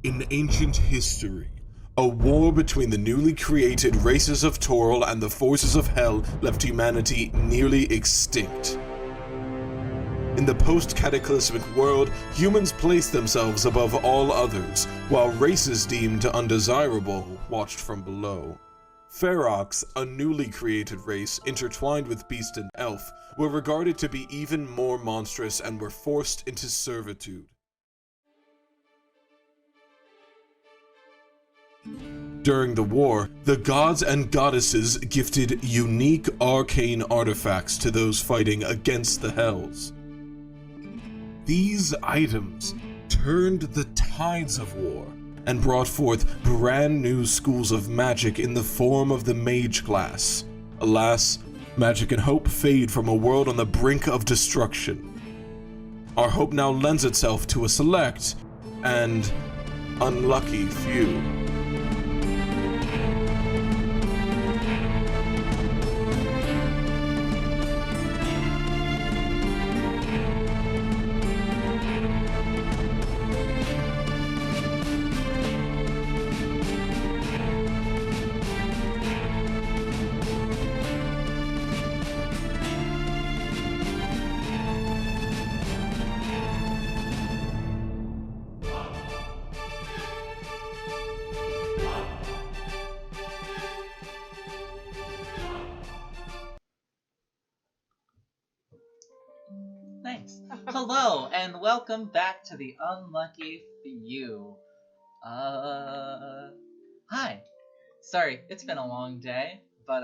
In ancient history, a war between the newly created races of Toril and the forces of Hell left humanity nearly extinct. In the post-cataclysmic world, humans placed themselves above all others, while races deemed undesirable watched from below. Ferox, a newly created race intertwined with beast and elf, were regarded to be even more monstrous and were forced into servitude. During the war, the gods and goddesses gifted unique arcane artifacts to those fighting against the Hells. These items turned the tides of war and brought forth brand new schools of magic in the form of the mage class. Alas, magic and hope fade from a world on the brink of destruction. Our hope now lends itself to a select and unlucky few. Nice. Hello, and welcome back to the Unlucky Few. Hi. Sorry, it's been a long day, but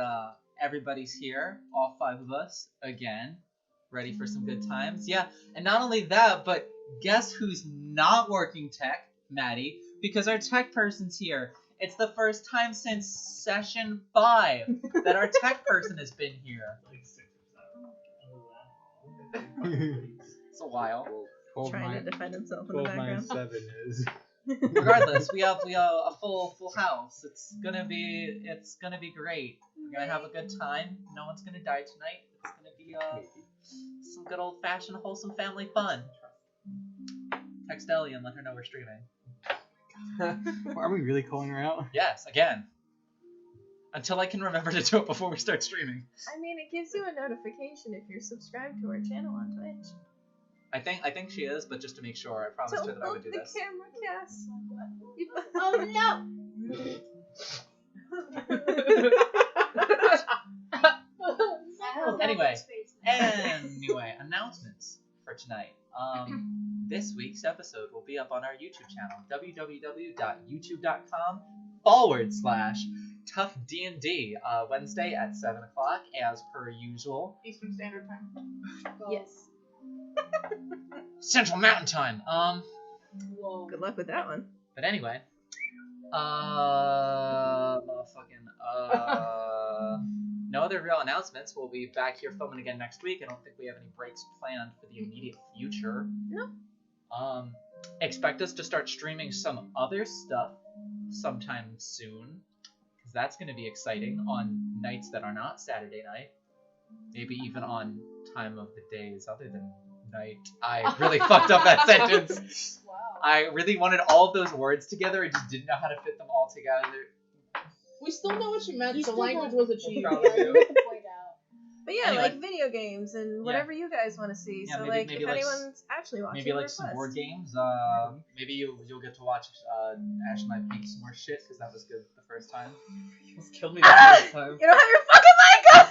everybody's here, all 5 of us, again, ready for some good times. Yeah, and not only that, but guess who's not working tech? Maddie, because our tech person's here. It's the first time since session 5 that our tech person has been here. It's a while. Trying to defend himself in the background. 7 is. Regardless, we have a full house. It's gonna be great. We're gonna have a good time. No one's gonna die tonight. It's gonna be some good old fashioned wholesome family fun. Text Ellie and let her know we're streaming. Are we really calling her out? Yes, again. Until I can remember to do it before we start streaming. I mean, it gives you a notification if you're subscribed to our channel on Twitch. I think she is, but just to make sure, I promised her that I would do this. The camera cast. Oh no! Anyway, announcements for tonight. This week's episode will be up on our YouTube channel, www.youtube.com/ToughDND, Wednesday at 7 o'clock, as per usual. Eastern Standard Time. Yes. Central Mountain Time. Whoa. Good luck with that one. But anyway, no other real announcements. We'll be back here filming again next week. I don't think we have any breaks planned for the immediate future. No. Expect us to start streaming some other stuff sometime soon, because that's going to be exciting on nights that are not Saturday night. Maybe even on time of the days other than night. I really fucked up that sentence. Wow. I really wanted all of those words together. I just didn't know how to fit them all together. We still know what you meant. You The still language don't- was achieved. Probably do. Point out. But yeah, Anyway. like video games and whatever you guys want to see. Yeah, so maybe- like, maybe if like anyone's actually watching, Maybe like some request. board games. Maybe you'll get to watch Ash and I paint some more shit, because that was good the first time. Almost killed me the first time. You don't have your fucking mic on!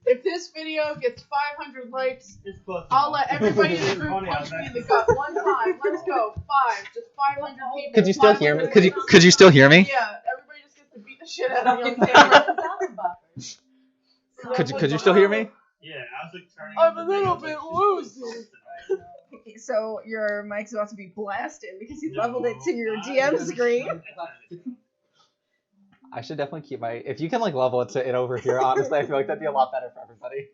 If this video gets 500 likes, It's close. I'll let everybody in the group punch me in the gut one time. Let's go. 5. Just 500 people. Could you still hear me? 500 Could you still hear me? Yeah, everybody just gets to beat the shit out of me on camera. Could you still hear me? Yeah, I was like turning. I'm a little bit loose. So your mic's about to be blasted because you leveled it to your GM screen. I should definitely keep my. If you can like level it to it over here, honestly, I feel like that'd be a lot better for everybody.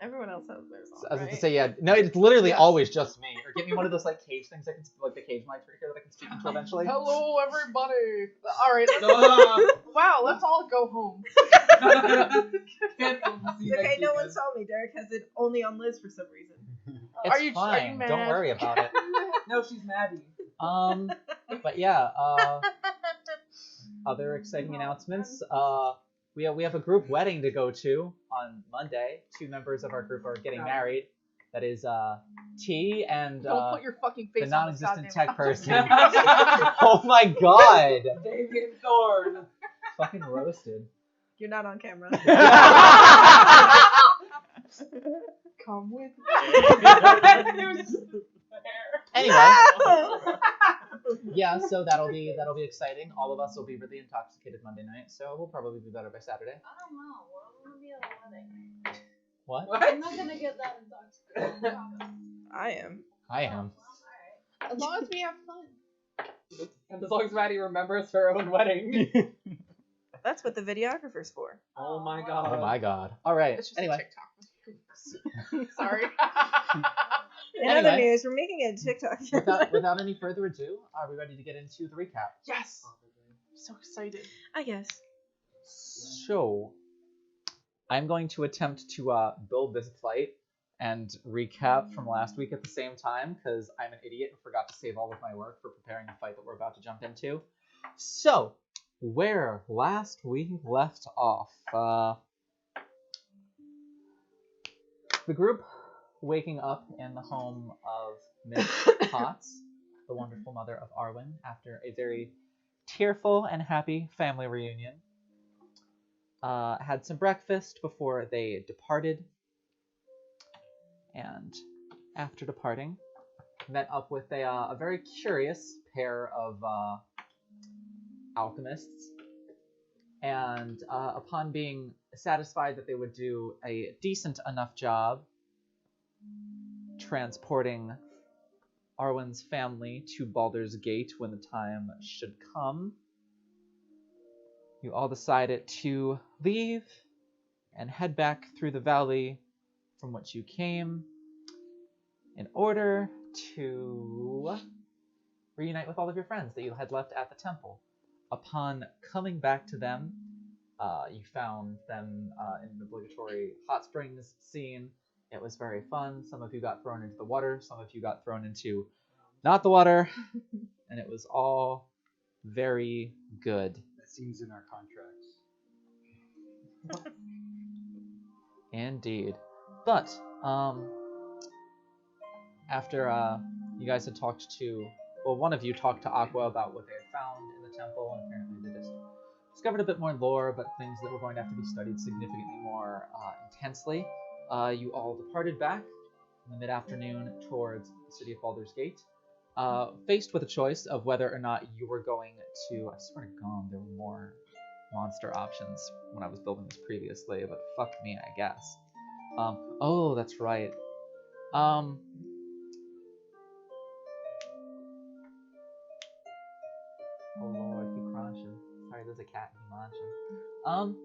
Everyone else has theirs on, I was right? to say, yeah, no, it's literally Yes. always just me. Or get me one of those like cage things I can, like the cage mics right here that I can speak into eventually. Hello, everybody. All right. Stop. Wow, let's all go home. It's okay, no one saw me. Derek has it only on Liz for some reason. It's Are you fine. mad? Don't worry about it. No, she's Maddie. But yeah, other exciting announcements. We have a group wedding to go to on Monday. 2 members of our group are getting married. That is T and Don't put your fucking the face non-existent on this tech goddamn person. Oh my god! Damien Thorne. Fucking roasted. You're not on camera. Come with Anyway, yeah, so that'll be exciting. All of us will be really intoxicated Monday night, so we'll probably be better by Saturday. I don't know. Well, I'm gonna be at a wedding. What? I'm not gonna get that intoxicated. I am. I am. As long as we have fun. And as long as Maddie remembers her own wedding. That's what the videographer's for. Oh my god. Oh my god. All right. It's just Anyway. a TikTok. Sorry. In Anyway. other news, we're making a TikTok. Without any further ado, are we ready to get into the recap? Yes. I'm so excited. I guess. So, I'm going to attempt to build this fight and recap from last week at the same time, because I'm an idiot and forgot to save all of my work for preparing the fight that we're about to jump into. So, where last we left off, the group waking up in the home of Miss Potts, the wonderful mother of Arwen, after a very tearful and happy family reunion. Had some breakfast before they departed, and after departing, met up with a very curious pair of alchemists, and upon being satisfied that they would do a decent enough job transporting Arwen's family to Baldur's Gate when the time should come, you all decided to leave and head back through the valley from which you came in order to reunite with all of your friends that you had left at the temple. Upon coming back to them, you found them in an obligatory hot springs scene. It was very fun. Some of you got thrown into the water, some of you got thrown into not the water, and it was all very good. That seems in our contracts. Indeed. But, after you guys had talked to, well, one of you talked to Aqua about what they had found in the temple, and apparently they just discovered a bit more lore, but things that were going to have to be studied significantly more intensely. You all departed back in the mid-afternoon towards the city of Baldur's Gate, faced with a choice of whether or not you were going to, I swear to God, there were more monster options when I was building this previously, but fuck me, I guess. Oh, that's right. Oh lord, he crunching. Sorry, there's a cat and he munching.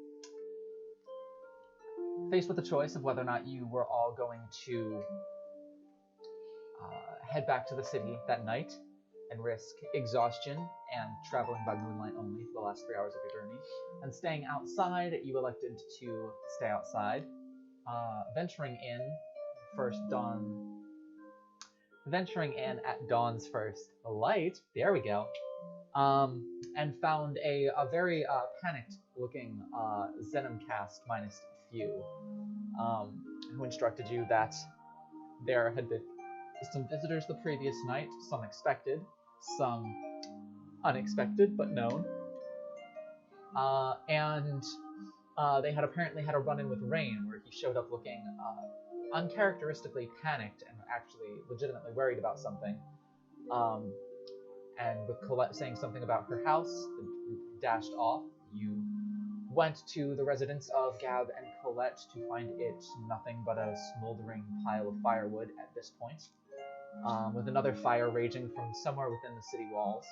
Faced with the choice of whether or not you were all going to head back to the city that night and risk exhaustion and traveling by moonlight only for the last 3 hours of your journey, and staying outside, you elected to stay outside, venturing in at dawn's first light. There we go. And found a very panicked-looking Zenomcast minus few, who instructed you that there had been some visitors the previous night, some expected, some unexpected but known, and they had apparently had a run-in with Rain, where he showed up looking uncharacteristically panicked and actually legitimately worried about something, and with Colette saying something about her house, the group dashed off. You went to the residence of Gab and Colette to find it nothing but a smoldering pile of firewood at this point, with another fire raging from somewhere within the city walls.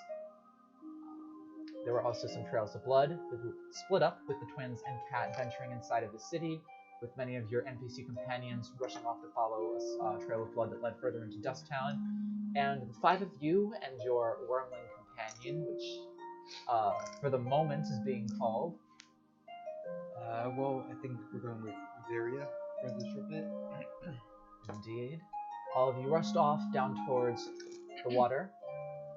There were also some trails of blood. The group split up, with the twins and Cat venturing inside of the city, with many of your NPC companions rushing off to follow a trail of blood that led further into Dusttown, and the 5 of you and your wormling companion, which for the moment is being called. Well, I think we're going with Viria for this short bit. Indeed. All of you rushed off down towards the water,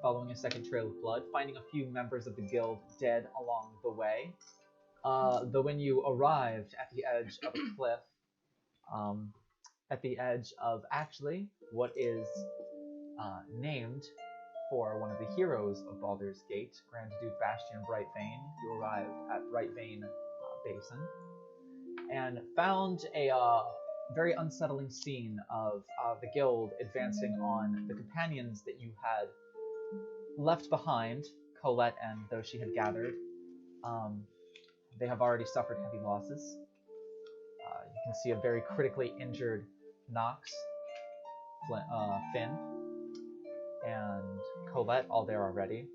following a second trail of blood, finding a few members of the guild dead along the way. Though when you arrived at the edge of a cliff, at the edge of actually what is named for one of the heroes of Baldur's Gate, Grand Duke Bastion Brightvane, you arrived at Brightvane Basin and found a very unsettling scene of the guild advancing on the companions that you had left behind, Colette and those she had gathered. They have already suffered heavy losses. You can see a very critically injured Nox, Finn, and Colette all there already.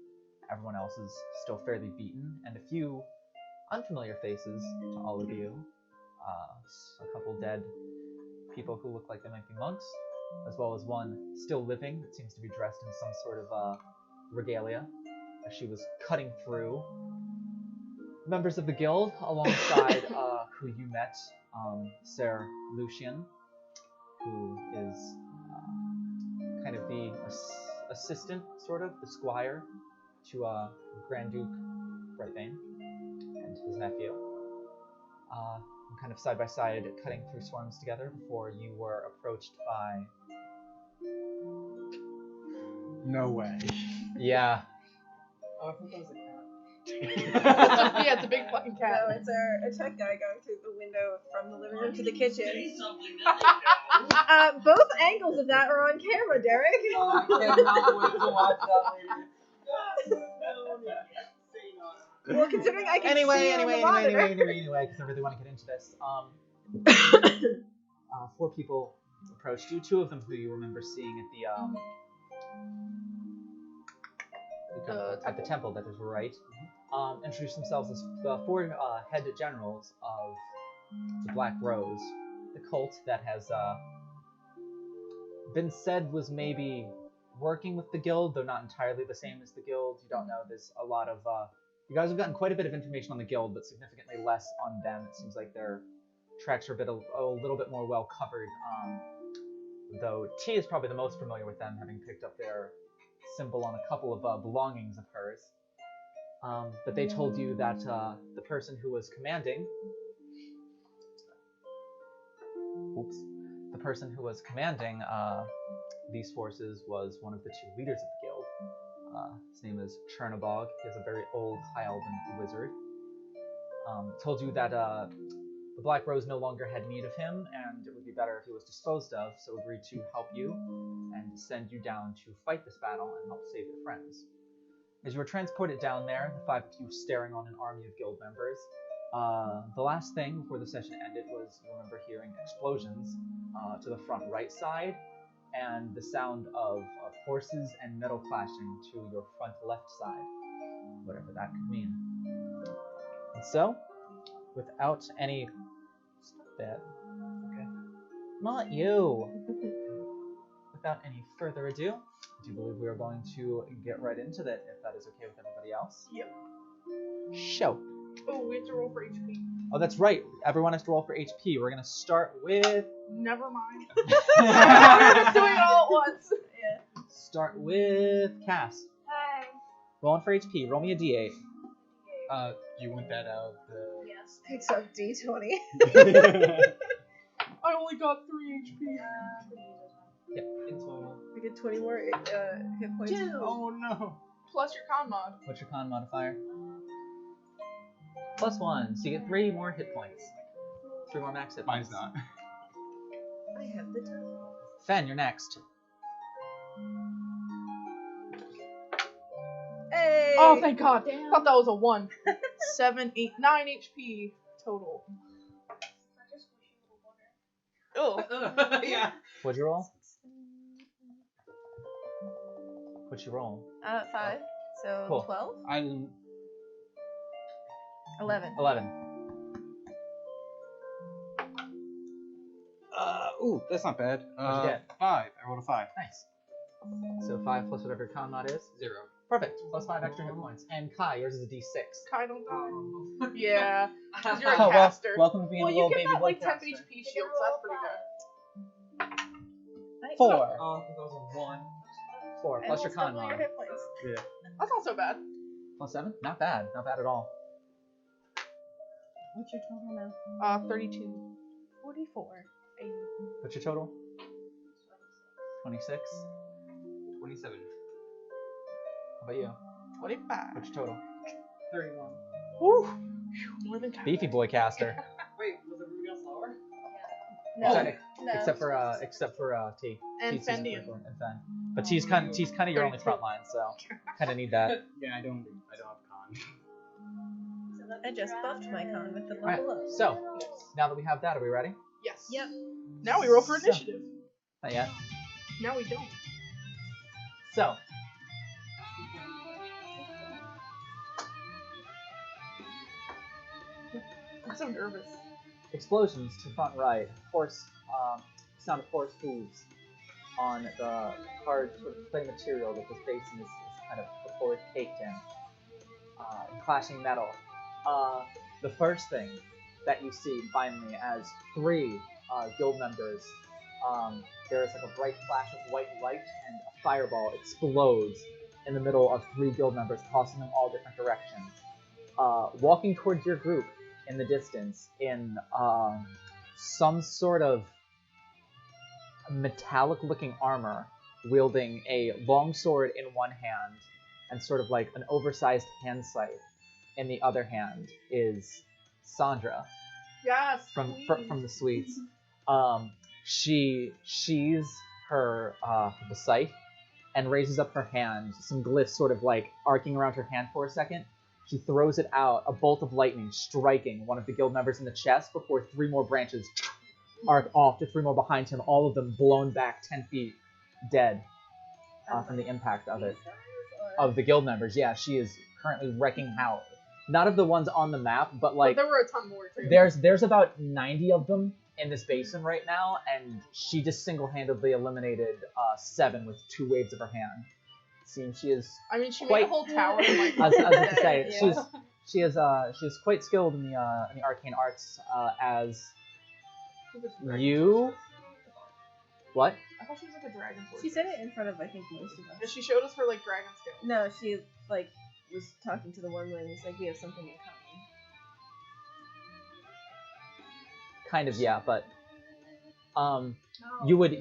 Everyone else is still fairly beaten, and a few unfamiliar faces to all of you. A couple dead people who look like they might be monks, as well as one still living that seems to be dressed in some sort of regalia, as she was cutting through members of the guild alongside who you met, Sir Lucian, who is kind of the assistant, sort of, the squire to Grand Duke Brightvane and his nephew. Kind of side by side, cutting through swarms together before you were approached by... No way. Yeah. Oh, I thought that was a cat. Yeah, it's a big fucking cat. No, it's our tech guy going through the window from the living room to the kitchen. Both angles of that are on camera, Derek. Oh, I cannot wait to watch that later. Well, considering I can Anyway, see on the monitor. because I really want to get into this. 4 people approached you. 2 of them who you remember seeing at the temple that is right. Introduced themselves as the 4 head generals of the Black Rose, the cult that has been said was maybe working with the guild, though not entirely the same as the guild. You don't know. There's a lot of you guys have gotten quite a bit of information on the guild, but significantly less on them. It seems like their tracks are a little bit more well covered, though T is probably the most familiar with them, having picked up their symbol on a couple of belongings of hers. But they told you that the person who was commanding... The person who was commanding these forces was one of the 2 leaders of the guild. His name is Chernobog. He is a very old High Elven wizard. Told you that the Black Rose no longer had need of him, and it would be better if he was disposed of, so agreed to help you and send you down to fight this battle and help save your friends. As you were transported down there, the 5 of you staring on an army of guild members, the last thing before the session ended was you remember hearing explosions to the front right side, and the sound of horses and metal clashing to your front left side, whatever that could mean. And so, without any... Stop that. Okay. Not you! Without any further ado, I do believe we are going to get right into that, if that is okay with everybody else. Yep. Show. Oh, we have to roll for HP. Oh, that's right. Everyone has to roll for HP. We're going to start with... Never mind. We're just doing it all at once. Yeah. Start with Cass. Hi. Rolling for HP. Roll me a D8. You want that out of the... Yes. Picks up D20. I only got 3 HP. Yep, in total. I get 20 more hit points. 2. Oh no. Plus your con mod. What's your con modifier? +1, so you get 3 more hit points. 3 more max hit points. Mine's not. I have the time. Fen, you're next. Hey! Oh, thank God. Damn. Thought that was a 1. 7, 8, 9 HP total. Oh. Yeah. What'd you roll? What'd you roll? 5. So Cool. 12? I didn't... 11. 11. Ooh, that's not bad. What'd you get? 5. I rolled a 5. Nice. So 5 plus whatever your con mod is? 0. Perfect. +5 extra hit points. And Kai, yours is a D6. Kai don't die. Yeah. Because you're a Oh, well, caster. welcome to being Well, a you little get baby that like boy temp caster. HP shield, so that's pretty good. 4. Oh, that was a 1. 4 And plus your we'll con double mod. your hit points. is. Yeah. That's not so bad. +7? Not bad. Not bad at all. What's your total now? 32. 44. What's your total? 26? 27. How about you? 25. What's your total? 31. Woo! More than Beefy boy caster. Wait, was everybody else lower? No. Except- No. Except for T. And T's Fendi. and Fen. But T's kind of your only 32. front line, so kind of need that. Yeah, I don't have con. I just buffed my con with the Alright, level up. so now that we have that, are we ready? Yes. Yep. Now we roll for So- initiative. Not yet. Now we don't. So I'm so nervous. explosions to front right. Horse, sound of horse hooves on the hard sort of clay material that this basin is kind of the floor is caked in. Clashing metal. The first thing that you see finally as 3 guild members, there is like a bright flash of white light and a fireball explodes in the middle of 3 guild members, tossing them all different directions. Walking towards your group in the distance in some sort of metallic-looking armor, wielding a long sword in one hand and sort of like an oversized hand scythe in the other hand, is Sandra Yes. from queen. the Sweets. She sheathes her the scythe and raises up her hand, some glyphs sort of like arcing around her hand for a second. She throws it out, a bolt of lightning striking one of the guild members in the chest before 3 more branches arc off to 3 more behind him, all of them blown back 10 feet, dead from the impact of it. Of the guild members, yeah, she is currently wrecking havoc. Not of the ones on the map, but But like there were a ton more too. there's about 90 of them in this basin right now, and she just single-handedly eliminated 7 with 2 waves of her hand. Seems she is, I mean, she made quite- a whole tower in like. I was about to say, Yeah. she is quite skilled in the arcane arts. As you, what? I thought she was like a dragon sword. She said it in front of, I think, most of And us. she showed us her like dragon skill. No, she, like, was talking to the wormling and was like, we have something in common. Kind of, yeah, but you would.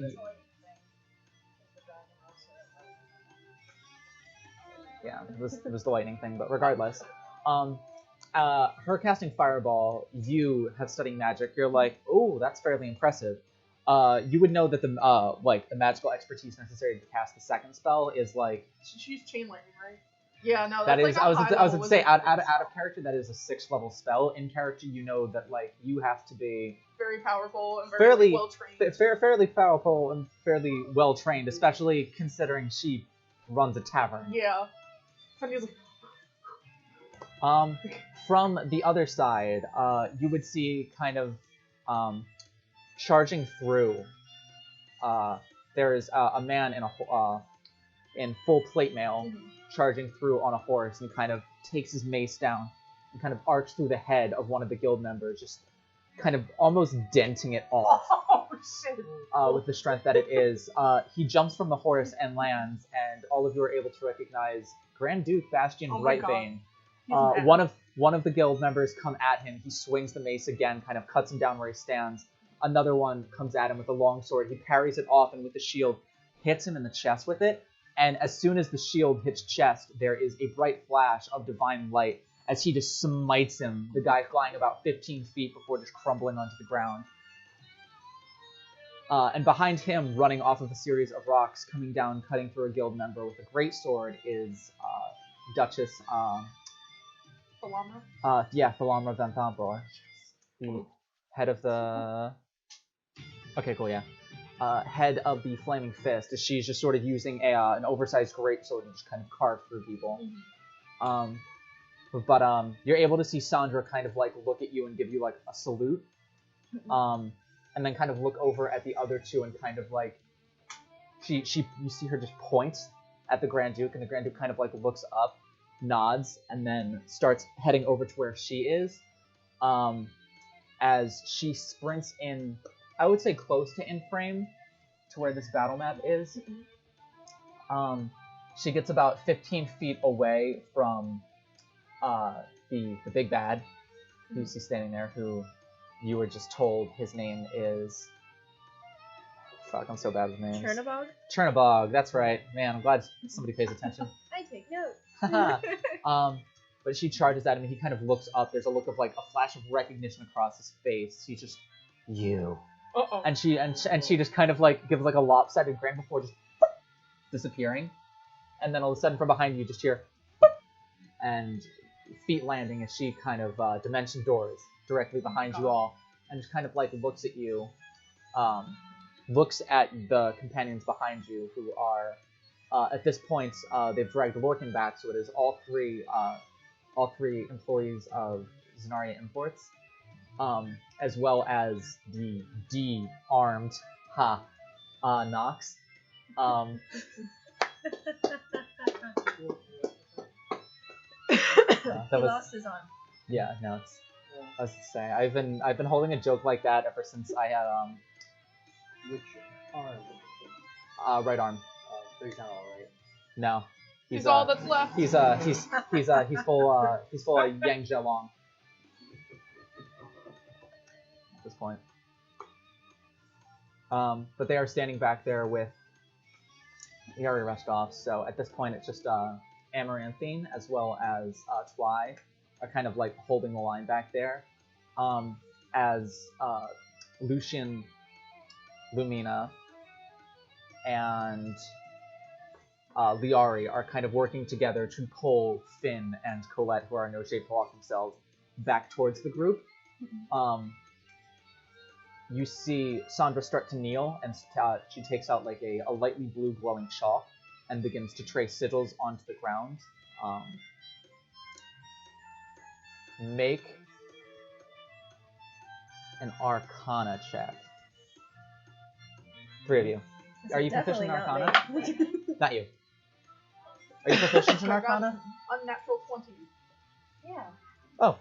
Yeah, it was the lightning thing, but regardless, her casting fireball, you have studied magic. You're like, oh, that's fairly impressive. You would know that the magical expertise necessary to cast the second spell is like She's chain lightning, right? Yeah, no. that That's is. like I was high going to level say wizard. out of character that is a 6th level spell. In character, you know that like you have to be Very powerful and fairly very well trained. fairly powerful and fairly well trained, especially considering she runs a tavern. Yeah. Funny like, From the other side, you would see kind of charging through. There is a man in full plate mail charging through on a horse and kind of takes his mace down and kind of arcs through the head of one of the guild members, just kind of almost denting it off. oh shit. With the strength that it is. He jumps from the horse and lands, and all of you are able to recognize Grand Duke Bastian Oh my God. Brightbane. He's mad. One of the guild members come at him. He swings the mace again, kind of cuts him down where he stands. Another one comes at him with a long sword. He parries it off, and with the shield, hits him in the chest with it. And as soon as the shield hits chest, there is a bright flash of divine light as he just smites him, the guy flying about 15 feet before just crumbling onto the ground. And behind him, running off of a series of rocks, coming down, cutting through a guild member with a great sword, is Duchess, Falamra? Falamra Van Thampor, the head of the... Okay, cool, yeah. Head of the Flaming Fist, as she's just sort of using an oversized greatsword and just kind of carve through people. But you're able to see Sandra kind of like look at you and give you like a salute. And then kind of look over at the other 2 and kind of like you see her just point at the Grand Duke, and the Grand Duke kind of like looks up, nods, and then starts heading over to where she is. As she sprints in, I would say close to in frame to where this battle map is. She gets about 15 feet away from the big bad who you see standing there, who you were just told his name is... Fuck, I'm so bad with names. Chernabog? Chernabog, that's right. Man, I'm glad somebody pays attention. I take notes. But she charges at him, and he kind of looks up. There's a look of, like, a flash of recognition across his face. He's just, you. Uh-oh. And she just kind of, like, gives, like, a lopsided grin before just disappearing. And then all of a sudden, from behind you, just hear, and feet landing as she kind of dimension doors directly behind you all, and just kind of, like, looks at you, looks at the companions behind you, who are, at this point, they've dragged Lorcan back, so it is all three employees of Zenaria Imports, as well as the de-armed Nox. He lost his arm. Yeah, no, it's. I was to say, I've been holding a joke like that ever since I had Which arm? right arm. So he's not alright. No, He's all that's left. He's full of Yang Zhelong at this point. But they are standing back there with the area rushed off. So at this point, it's just Amaranthine as well as Twy are kind of like holding the line back there, as Lucian, Lumina, and Liari are kind of working together to pull Finn and Colette, who are in no shape to walk themselves, back towards the group. You see Sandra start to kneel, and she takes out like a lightly blue glowing chalk and begins to trace sigils onto the ground. Make an Arcana check. Three of you. Are you proficient in Arcana? Not you. Are you proficient in Arcana? Unnatural 20. Yeah. Oh.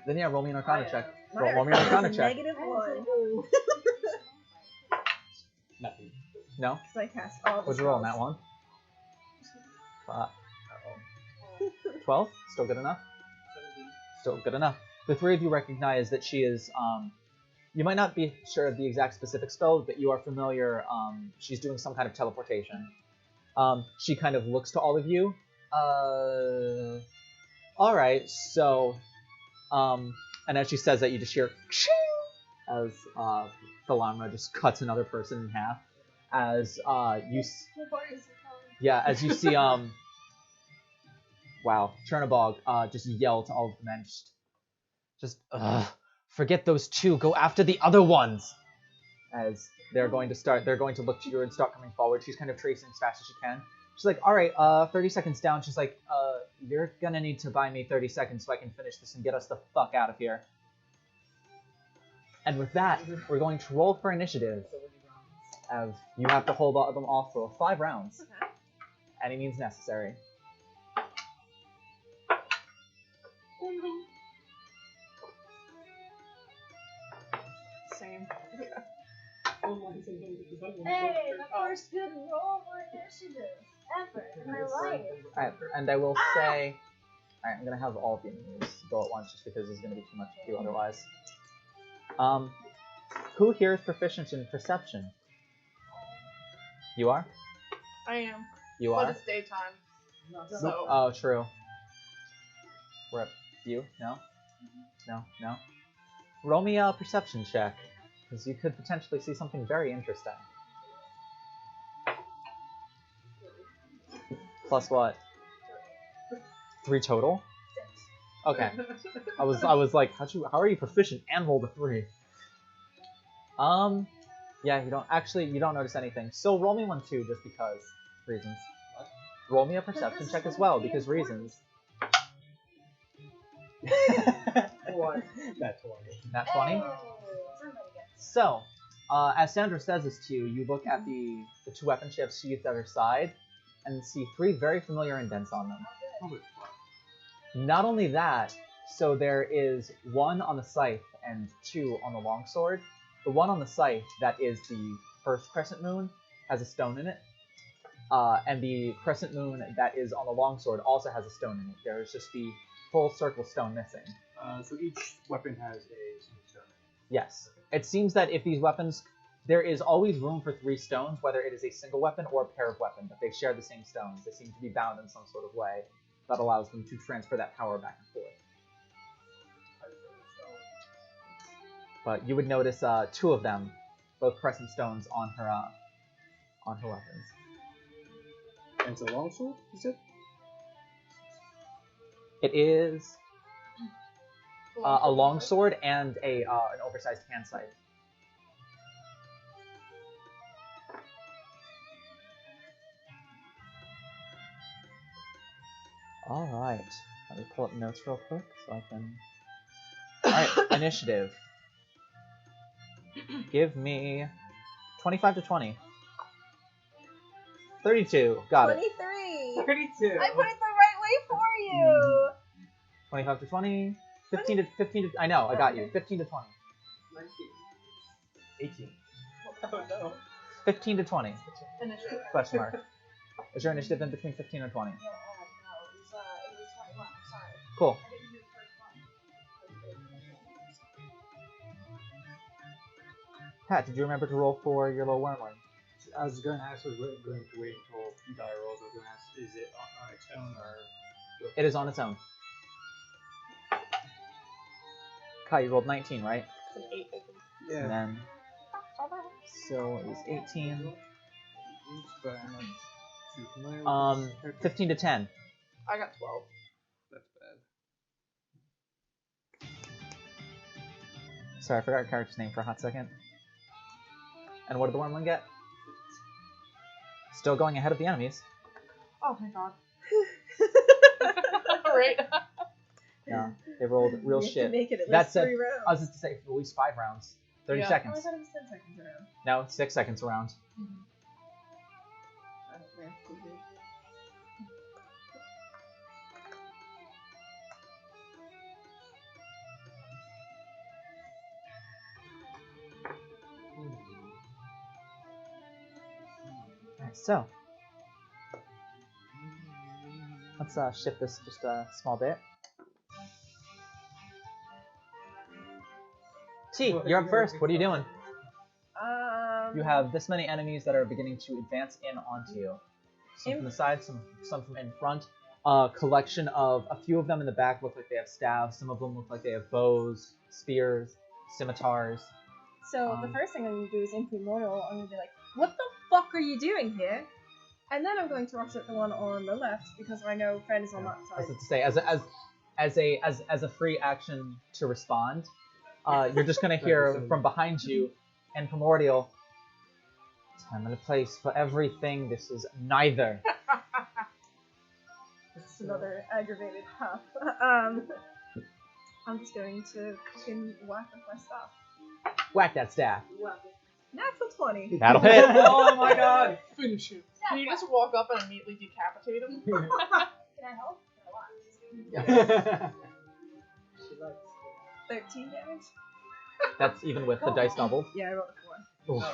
Then yeah, roll me an Arcana check. My Roll me an Arcana is check. -1. Nothing. No? Because I cast all the What'd you roll on that spells. one? 12? Still good enough? Still good enough. The three of you recognize that she is, you might not be sure of the exact specific spell, but you are familiar, she's doing some kind of teleportation. She kind of looks to all of you. Alright, so, and as she says that, you just hear, as, Thalamra just cuts another person in half. As, as you see, wow, Chernabog, just yell to all of the men, forget those two, go after the other ones! As they're going to look to you and start coming forward. She's kind of tracing as fast as she can. She's like, alright, 30 seconds down. She's like, you're gonna need to buy me 30 seconds so I can finish this and get us the fuck out of here. And with that, we're going to roll for initiative. As you have to hold them off for 5 rounds. Okay. Any means necessary. Same. Hey, the first good roll for initiative ever in my life. Alright, and I will say... Alright, I'm gonna have all of the enemies go at once just because there's gonna be too much to do otherwise. Who here is proficient in perception? You are? I am. You But are? it's daytime. So. Oh, true. We're up. You? No? No? Roll me a perception check, because you could potentially see something very interesting. Plus what? 3 total? Okay. I was like, how are you proficient and rolled a 3? Yeah, you don't notice anything. So roll me one too, just because reasons. What? Roll me a perception check as well, because reasons. What? That's 20. Nat 20? So, as Sandra says this to you, you look at the 2 weapons she has sheathed at her side, and see 3 very familiar indents on them. Not only that, so there is 1 on the scythe and 2 on the longsword. The one on the scythe, that is the first crescent moon, has a stone in it. And the crescent moon that is on the longsword also has a stone in it. There is just the full circle stone missing. So each weapon has a single stone. Yes. It seems that if these weapons, there is always room for 3 stones, whether it is a single weapon or a pair of weapons, but they share the same stones. They seem to be bound in some sort of way that allows them to transfer that power back and forth. But you would notice 2 of them, both crescent stones on her weapons. And it's a longsword, you said? It is a longsword and an oversized hand scythe. All right, let me pull up notes real quick so I can. All right, initiative. Give me 25 to 20. 32. Got it. 23. 32. I put it the right way for you. 25 to 20. 15 to 15 to. I know. I got you. 15 to 20. 18. Oh no. 15 to 20. Initiative. Question mark. Is your initiative in between 15 and 20? No, it was 21. I'm sorry. Cool. I didn't do the first one. Pat, did you remember to roll for your little wormling? I was going to ask, going to wait until Guy rolls. I was going to ask, is it on its own or? It is on its own. Kai, you rolled 19, right? It's an 8, I think. Yeah. And then. So it was 18. But I'm not too familiar with this character. 15 to 10. I got 12. That's bad. Sorry, I forgot your character's name for a hot second. And what did the wormling get? Still going ahead of the enemies. Oh my god. Right. Yeah, they rolled real You have shit. to make it at That least said, 3 rounds. I was just to say, at least 5 rounds. 30 Yeah. Oh, I seconds. thought it was 10 seconds around. No, 6 seconds a round. Alright, so. Let's shift this just a small bit. T, you're up first. What are you doing? You have this many enemies that are beginning to advance in onto you. Some from the side, some from in front. A collection of a few of them in the back look like they have staves. Some of them look like they have bows, spears, scimitars. So the first thing I'm going to do is in Primordial, I'm going to be like, what the fuck are you doing here? And then I'm going to rush at the one on the left because I know Fred is on that I was side. to say, as a free action to respond, you're just gonna hear from behind you and Primordial. Time and a place for everything. This is neither. This is another aggravated huff. I'm just going to fucking whack with my staff. Whack that staff. Natural 20. That'll hit. Oh my god. Finish him. Can you just walk up and immediately decapitate him? Can I help? She likes 13 damage. That's even with the dice doubled. Yeah, I rolled a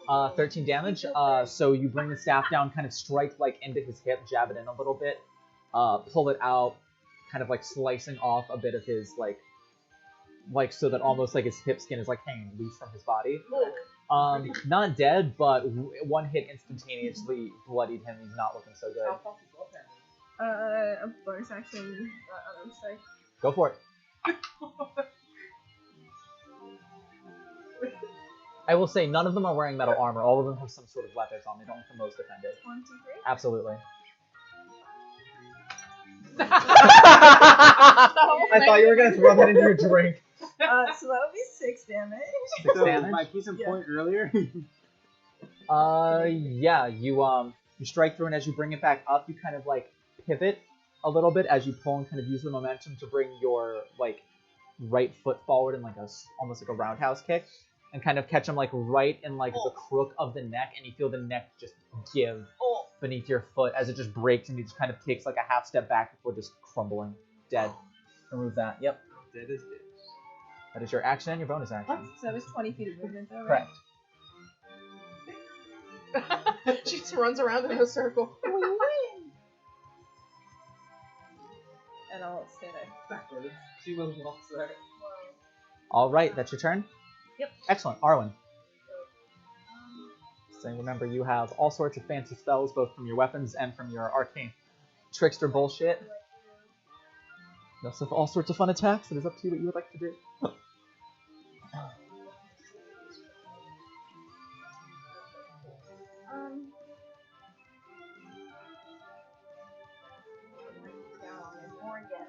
4. 13 damage. So you bring the staff down, kind of strike like into his hip, jab it in a little bit, pull it out, kind of like slicing off a bit of his like so that almost like his hip skin is like hanging loose from his body. Not dead, but one hit instantaneously bloodied him. He's not looking so good. A bonus action. Another strike. Go for it. I will say none of them are wearing metal armor. All of them have some sort of leathers on. They don't look the most defended. 23. Absolutely. I I thought you were gonna throw that into your drink. So that would be 6 damage. 6 So, damage. my case in Yeah. point earlier. Yeah. You strike through, and as you bring it back up, you kind of like pivot a little bit as you pull and kind of use the momentum to bring your like right foot forward in like almost like a roundhouse kick, and kind of catch him like right in like the crook of the neck, and you feel the neck just give beneath your foot as it just breaks, and he just kind of takes like a half step back before just crumbling dead. Remove that. Yep. That is it. That is your action and your bonus action. So that was 20 feet of movement though, right? Correct. She just runs around in a circle. We win! And I'll stay there. Backwards. She moves walks there. Alright, that's your turn? Yep. Excellent. Arwen. So remember, you have all sorts of fancy spells, both from your weapons and from your arcane trickster bullshit. You also have all sorts of fun attacks. It is up to you what you would like to do.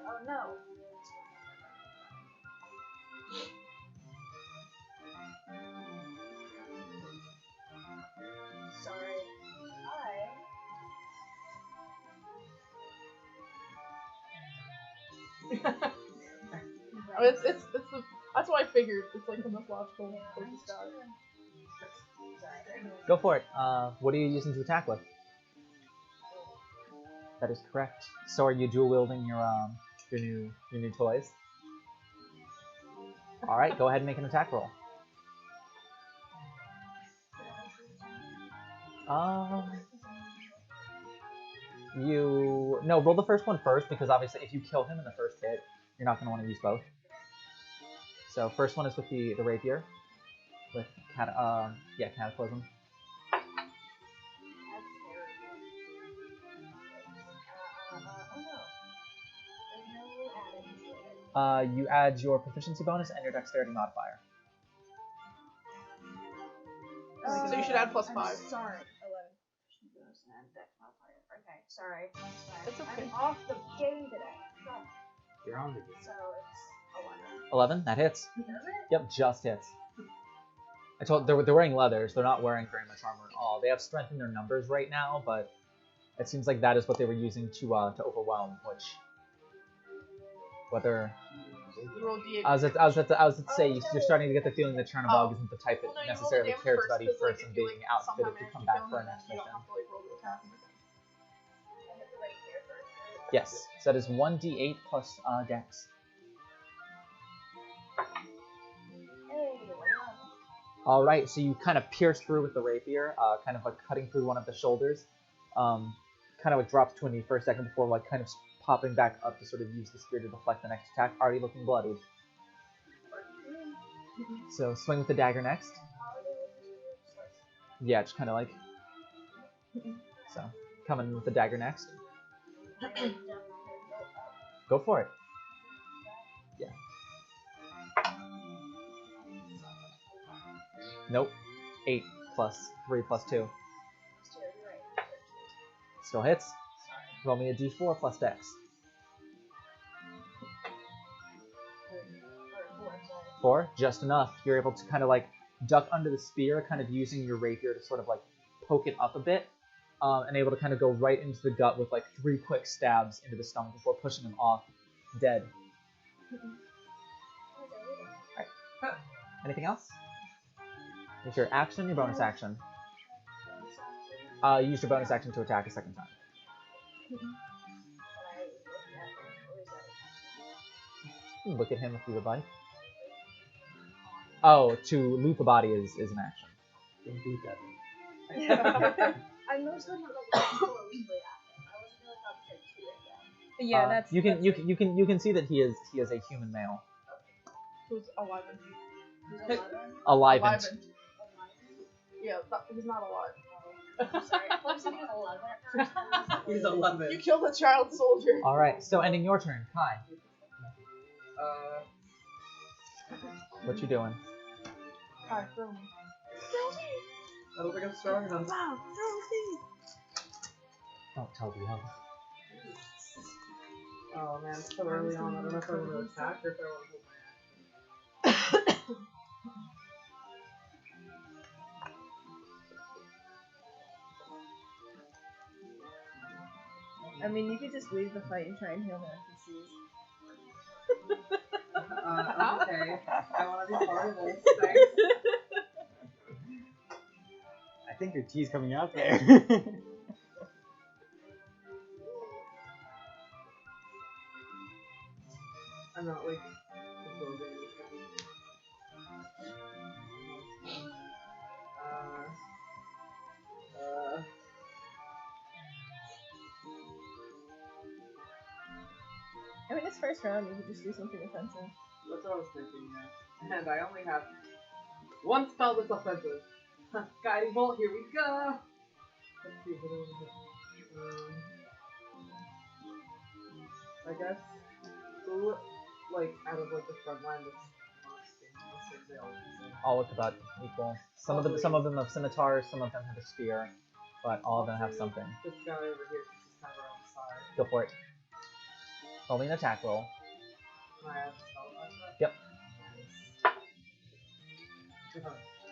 Oh no. Sorry. Oh, it's the that's what I figured. It's like the most logical place to start. Go for it. What are you using to attack with? That is correct. So are you dual wielding your new toys? All right, go ahead and make an attack roll. Roll the first one first, because obviously if you kill him in the first hit, you're not going to want to use both. So first one is with the rapier, with cataclysm. You add your proficiency bonus and your dexterity modifier. So you should add +5. I'm sorry. 11. Okay, sorry. It's okay. I'm off the game today. You're on the game. So it's 11, that hits. Does it? Yep, just hits. I told they're wearing leathers. They're not wearing very much armor at all. They have strength in their numbers right now, but it seems like that is what they were using to overwhelm. Which, whether You roll D8. I was to say you're starting to get the feeling that Chernobog isn't the type that Well, no, you roll the necessarily damage cares first, about each 'cause, like, person if you, being like, outfitted somehow to manage come to back kill for a him, next you mission. don't have to, like, roll the attack and everything. I hit the right here first, right? Yes, so that is 1d8 plus dex. Hey, All right, so you kind of pierce through with the rapier, kind of like cutting through one of the shoulders. Kind of like drops to a knee for a second before like kind of popping back up to sort of use the spear to deflect the next attack, already looking bloodied. So swing with the dagger next. Yeah, just kind of like. So coming in with the dagger next. Go for it. Yeah. Nope. 8 plus 3 plus 2. Still hits. Roll me a d4 plus dex. 4, just enough. You're able to kind of like duck under the spear, kind of using your rapier to sort of like poke it up a bit, and able to kind of go right into the gut with like 3 quick stabs into the stomach before pushing him off, dead. Alright. Anything else? Is your action, your bonus action? Use your bonus action to attack a second time. Look at him if you would like. Oh, to loot the body is an action. Don't do that. I'm mostly not like people are usually at him. I wasn't really about to say to it yet. Yeah, that's You can see that he is a human male. Who's alive? Alive. Yeah, he's not alive. I'm sorry. I thought he was 11 at first. He's 11. You killed a child soldier. All right, so ending your turn, Kai. What you doing? Alright, throw me. I don't think I'm strong enough. Wow, throw me. Oh, Toby, help. Oh man, it's so early on. I don't know if I want to attack or if I want to hold my action. I mean, you could just leave the fight and try and heal the NPCs. Okay. I want to be part of this. Thanks. I think your tea's coming out there. I'm not like absorbing anything. this first round, you could just do something offensive. That's what I was thinking, yeah. And I only have one spell that's offensive. Guiding Bolt, here we go! Let's see, what do I have? I guess, who, like, out of, like, the front line that's most dangerous, they all the same. All look about equal. Some of them have scimitars, some of them have a spear, but all of them have something. This guy over here, since he's kind of around the side. Go for it. Only an attack roll. Can I have a spell like that? Yep.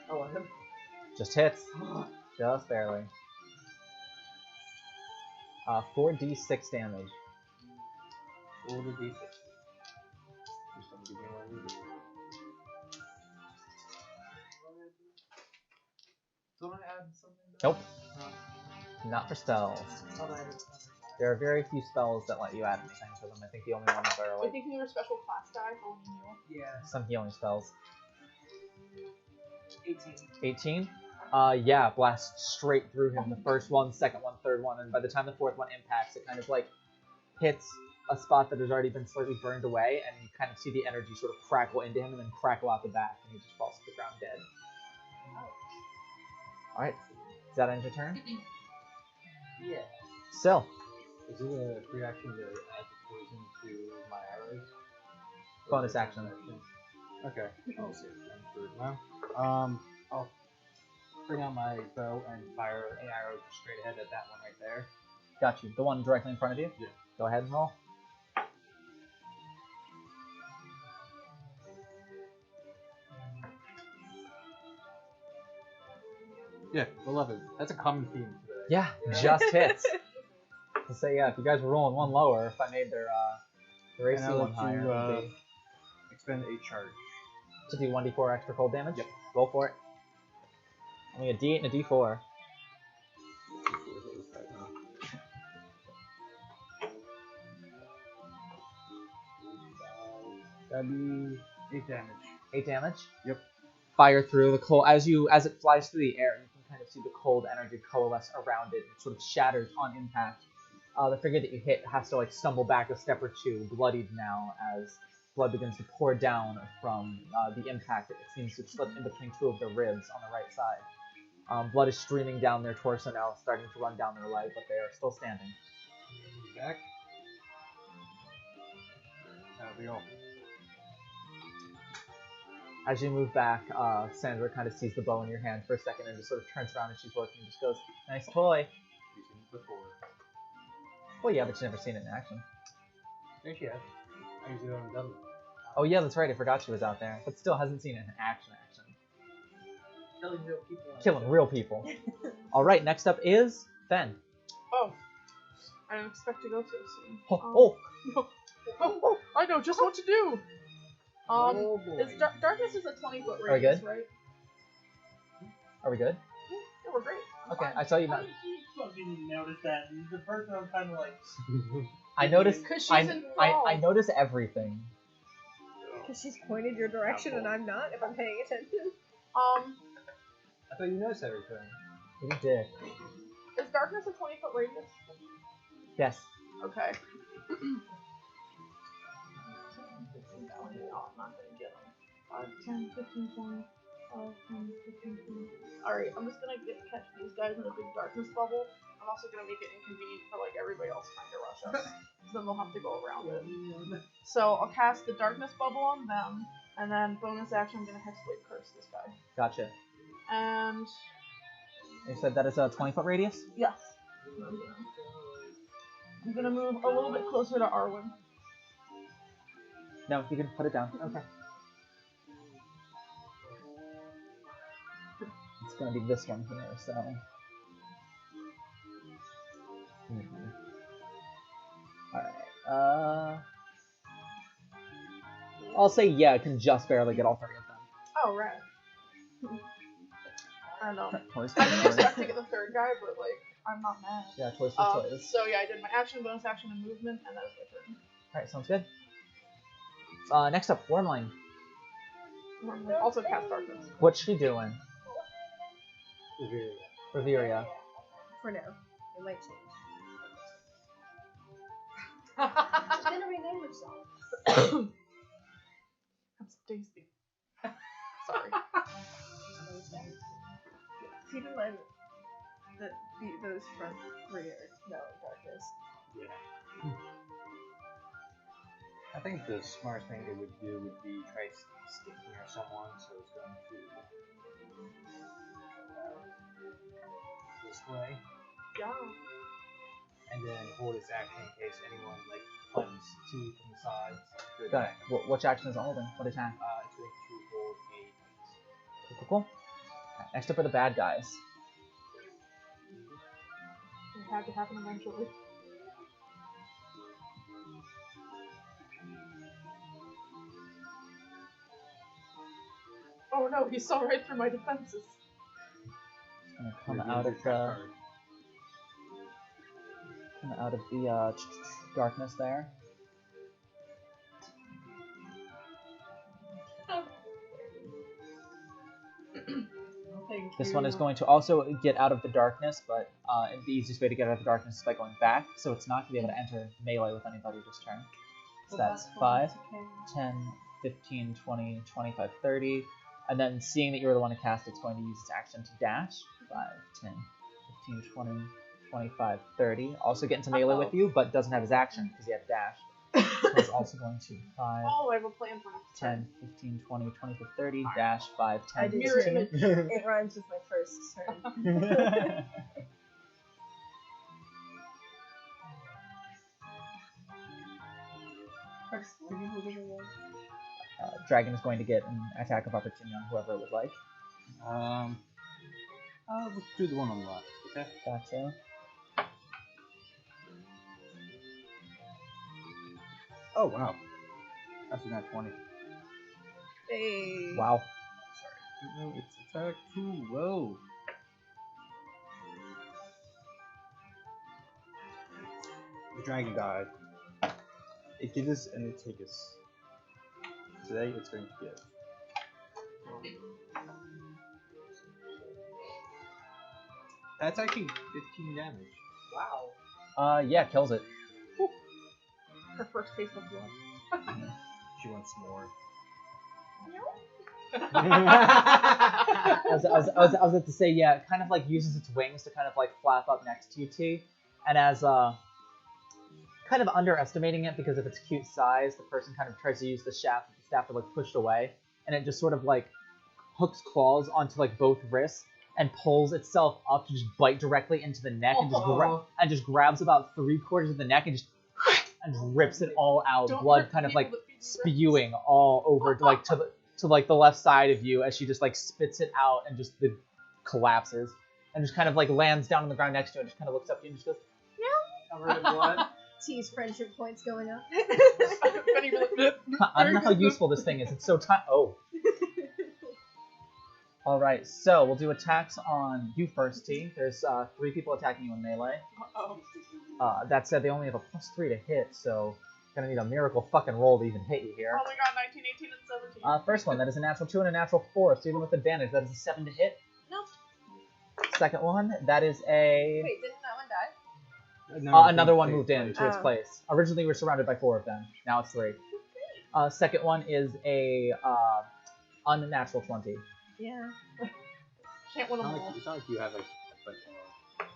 Oh, him. Just hits. Just barely. 4d6 damage. 4d6. Just don't give me one either. Do I add something? Nope. Not for spells. Oh, I added There are very few spells that let you add anything to them. I think the only ones are I like think you're a special class guy for when you heal. Yeah, some healing spells. 18. 18? Yeah, blast straight through him. The first one, second one, third one, and by the time the fourth one impacts, it kind of like hits a spot that has already been slightly burned away, and you kind of see the energy sort of crackle into him and then crackle out the back, and he just falls to the ground dead. Alright, does that end your turn? Yeah. Still. Is it a free action to add the poison to my arrows? Bonus action. Okay, I'll save them for now. I'll bring out my bow and fire an arrow straight ahead at that one right there. Got you. The one directly in front of you? Yeah. Go ahead and roll. Yeah, 11. That's a common theme today. Yeah, just hits. To say, yeah, if you guys were rolling one lower, if I made their AC And I'll one let higher, you, it would be expend a charge. to do 1d4 extra cold damage? Yep. Roll for it. Only a d8 and a d4. That'd be 8 damage. 8 damage? Yep. Fire through the cold as it flies through the air. You can kind of see the cold energy coalesce around it. It sort of shatters on impact. The figure that you hit has to like stumble back a step or two, bloodied now, as blood begins to pour down from the impact. It seems to slip in between two of the ribs on the right side. Blood is streaming down their torso now, starting to run down their leg, but they are still standing. Back. That'll be all. As you move back, Sandra kind of sees the bow in your hand for a second and just sort of turns around and she's working and just goes, "Nice toy." You've seen it before. Well, yeah, but you've never seen it in action. There she has. I usually don't done it. Oh yeah, that's right. I forgot she was out there, but still hasn't seen it in action. Killing real people. Killing real people. All right, next up is Fen. Oh. I didn't expect to go so soon. Oh, I know just what to do! Oh boy. It's darkness is a 20-foot Are we radius, good? right? are we good? Yeah, we're great. I'm Okay, fine. I saw you. How did you fucking notice that? The first one I'm kind of like. I noticed. 'Cause she's I involved. notice everything. Because she's pointed your direction and I'm not, if I'm paying attention. I thought you noticed everything. You did. Is darkness a 20-foot radius? Yes. Okay. No, I'm not gonna get him. 5, 10, 15, 20, 5, 10, 15, 20. Alright, I'm just gonna catch these guys in a big darkness bubble. I'm also gonna make it inconvenient for like everybody else trying to rush us. So then they'll have to go around it. So I'll cast the darkness bubble on them, and then bonus action I'm gonna hexblade curse this guy. Gotcha. And You said that is a 20-foot radius. yes. I'm gonna move a little bit closer to Arwen. No, you can put it down. Okay. It's gonna be this one here, so. Alright, I'll say yeah, I can just barely get all 3 of them. Oh, right. I know. Toys I for didn't toys. expect to get the third guy, but like, I'm not mad. Yeah, toys for toys. So yeah, I did my action, bonus action, and movement, and that was my turn. Alright, sounds good. Next up, Wormling. Also cast darkness. What's she doing? Reveria. Reveria. For now. It might change. She's gonna rename sandwich sauce. That's tasty. Sorry. Keep in mind that those front three are now in darkness. Yeah. I think the smartest thing it would do would be try to stick near someone, so it's going to this way, Yeah. and then hold its action in case anyone like comes to from the sides. Good. Got it. Which action is it holding? What attack? It's going to hold a Cool. Alright, next up are the bad guys. It had to happen eventually. Oh no, he saw right through my defenses. Gonna come out of the darkness there. This one is going to also get out of the darkness, but the easiest way to get out of the darkness is by going back, so it's not going to be able to enter melee with anybody this turn. So that's 5, 10, 15, 20, 25, 30. And then seeing that you're the one to cast, it's going to use its action to dash. 5, 10, 15, 20, 25, 30. Also get into melee with you, but doesn't have his action because he had dash. So it's also going to 5, Oh, I have a plan for next 10, 15, 20, 25, 30, dash 5, 10, I do 15. It rhymes with my first turn. Dragon is going to get an attack of opportunity on whoever it would like. let's do the one on the left. Okay. Gotcha. Oh wow, that's a nat 20. Hey. Wow. Sorry. No, it's attack too low. The dragon died. It gives us and it takes us. Today it's going to give. That's actually 15 damage. Wow. Yeah, kills it. her first taste of blood. She wants more. I was about to say, yeah, it kind of like uses its wings to kind of like flap up next to you, T. And as kind of underestimating it because of its cute size, the person kind of tries to use the staff to like push it away, and it just sort of like hooks claws onto like both wrists and pulls itself up to just bite directly into the neck and just grabs about 3/4 of the neck and just rips it all out, blood kind of like spewing all over to like the left side of you as she just like spits it out and just collapses and just kind of like lands down on the ground next to you and just kind of looks up at you and just goes, Covered in blood. T's friendship points going up. I don't know how useful this thing is. It's so tiny. Oh. Alright, so we'll do attacks on you first, T. There's 3 people attacking you in melee. That said, they only have a +3 to hit, so gonna need a miracle fucking roll to even hit you here. Oh my god, 19, 18, and 17. First one, that is a natural 2 and a natural 4, so even with advantage, that is a 7 to hit. Nope. Second one, that is a... Wait, didn't that one die? Another one moved in to its place. Originally, we were surrounded by 4 of them. Now it's 3. Second one is a unnatural 20. Yeah. Can't win them all. It's not like you have like a bunch of...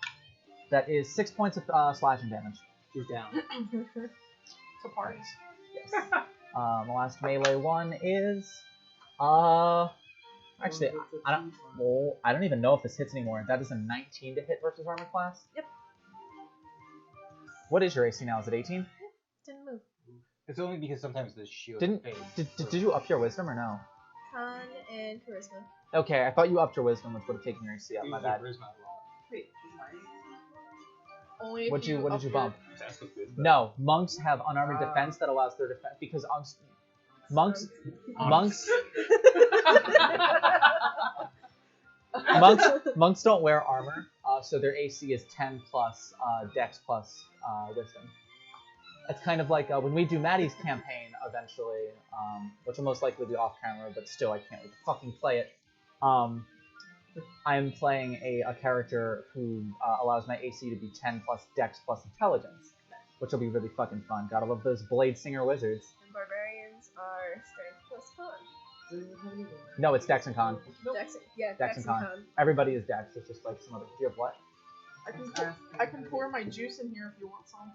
That is 6 points of slashing damage. She's down. To parties. Yes. The last melee one is... Actually, I don't even know if this hits anymore. That is a 19 to hit versus armor class? Yep. What is your AC now? Is it 18? Didn't move. It's only because sometimes the shield fades. Did you up your wisdom or no? Con and charisma. Okay, I thought you upped your wisdom, which would have taken your AC up. My bad. Wait, is mine? Only if What did you bump? That's good, but- No, monks have unarmored defense that allows their defense because monks don't wear armor, so their AC is 10 plus Dex plus Wisdom. It's kind of like when we do Maddie's campaign eventually, which will most likely be off camera, but still I can't wait to fucking play it. I'm playing a character who allows my AC to be 10 plus Dex plus Intelligence, which will be really fucking fun. Gotta love those Blade Singer wizards. And barbarians are strength plus con. No, it's Dex and Con. Dex, yeah, Dex Dex and and Con. con. Everybody is Dex. It's just like some other. Do you have what? I can pour my juice in here if you want some.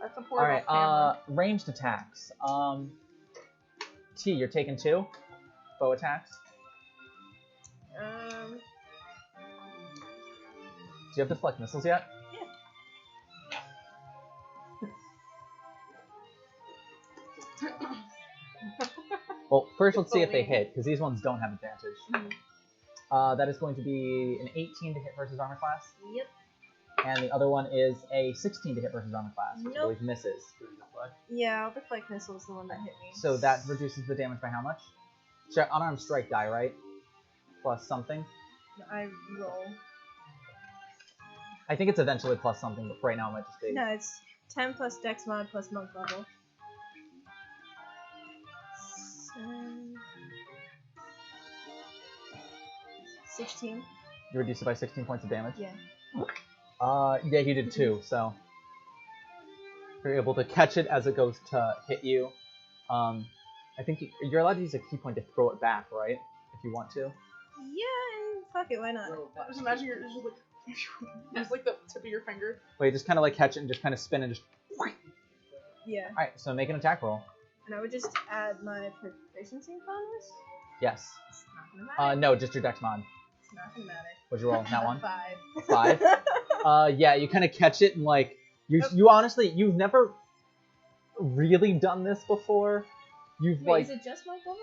I can pour All it right. off camera. Ranged attacks. T, you're taking 2 bow attacks. Do you have deflect missiles yet? Well, first let's see if they hit, because these ones don't have advantage. That is going to be an 18 to hit versus armor class. Yep. And the other one is a 16 to hit versus armor class, which I Nope. believe misses. Yeah, deflect missile is the one that hit me. So that reduces the damage by how much? Unarmed strike die, right? Plus something. I roll. I think it's eventually plus something, but for right now it might just be. No, it's 10 plus Dex mod plus monk level. 16. You reduce it by 16 points of damage? Yeah. Yeah, he did 2, so. You're able to catch it as it goes to hit you. I think you're allowed to use a key point to throw it back, right? If you want to. Yeah, and fuck it, why not? Just imagine you're just like, just like the tip of your finger. Wait, just kind of like catch it and just kind of spin and just. Yeah. Alright, so make an attack roll. And I would just add my proficiency in commerce? Yes. It's not gonna matter. No, just your dex mod. It's not gonna matter. What'd you roll? That one? 5. 5? Yeah, you kind of catch it and like you honestly you've never really done this before. You've Wait, like is it just monk level?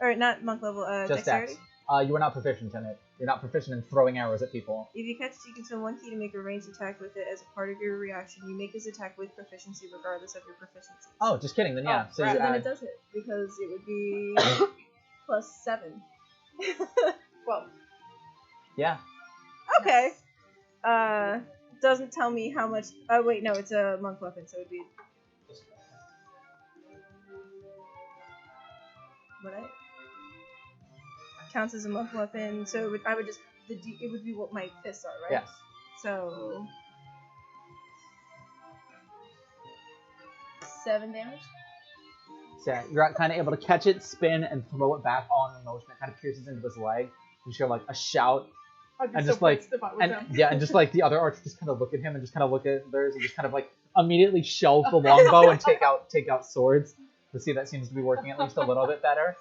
Or not monk level, just dexterity? dex. You are not proficient in it. You're not proficient in throwing arrows at people. If you catch it, you can spend 1 key to make a ranged attack with it as a part of your reaction. You make this attack with proficiency regardless of your proficiency. Oh, just kidding. Then yeah. So you then add- it does hit, because it would be plus 7. Well, Yeah. Okay. Doesn't tell me how much. Oh wait, no, it's a monk weapon, so it'd be. What I counts as a monk weapon, so it would, I would just it would be what my fists are, right? Yes. So 7 damage. So yeah, you're kind of able to catch it, spin, and throw it back all in motion. It kind of pierces into his leg. You hear like a shout. I'd be And so just, like- pissed if I was And him. yeah, and just like the other archers just kind of look at him and just kind of look at theirs and just kind of like immediately shelve the longbow and take out swords. To see that seems to be working at least a little bit better.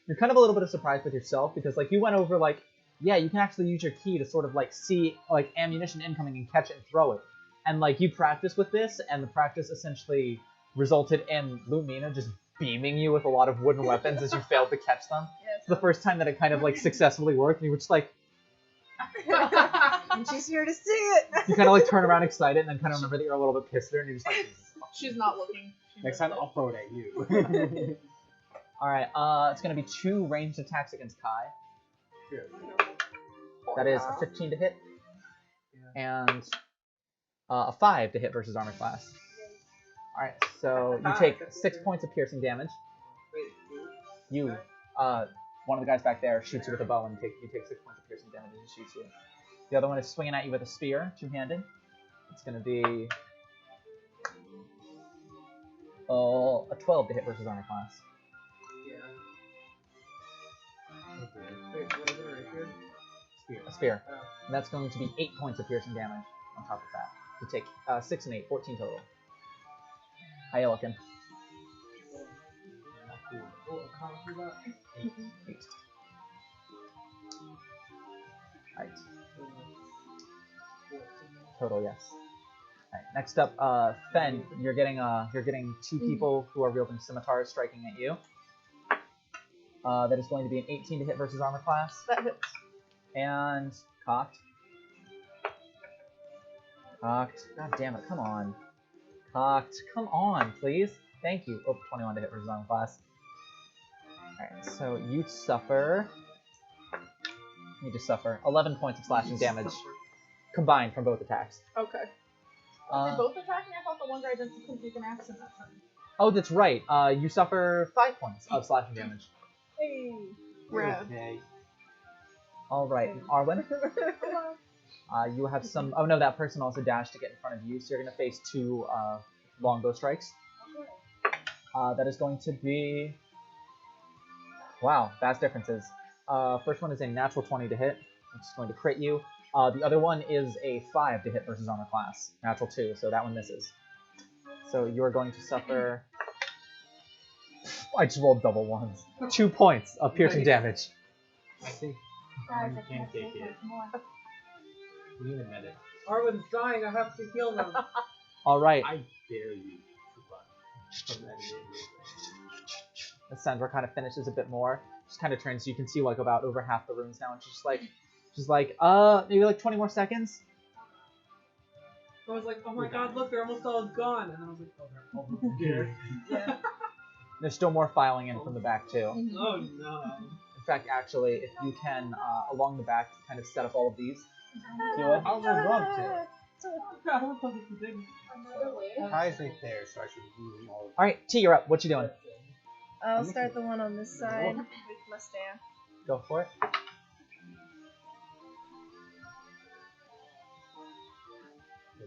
You're kind of a little bit of surprised with yourself because like you went over like, yeah, you can actually use your key to sort of like see like ammunition incoming and catch it and throw it. And like you practice with this, and the practice essentially resulted in Lumina just beaming you with a lot of wooden weapons as you failed to catch them. It's the first time that it kind of like successfully worked, and you were just like, And she's here to see it. you kind of like turn around excited and then kind of remember that you're a little bit pissed at her and you're just like, She's not looking. She Next missed time it. I'll throw it at you. alright, it's gonna be 2 ranged attacks against Kai. That is a 15 to hit, and a 5 to hit versus armor class. Alright, so you take 6 points of piercing damage. You, one of the guys back there shoots you with a bow and you take 6 points of piercing damage as he shoots you. The other one is swinging at you with a spear, 2-handed. It's gonna be a 12 to hit versus armor class. Wait, what is it, a rapier? A spear. And that's going to be 8 points of piercing damage on top of that. You take 6 and 8, 14 total. How you looking? How much is that? 8. Alright. Total, yes. Alright, next up, Fen, you're getting 2 people who are wielding scimitars striking at you. That is going to be an 18 to hit versus armor class. That hits. And cocked. Cocked. God damn it, come on. Cocked. Come on, please. Thank you. Oh, 21 to hit versus armor class. Alright, so you suffer. You just suffer 11 points of slashing damage combined from both attacks. Okay. Are they both attacking? I thought the one guy couldn't take an action that time. Oh, that's right. You suffer 5 points of slashing damage. Hey. Rad. Okay. All right, Arwen. You have some. Oh no, that person also dashed to get in front of you, so you're gonna face 2 longbow strikes. That is going to be. Wow, vast differences. First one is a natural 20 to hit, which is going to crit you. The other one is a 5 to hit versus armor class. Natural 2, so that one misses. So you are going to suffer. I just rolled double ones. 2 points of piercing damage. I think Guys, I can't can't take take it. much more. We need a medic. Arwen's dying. I have to heal them. All right. I dare you to run from that immediately. The Sandra kind of finishes a bit more. Just kind of turns. You can see like about over half the runes now, and she's like, maybe like 20 more seconds. I was like, oh my god, look, they're almost all gone. And then I was like, oh, they're all over here. Yeah. There's still more filing in from the back too. Mhm. Oh no. In fact, actually, if you can along the back kind of set up all of these. Do it. I was wrong too. I don't think it's a big. Another way. Kai's right there, so I should move all of All right, T, you're up. What you doing? I'll start the one on this side with my staff. Go for it.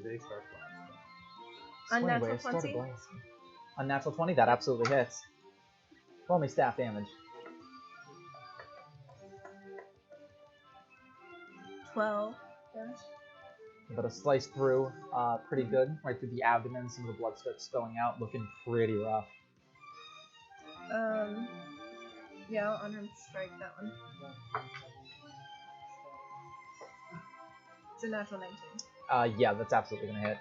the big start blast. Unnatural Swing away, 20. start a blast. Unnatural 20, that absolutely hits. Roll me staff damage. 12 damage. But a slice through, pretty good. Right through the abdomen, some of the blood starts spilling out, looking pretty rough. Yeah, I'll unarmed strike that one. It's a natural 19. Yeah, that's absolutely gonna hit.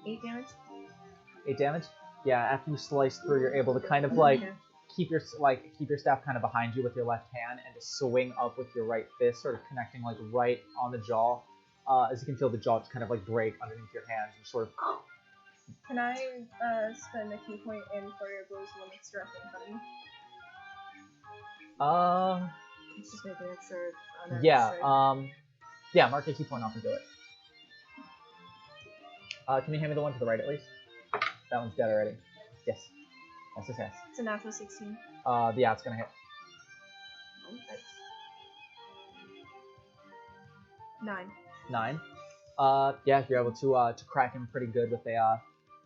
Eight damage. 8 damage? Yeah, after you slice through, you're able to kind of like Okay. keep your staff kind of behind you with your left hand and just swing up with your right fist, sort of connecting like right on the jaw. As you can feel the jaw just kind of like break underneath your hands and sort of. Can I spend a key point in for your blows limits directly in front of me? Let's just make an extra unarmed Yeah, strike. yeah, mark a key point off and do it. Can you hand me the one to the right at least? That one's dead already. Yes. That's success. It's a natural 16. Yeah, it's gonna hit. 9. 9. Yeah, you're able to crack him pretty good with a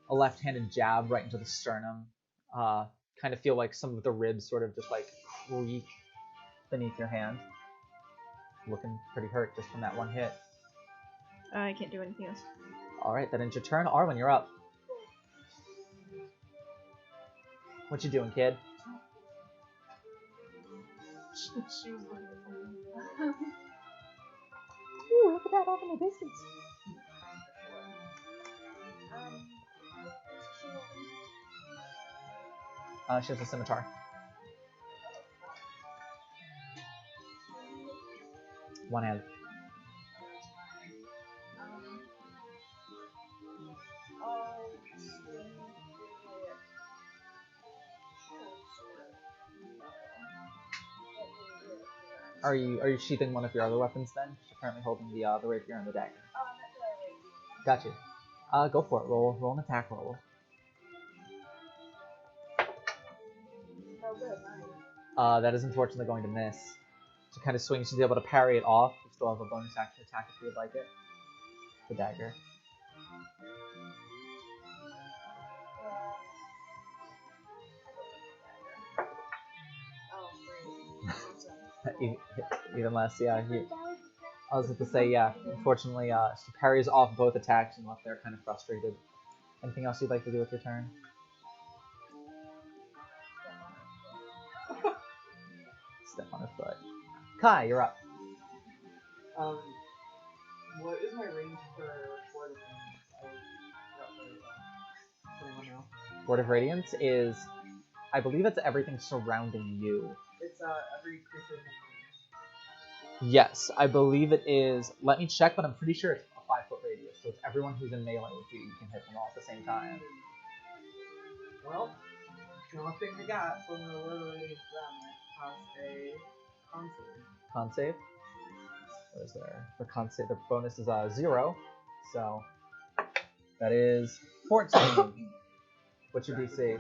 left-handed jab right into the sternum. Kind of feel like some of the ribs sort of just like creak beneath your hand. Looking pretty hurt just from that one hit. I can't do anything else. All right, that ends your turn. Arwen, you're up. What you doing, kid? Ooh, look at that oven of biscuits. She has a scimitar. One hand. Are you sheathing one of your other weapons then? You're currently holding the rapier and the dagger. Got you. Go for it. Roll an attack roll. That is unfortunately going to miss. She kind of swings. She's able to parry it off. You still have a bonus action attack if you would like it. The dagger. Even less, yeah. I was going to say, yeah. Unfortunately, she parries off both attacks and left there kind of frustrated. Anything else you'd like to do with your turn? Step on her foot. Kai, you're up. What is my range for Word of Radiance? Word of Radiance is, I believe it's everything surrounding you. It's every creature. Yes, I believe it is. Let me check, but I'm pretty sure it's a 5-foot radius, so it's everyone who's in melee with you. You can hit them all at the same time. Well, the only thing I got, so I'm gonna Word of Radiance them. I cast a con save. Con save. What is there? For con save, the bonus is 0, so that is 14. What's your DC? 14.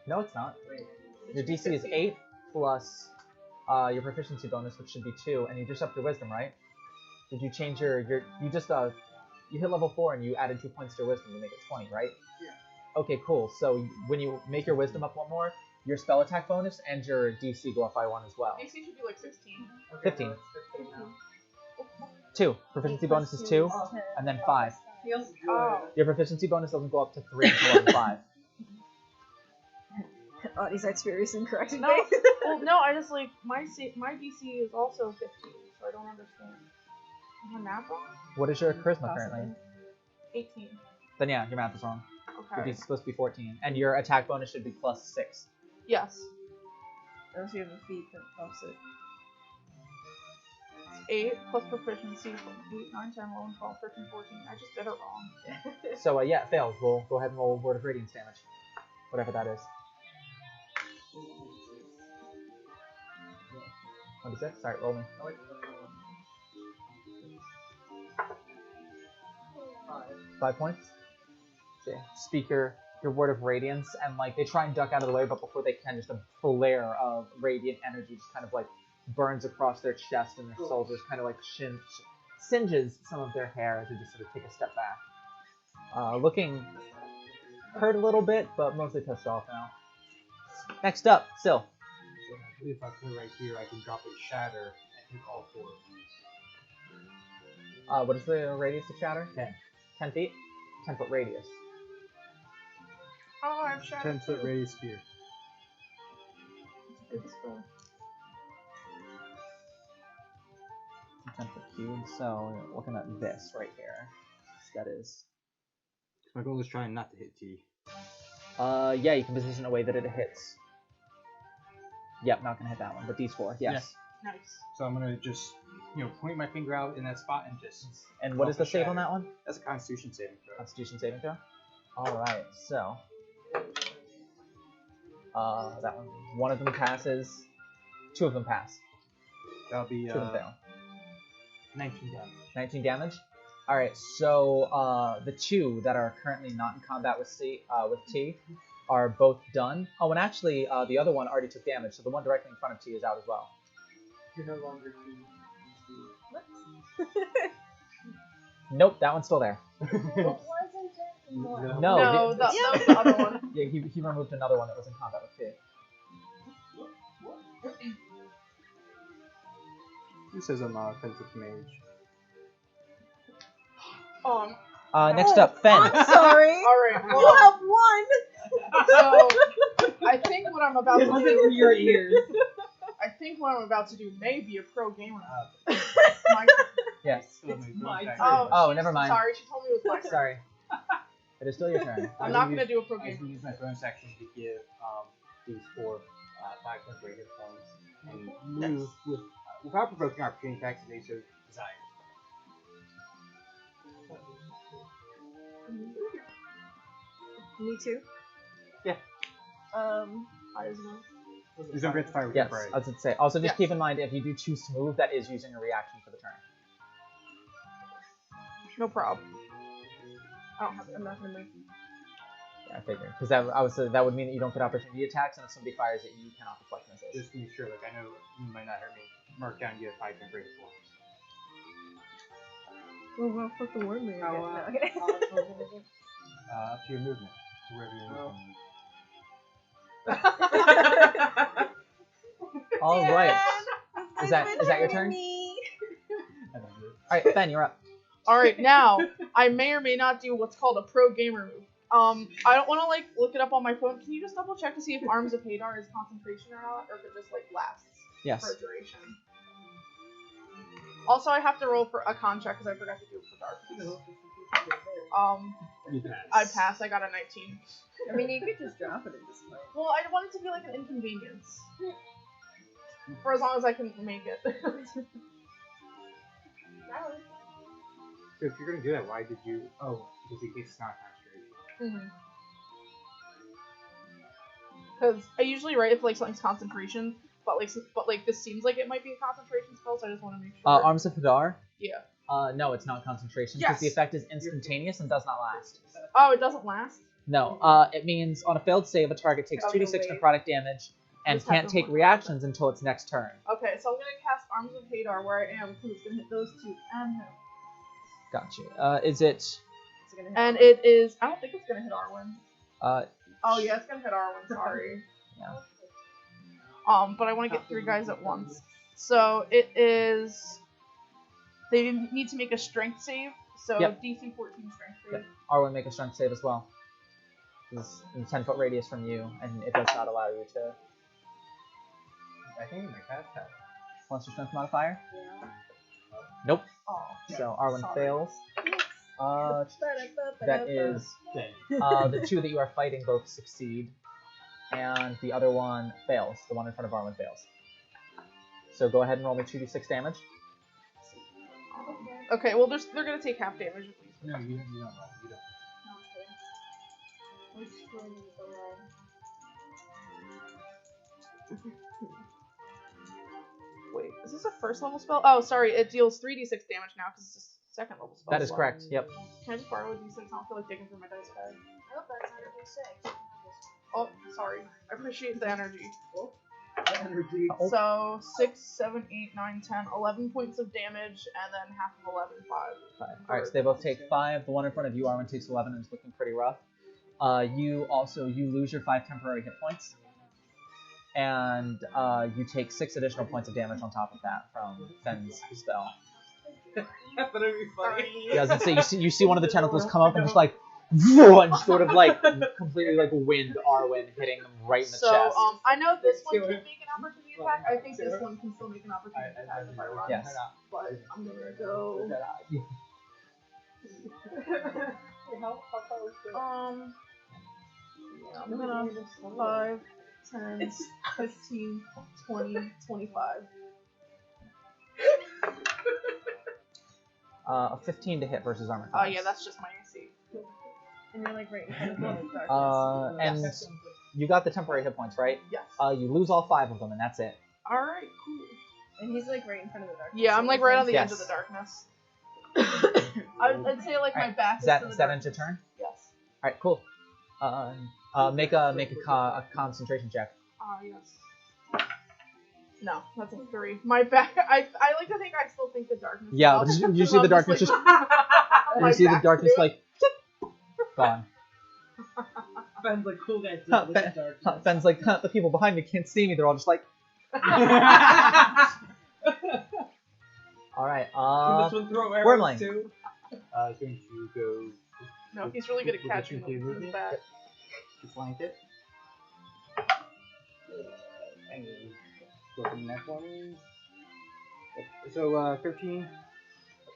No, it's not. Wait, Your DC is 8 plus your proficiency bonus, which should be 2, and you just upped your wisdom, right? Did you change your you just you hit level 4 and you added 2 points to your wisdom to make it 20, right? Yeah. Okay, cool. So when you make your wisdom up 1 more, your spell attack bonus and your DC go up by 1 as well. DC should be like 16. Okay, 15. so it's 15 now. 2. Proficiency bonus is 2, and then 5. Feels good. Oh. Your proficiency bonus doesn't go up to 3 until level 5. Artie's experiencing correcting No, me. well, no, I just like my DC is also 15, so I don't understand. Am I math wrong? What is your charisma currently? 18. Then yeah, your math is wrong. Your Okay. DC is supposed to be 14, and your attack bonus should be plus 6. Yes. Unless you have a feat that buffs it. 8 plus proficiency from 8, 9, 10, 11, 12, 13, 14. I just did it wrong. So yeah, it fails. We'll go ahead and roll Word of Radiance damage, whatever that is. 26. Sorry, roll me. 5 points. So yeah, speak your Word of Radiance, and like they try and duck out of the way, but before they can, just a flare of radiant energy just kind of like burns across their chest, and their shoulders kind of like singes some of their hair as they just sort of take a step back. Looking hurt a little bit, but mostly pissed off now. Next up, Sil. So I believe if I put it right here, I can drop a shatter and hit all 4 of these. What is the radius of shatter? 10. 10 feet? 10-foot radius. Oh, I've shot 10-foot radius sphere. It's cool. 10-foot cube, so we're looking at this right here. That is. My goal is trying not to hit T. Yeah, you can position it in a way that it hits. Yep, not gonna hit that one, but these 4, yes. Nice. So I'm gonna just, point my finger out in that spot and just. And what is the save on shatter. that one? That's a Constitution saving throw. Constitution saving throw? Alright, so. That one of them passes. 2 of them pass. That'll be 2 of them fail. 19 damage. 19 damage? Alright, so the 2 that are currently not in combat with T are both done. Oh, and actually, the other one already took damage, so the one directly in front of T is out as well. You're no longer Nope, that one's still there. It wasn't it more. No, No, that was the other one. Yeah, he removed another one that was in combat with T. Who says I'm offensive mage? Next up, Fen. I'm sorry. Alright, You well, have one. so I think what I'm about to wasn't do. for your ears. I think what I'm about to do may be a pro gamer. My, Yes. my turn. Oh, never mind. Sorry, she told me it was my turn. Sorry. It is still your turn. I'm not gonna do a pro I was gamer. gonna use my bonus action to give these 4 5 point hit points and move without provoking opportunity attacks if they so desire. Me too. Yeah. I as well. There's no great fire with Yes, temporary. I was going to say. Also, just Yes. keep in mind, if you do too smooth, that is using a reaction for the turn. No problem. I don't have it. I'm not gonna move. Yeah, I figured. Because that would mean that you don't get opportunity attacks, and if somebody fires at you, you cannot deflect missiles. Just to make sure, I know you might not hurt me. Mark down you have 5 temporary forms. Oh well, fuck the worm me. How, Okay. Up to your movement. To wherever you're Oh. moving. All right. Is that your turn? Me. All right, Ben, you're up. Alright, now, I may or may not do what's called a pro gamer move. I don't want to, look it up on my phone. Can you just double check to see if Arms of Hadar is concentration or not, or if it just, lasts Yes. for a duration? Also, I have to roll for a con check because I forgot to do it for darkness. You pass. I passed. I got a 19. I mean, you could just drop it at this point. Well, I want it to be like an inconvenience. For as long as I can make it. So if you're gonna do that, why did you? Oh, because in case it's not concentration. Because I usually write if something's concentration, but this seems like it might be a concentration spell, so I just want to make sure. Arms of Hadar? Yeah. No, it's not concentration, because Yes. the effect is instantaneous and does not last. Oh, it doesn't last. No, it means on a failed save, a target takes 2d6 necrotic damage and Just can't have take to- reactions until its next turn. Okay, so I'm gonna cast Arms of Hadar where I am, because it's gonna hit those two and him. Gotcha. Is it? Is it gonna hit And Arwen? it is. I don't think it's gonna hit Arwen. Oh yeah, it's gonna hit Arwen. Sorry. Yeah. But I want to get 3 guys at once. So it is. They need to make a strength save. So Yep. DC 14 strength save. Yep. Arwen, make a strength save as well. It's in a 10-foot radius from you, and it does not allow you to. I think my cat has. What's your strength modifier? Yeah. Nope. Oh. So Arwen Sorry. fails. That is the 2 that you are fighting both succeed, and the other one fails. The one in front of Arwen fails. So go ahead and roll me 2d6 damage. Okay, well they're gonna take half damage at least. No, you don't roll. You don't. Which one is the red? Wait, is this a first level spell? Oh, sorry, it deals 3d6 damage now because it's a second level spell. That is slot. correct. Yep. Can I just borrow a d6? I don't feel like digging through my dice bag. I hope that's not a D6. Oh, sorry. I appreciate the energy. Energy. Oh. So 6, 7, 8, 9, 10, 11 points of damage, and then half of 11, 5. Alright, so they both take 5. The one in front of you, Arwen, takes 11 and is looking pretty rough. You lose your 5 temporary hit points. And you take 6 additional points of damage on top of that from Fenn's spell. That'd be funny. Yeah, I was gonna say, you see one of the tentacles come up and just like, and just sort of like completely like wind Arwen, hitting them right in the So, chest. I know this one can make an opportunity attack. I think this one can still make an opportunity attack if I run. Yes. But I'm gonna go. Yeah, I'm gonna 5, 10, 15, 20, 25. A 15 to hit versus armor Oh class. yeah, that's just my AC. And you're like right in front of the darkness. And Yes. you got the temporary hit points, right? Yes. You lose all 5 of them, and that's it. Alright, cool. And he's like right in front of the darkness. Yeah, I'm like right on the edge of Yes. the darkness. I'd say like my Alright, back Is that to the is that end darkness. your turn? Yes. All right, cool. Make a concentration check. Yes. No, that's a 3. My back. I like to think I still think the darkness. Yeah, is but up. you see the darkness Like, just my you see the back darkness to it. like gone. Ben's like, cool guys. Huh, Ben's like, huh, the people behind me can't see me. They're all just like, all right. Can this one throw arrows Wormling. too? It's going to go. No, he's really good at With the catching two them in his movement? back. To flank it. And go for the next one. So 13.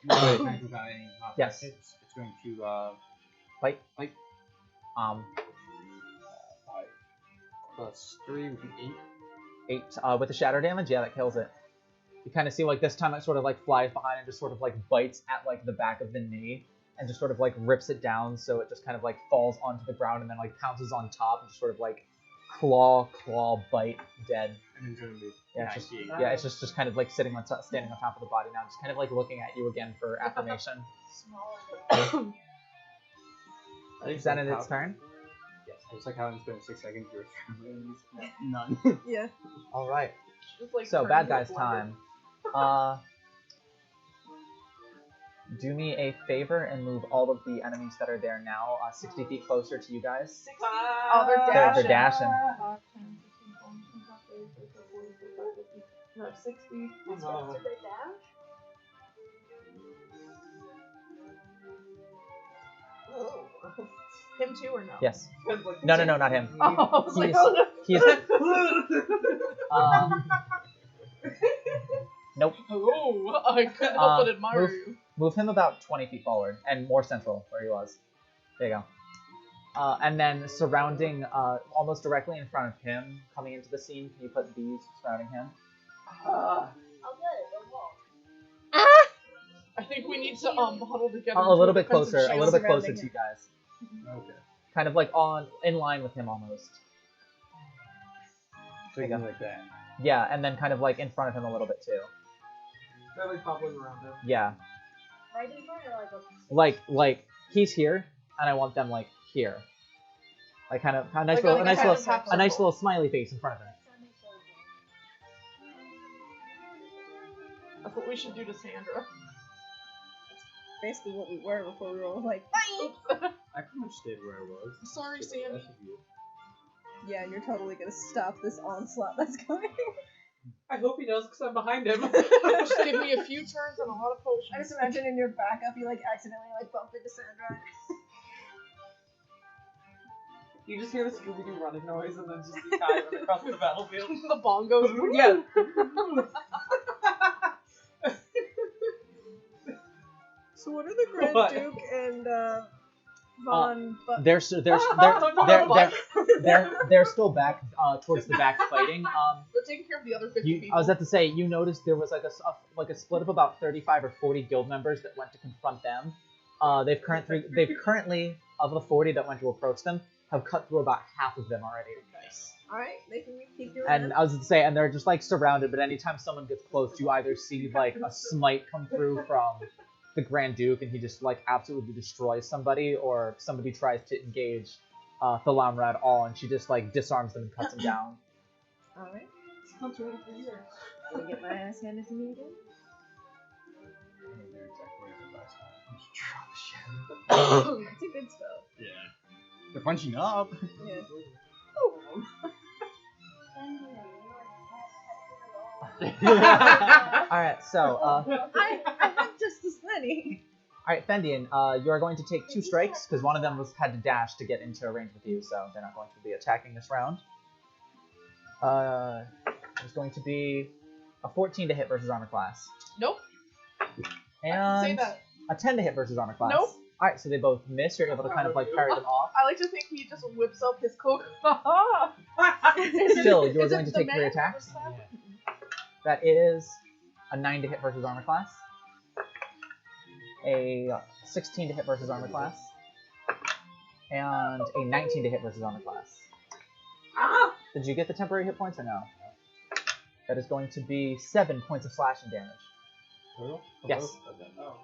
No, wait, without any Yes. hits. It's going to Fight. fight. 5 plus 3 would be 8. 8 with the shatter damage. Yeah, that kills it. You kind of see like this time it sort of like flies behind and just sort of like bites at like the back of the knee and just sort of like rips it down, so it just kind of like falls onto the ground and then like pounces on top and just sort of like claw bite dead. And then going to be Yeah, it's just 19. yeah, it's just kind of like standing on top of the body now, just kind of like looking at you again for affirmation. Is that its turn? Yes. Just like how in 6 seconds you're none. Yeah. All right. Just, like, So turn bad into a guy's blender. time. Do me a favor and move all of the enemies that are there now 60 feet closer to you guys. Oh, they're They're dashing. dashing. 5, 10, 15, 20, 25, 30, 40, 45, 50. No, 60. No. Did they dash? Him too or no? Yes. Ben's like, No, not him. Oh, I was like, He's- oh, no. He is. Nope. Oh, I couldn't help but admire move, you. move him about 20 feet forward and more central where he was. There you go. And then surrounding, almost directly in front of him, coming into the scene, can you put these surrounding him? I'll get it. Don't walk. I think we need to huddle together. A little into bit closer, defensive a little bit surrounding closer to him. you guys. Okay. Kind of like in line with him almost. So you go like that. Yeah, and then kind of like in front of him a little bit too. They're like hobbling around him. Yeah. Right in front or like up? Like he's here, and I want them like here. Like kind of a nice Like little, a a nice half little, circle. a nice little smiley face in front of him. That makes sense. That's what we should do to Sandra. Basically what we were before we were all like, bye! I pretty much stayed where I was. Sorry, Except for Sandy. the rest of you. Yeah, and you're totally gonna stop this onslaught that's coming. I hope he knows because I'm behind him. Just give me a few turns and a lot of potions. I just imagine in your backup you like accidentally like bump into Sandra. You just hear the Scooby-Doo running noise and then just see Kai run across the battlefield. The bongos. Yeah. So what are the Grand What? Duke and Von but They're still back towards the back fighting. They're taking care of the other 50 people. I was about to say, you noticed there was like a split of about 35 or 40 guild members that went to confront them. They've currently of the 40 that went to approach them have cut through about half of them already. nice. Alright, they can keep doing And that. I was about to say, and they're just like surrounded. But anytime someone gets close, you either see like a smite come through from the Grand Duke, and he just like absolutely destroys somebody, or somebody tries to engage Thalamra at all, and she just like disarms them and cuts them down. Alright. Sounds ready for you. Can I get my ass handed to me again? I don't know exactly where I did last time. It's a good spell. Yeah. They're punching up. Yeah. Alright, so I have just as many. alright, Fendian, you are going to take 2 strikes, because one of them had to dash to get into range with you, so they're not going to be attacking this round. There's going to be a 14 to hit versus armor class. Nope. I can say And that. a 10 to hit versus armor class. Nope. Alright, so they both miss. You're able to kind of like parry them off. I like to think he just whips up his cloak. Still, you're Is it going to the take 3 man attacks. or the That is a 9 to hit versus armor class, a 16 to hit versus armor class, and a 19 to hit versus armor class. Did you get the temporary hit points or no? That is going to be 7 points of slashing damage. Total? Yes. Okay. Oh.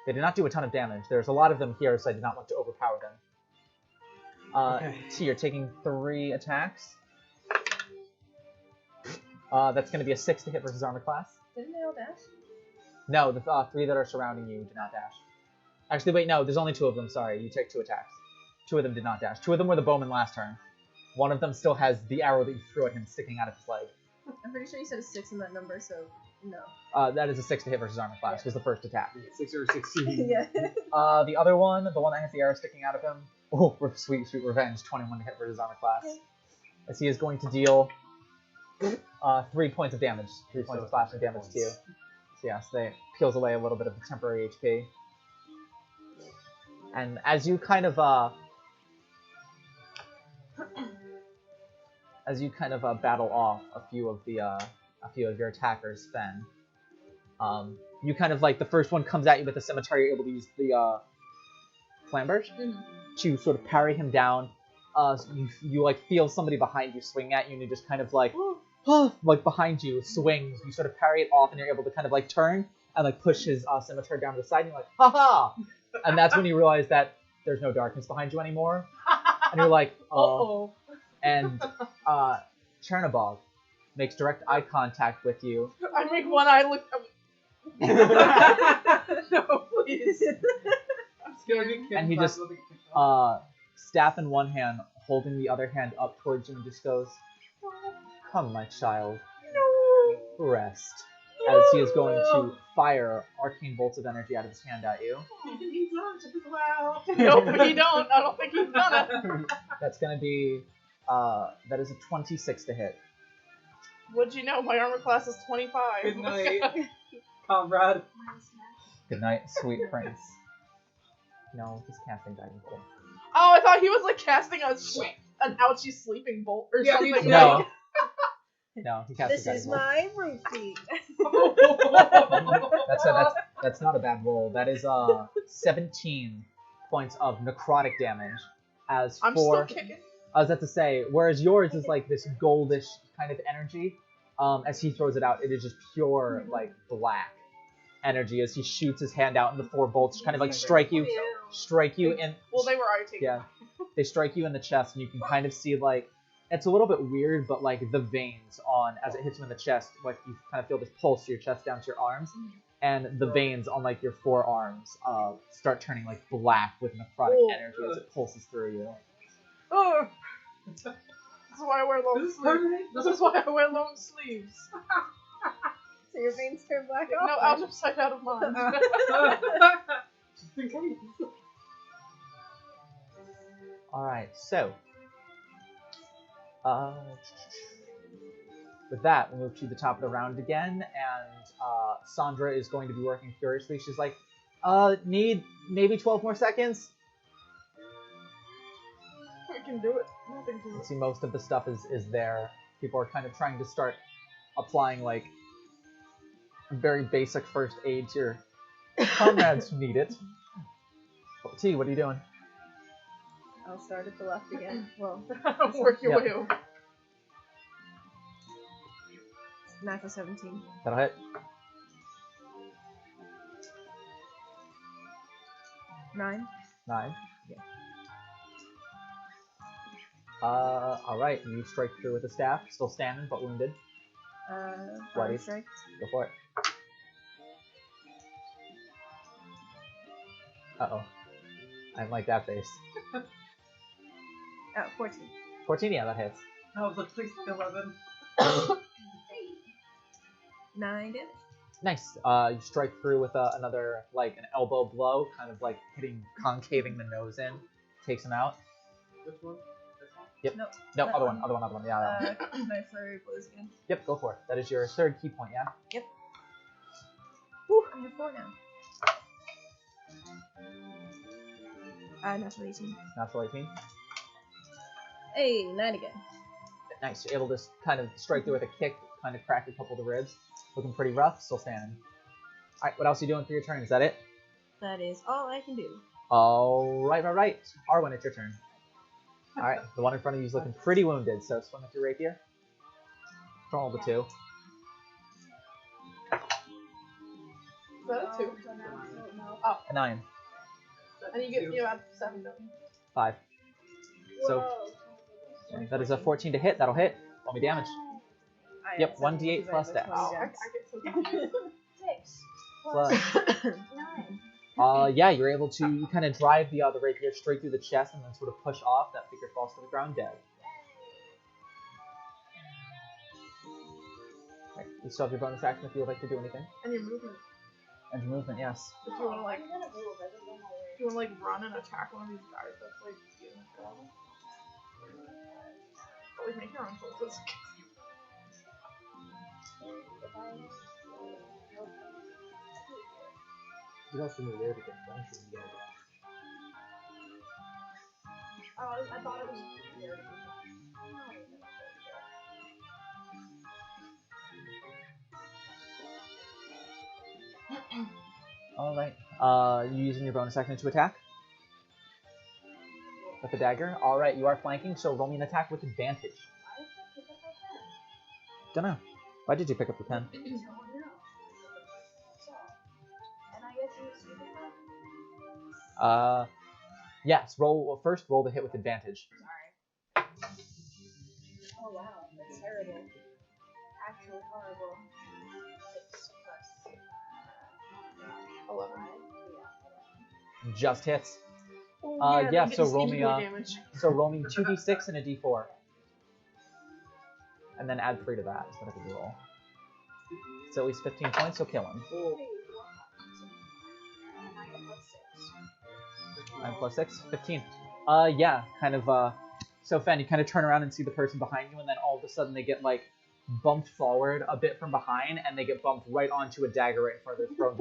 They did not do a ton of damage. There's a lot of them here, so I did not want to overpower them. Okay. So you're taking 3 attacks. That's going to be a 6 to hit versus armor class. Didn't they all dash? No, the 3 that are surrounding you do not dash. Actually, wait, no, there's only 2 of them, sorry. You take 2 attacks. 2 of them did not dash. 2 of them were the bowman last turn. One of them still has the arrow that you threw at him sticking out of his leg. I'm pretty sure you said a 6 in that number, so no. That is a 6 to hit versus armor class, was the first attack. 6 or 16. Yeah. The other one, the one that has the arrow sticking out of him, oh, sweet, sweet revenge, 21 to hit versus armor class. As he is going to deal 3 points of damage, 3 points of slashing damage to you. So yes, they peels away a little bit of the temporary HP. And as you kind of battle off a few of your attackers, Fen, you kind of like the first one comes at you with the scimitar, you're able to use the flamberge to sort of parry him down. You like feel somebody behind you swing at you, and you just kind of like like behind you swings. You sort of parry it off, and you're able to kind of like turn and like push his scimitar down to the side. And you're like, haha! And that's when you realize that there's no darkness behind you anymore. And you're like, oh. And Chernobog makes direct eye contact with you. I make one eye look. No, please. And he just staff in one hand, holding the other hand up towards you, and just goes, "Come, my child, rest." As he is going to fire arcane bolts of energy out of his hand at you. Nope, he don't. I don't think he's gonna. That's gonna be that is a 26 to hit. What'd you know? My armor class is 25. Good night, comrade. Good night, sweet prince. No, he's casting guiding bolt. Oh, I thought he was like casting an ouchie sleeping bolt or Yeah, something. No. No, he casted This guiding is bolt. my roofie. That's not a bad roll. That is 17 points of necrotic damage. As I'm for still kicking. I was about to say, whereas yours is like this goldish kind of energy, as he throws it out, it is just pure like black energy as he shoots his hand out, and the 4 bolts kind of like strike you in. Well, they were already taken. Yeah, they strike you in the chest, and you can kind of see like it's a little bit weird, but like the veins on as it hits you in the chest, like you kind of feel this pulse to your chest down to your arms, and the veins on like your forearms start turning like black with necrotic energy as it pulses through you. Oh. This is why I wear long sleeves. This is why I wear long sleeves. So your veins turn black No, out of sight, out of mind. Just in case. Alright, so with that, we'll move to the top of the round again, and Sandra is going to be working furiously. She's like, need maybe 12 more seconds? We can do it. Nothing to You it. see most of the stuff is there. People are kind of trying to start applying like very basic first aid to your comrades who need it. T, what are you doing? I'll start at the left again. Well, Work your Yeah. way over. 9 for 17. That'll hit. 9. 9. Yeah. Alright, you strike through with the staff, still standing but wounded. Body Bloody. strike. Go for it. Uh-oh. I didn't like that face. 14. 14, yeah, that hits. I was like, please, 11. 9 damage. Nice. You strike through with another, like, an elbow blow, kind of like concaving the nose in. Takes him out. Which one? This one? Yep. Nope. No, that other one. Yeah, that one. My flurry blows again. Yep, go for it. That is your third key point, yeah? Yep. Whew, I have 4 now. Natural 18. Natural 18. Hey, 9 again. Nice. You're able to kind of strike through with a kick, kind of crack a couple of the ribs. Looking pretty rough, still standing. Alright, what else are you doing for your turn? Is that it? That is all I can do. Alright. Arwen, it's your turn. Alright, the one in front of you is looking pretty wounded, so swing with your rapier. Roll the 2. Is that a 2? Oh, A 9. and you add 7, don't you? 5. So, that is a 14 to hit. That'll hit. Roll me damage. Yep, 1d8 plus dex. Oh, I get so confused. 6 Plus. 9. Yeah, you're able to kind of drive the rapier straight through the chest and then sort of push off. That figure falls to the ground dead. Right, you still have your bonus action if you would like to do anything. And your movement. And your movement, yes. If you want to like, I'm gonna move. I don't know my way. if you want to like run and attack one of these guys, that's like you know. But like make your own choices. You also knew there to get French again. Oh, I thought it was weird. Alright. You using your bonus action to attack? With the dagger? Alright, you are flanking, so roll me an attack with advantage. Why did I pick up my pen? Dunno. Why did you pick up the pen? I don't know. So, and I guess you see that? Yes, first roll the hit with advantage. Sorry. Oh wow, that's terrible. Actually horrible. 6 plus 11. Just hits. Oh, Yeah, I'm so getting roll me more damage. So roll me 2d6 and a d4. And then add 3 to that, is what I could roll. So at least 15 points, so kill him. Oh, 9 plus 6, 15. Yeah, kind of, so Fen, you kind of turn around and see the person behind you, and then all of a sudden they get, like, bumped forward a bit from behind, and they get bumped right onto a dagger right in front of their throat,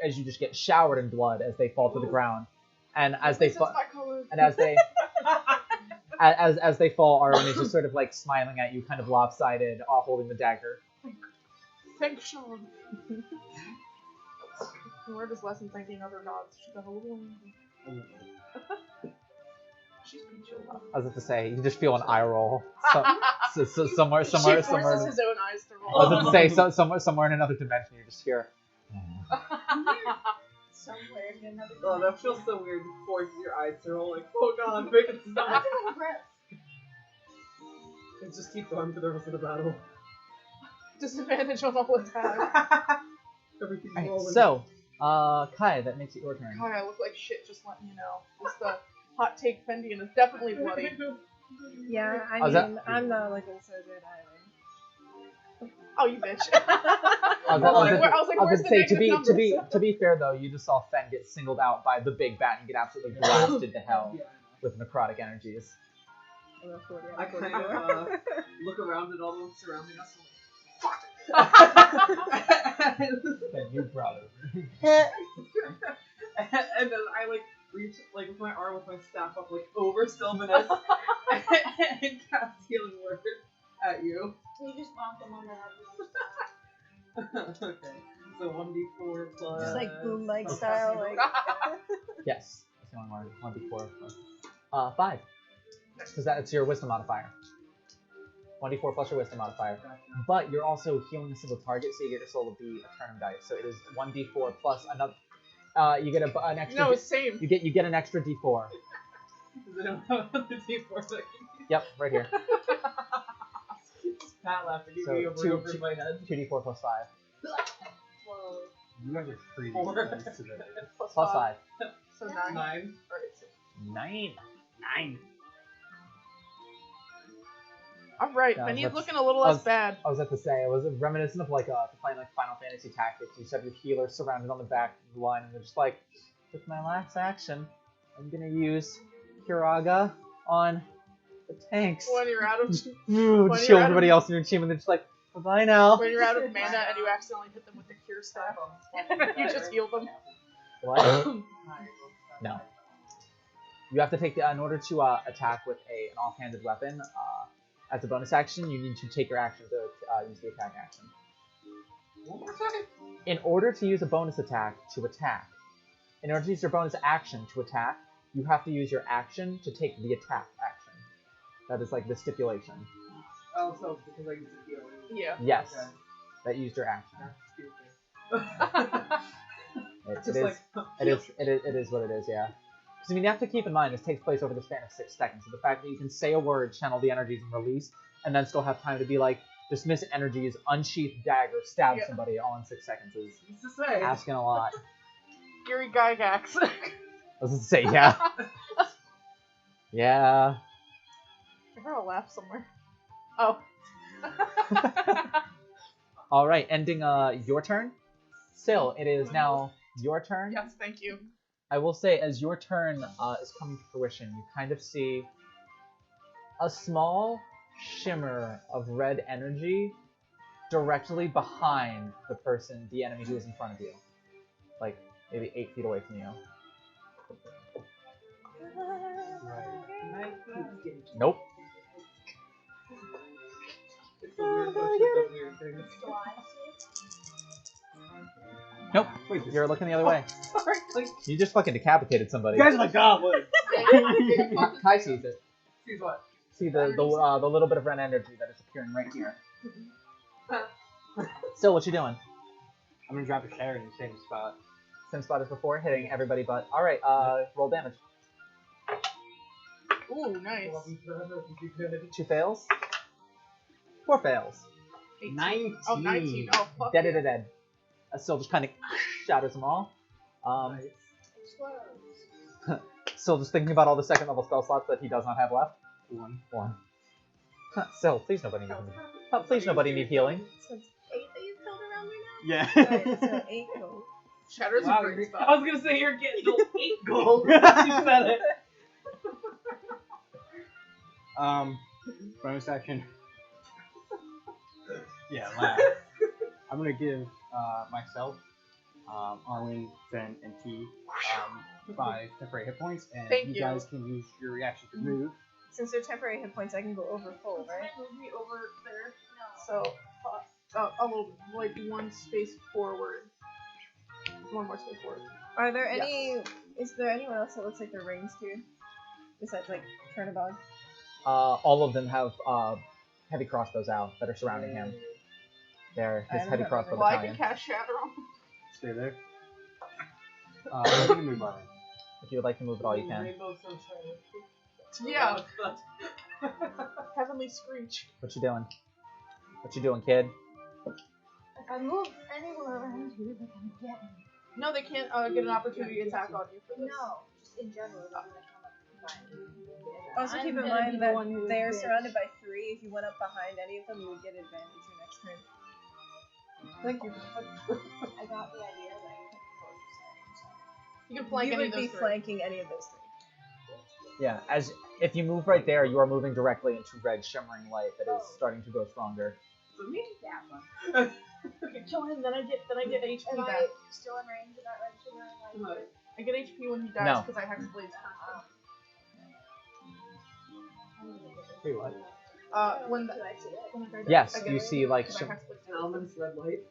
as you just get showered in blood as they fall to the ground. And as they fall, and as they, as they fall, Arwen is just sort of, like, smiling at you, kind of lopsided, holding the dagger. Thanks, Sean. Where does Lesson thanking other gods? She got a little angry. She's being chill enough. I was about to say, you just feel an eye roll. So somewhere. She forces his own eyes to roll. I was about to say, somewhere in another dimension, you just hear. somewhere in another oh, that feels so weird. Forces your eyes to roll like, oh god, make it stop. And just keep going for the rest of the battle. Disadvantage on all attack. Everything's Alright, rolling. so, Kai, that makes it your turn. God, I look like shit, just letting you know. It's the hot take Fendian is definitely bloody. Yeah, I Oh, is that- mean, I'm not looking so good either. Oh, you bitch. I was where's gonna the say negative numbers? to be fair though, you just saw Fen get singled out by the big bat and get absolutely blasted to hell Yeah. with necrotic energies. I'm a 40, I I'm kind 44. of look around at all those surrounding us and Then you brought it. and then I like reach like with my arm with my staff up like over Sylvanus and cast healing word at you. You just bonk them on the head. Okay. So 1d4 plus Just like boom leg style, like. Yes. That's the only one. 1d4. 5. Because that's your wisdom modifier. 1d4 plus your wisdom modifier. But you're also healing a single target, so you get your soul of the Eternum dice. So it is 1d4 plus another. You get an extra. No, it's same. You get an extra d4. Is it about the d4 second? Yep, right here. Pat laughing at So me over and over in my head. 2d4 plus 5. Whoa. You guys are free Four. today. Plus 5. So 9. 9. Alright, so 9. Alright, Yeah, Benny's that's- looking a little I less was- bad. I was about to say, it was reminiscent of like playing like Final Fantasy Tactics. You just have your healer surrounded on the back of the line, and they're just like, with my last action, I'm gonna use Kiraga on the tanks. When you're out of Just you're shield out of- everybody else in your team, and they're just like, bye now. when you're out of mana and you accidentally hit them with the cure staff, you just heal them. What? No. You have to take the in order to attack with an offhanded weapon. As a bonus action, you need to take your action to use the attack action. One more second. In order to use a bonus attack to attack, in order to use your bonus action to attack, you have to use your action to take the attack action. That is like the stipulation. Oh, so because I used to heal. Yeah. Yes, Okay. that used your action. That's stupid. It is what it is, yeah. Because I mean, you have to keep in mind this takes place over the span of 6 seconds. So the fact that you can say a word, channel the energies, and release, and then still have time to be like, dismiss energies, unsheath dagger, stab Yeah. somebody all in 6 seconds is What's to say? asking a lot. Yuri Gygax. I was gonna say, yeah. Yeah. I heard a laugh somewhere. Oh. All right, ending your turn. Sil, it is now your turn. Yes, thank you. I will say, as your turn is coming to fruition, you kind of see a small shimmer of red energy directly behind the enemy who is in front of you. Like, maybe 8 feet away from you. Nope. It's the weird motion of weird things. Nope. You're looking the other way. Sorry, like, You just fucking decapitated somebody. You guys are the goblins. Kai sees it. see what? See the little bit of red energy that is appearing right here. Still, what you doing? I'm gonna drop a shatter in the same spot. Same spot as before, hitting everybody but. Alright, roll damage. Ooh, nice. 2 fails. 4 fails. 18. 19. Oh, 19. Oh, fuck. Dead, yeah. dead, dead. Still just kind of shatters them all. Still just thinking about all the second level spell slots that he does not have left. 1. Still, please nobody need healing. So it's 8 that you've killed around me Yeah. now? Right, so 8 gold. Shatter's Wow, a great spot. I was gonna say you're getting 8 gold. You said it. Bonus action. Yeah, laugh. I'm gonna give myself, Arwen, Fen, and T 5 temporary hit points, and Thank you you. guys can use your reaction to move. Since they're temporary hit points, I can go over full, right? Move me over there. So, a little, like, one space forward. One more space forward. Are there any... Is there anyone else that looks like they're ranged here? Besides, like, Turnabout? All of them have heavy crossbows out that are surrounding him. They're his I heavy don't crossbow know. Well, I battalion. can cast Shatter on him. Stay there. I'm gonna move on. If you would like to move at all, you can. Rainbow sunshine. Yeah. Heavenly screech. What you doing? What you doing, kid? If I move anywhere around here, they can get me. No, they can't get an opportunity attack on you for this. No, just in general, they're gonna come up behind me. Also, keep in I'm gonna be mind the that one who's they're bitch. surrounded by 3. If you went up behind any of them, you would get advantage your next turn. Thank you. I got the idea that I couldn't know what you're saying, so. You can flank You any would of be those 3. flanking any of those 3. Yeah, as if you move right there, you are moving directly into red shimmering light that is starting to grow stronger. So me? That one. Okay, kill him, then I get HP Am back. I still in range of that red sugar? Like, I get HP when he dies No. because I hex blades first. Wait, what? When Can I see it? when I die, Yes, I get you it see like because I hex blades An first. ominous red light.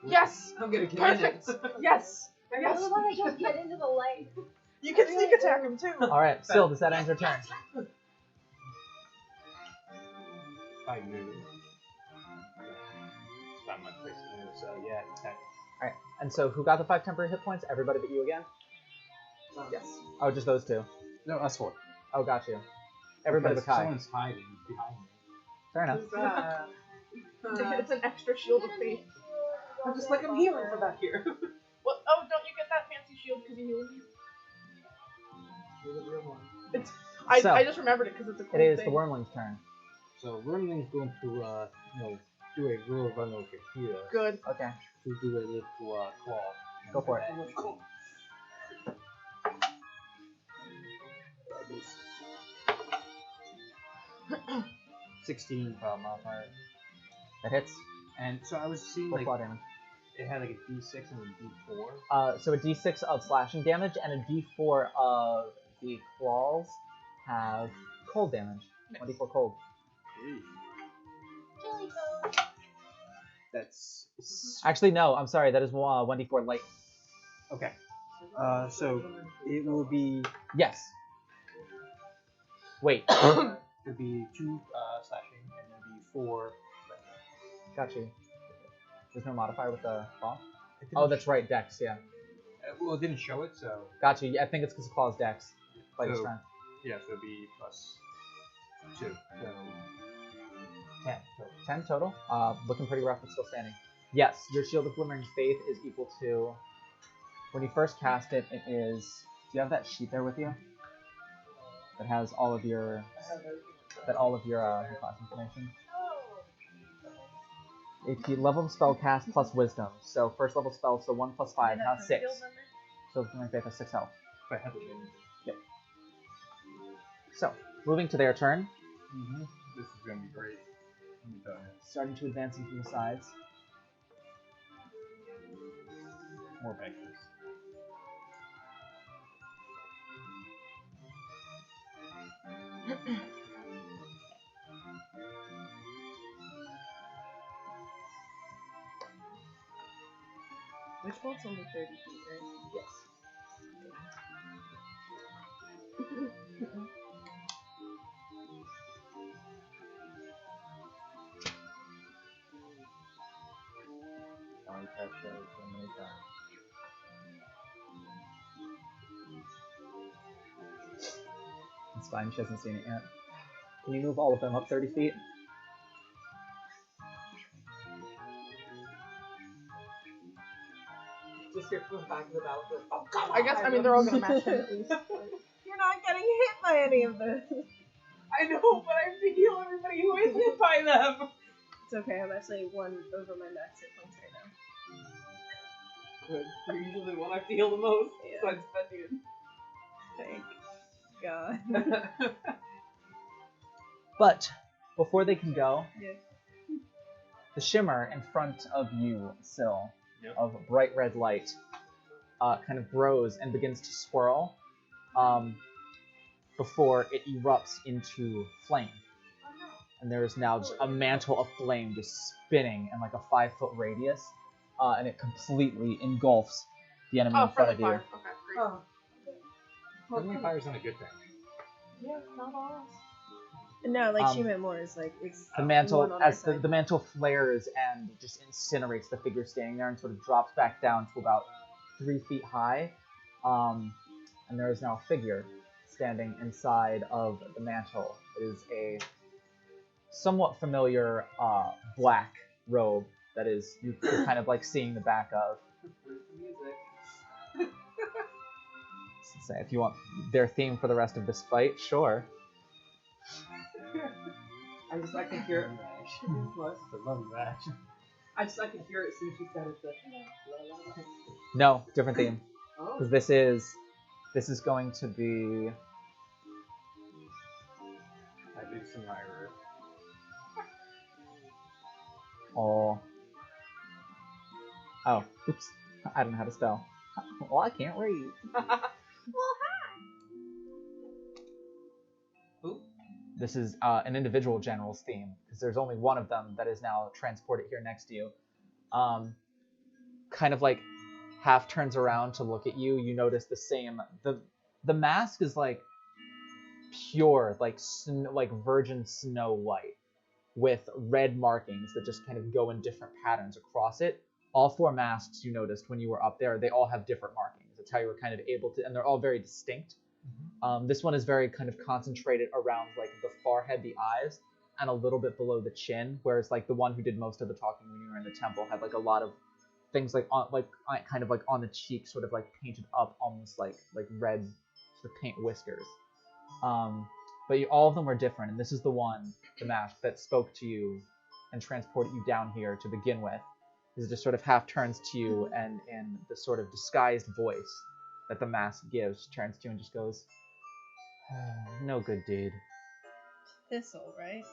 Yes! I'm gonna get Perfect! it. Yes! I Yes! really want to just get into the light. You can sneak attack him too! All right, still, does that end your turn? I knew. Not my place to move, so yeah, attack. All right, and so who got the 5 temporary hit points? Everybody but you again? Yes. Oh, just those 2. No, us 4. Oh, got you. Everybody but Because Kai. someone's hiding behind me. Fair enough. Who's that? It's an extra shield of faith. I'm just like, I'm healing from back here. What? Oh, don't you get that fancy shield because you healed me? You're the real one. So, I just remembered it because it's a cool It is thing. the Wormling's turn. So Wormling's going to, do a little run over here Good. Okay, to do a little claw. go for it. 16 modifier. That hits. And so I was seeing Full like claw damage. it had like a D6 and a D4. So a d6 of slashing damage and a d4 of the claws have cold damage. 1d4 cold. Chili code. That's Actually, no, I'm sorry, that is 1d4 light. okay. So it will be Yes. Wait. it'll be 2 slashing and it'll be 4. Got you. There's no modifier with the claw? It didn't Oh, that's right, dex, yeah. well, it didn't show it, so Got you. I think it's because of claw's dex. Fighting So- strength. yeah, so it'll be plus 2. So 10. So 10 total. Looking pretty rough, but still standing. Yes, your Shield of Glimmering Faith is equal to... When you first cast it, it is... Do you have that sheet there with you? That has all of your... your class information. AP level of spell cast plus wisdom. So first level spell, so 1 plus 5 has 6. So Glimmering Faith has 6 health. if I have it in. So, moving to their turn. This is gonna be great. Let me tell you. Starting to advance in from the sides. More bankers. Which one's only 30 feet, right? Yes. It's fine, she hasn't seen it yet. Can you move all of them up 30 feet? Just hear from the back of the battlefield. Oh, come on! I guess, I mean, they're all gonna match him at least. You're not getting hit by any of this. I know, but I have to heal everybody who is hit by them. It's okay, I'm actually 1 over my max hit points right now. Good. You're usually the one I have to heal the most. Yeah. Besides Thank God. But, before they can go, Yeah. the shimmer in front of you, Syl, Yep. of bright red light, kind of grows and begins to swirl before it erupts into flame. And there is now just a mantle of flame just spinning in like a 5-foot radius, and it completely engulfs the enemy Oh, in front friendly of you. fire. Okay, great. Oh. Friendly fire isn't a good thing. Yeah, not all. No, like Um, she meant more is like it's The one mantle, on as our the side. mantle flares and just incinerates the figure standing there and sort of drops back down to about 3 feet high. And there is now a figure standing inside of the mantle. It is a somewhat familiar black robe that is you're kind of like seeing the back of. Say if you want their theme for the rest of this fight, sure. I can hear it. What? I love that. I can hear it as soon as she said it. No, different theme. Oh. Because this is going to be. I do some Myra. Oh, oops! I don't know how to spell. Well, I can't read. Who? This is an individual general's theme because there's only one of them that is now transported here next to you. Kind of like half turns around to look at you. You notice the same. The mask is like pure, like virgin snow white, with red markings that just kind of go in different patterns across it. All 4 masks you noticed when you were up there, they all have different markings. That's how you were kind of able to, and they're all very distinct. This one is very kind of concentrated around like the forehead, the eyes, and a little bit below the chin. Whereas like the one who did most of the talking when you were in the temple had like a lot of things like on kind of like on the cheek, sort of like painted up, almost like red sort of paint whiskers. But all of them were different, and this is the one, the mask that spoke to you and transported you down here to begin with. Is just sort of half turns to you and in the sort of disguised voice that the mask gives, turns to you and just goes, no good deed. Thistle, right?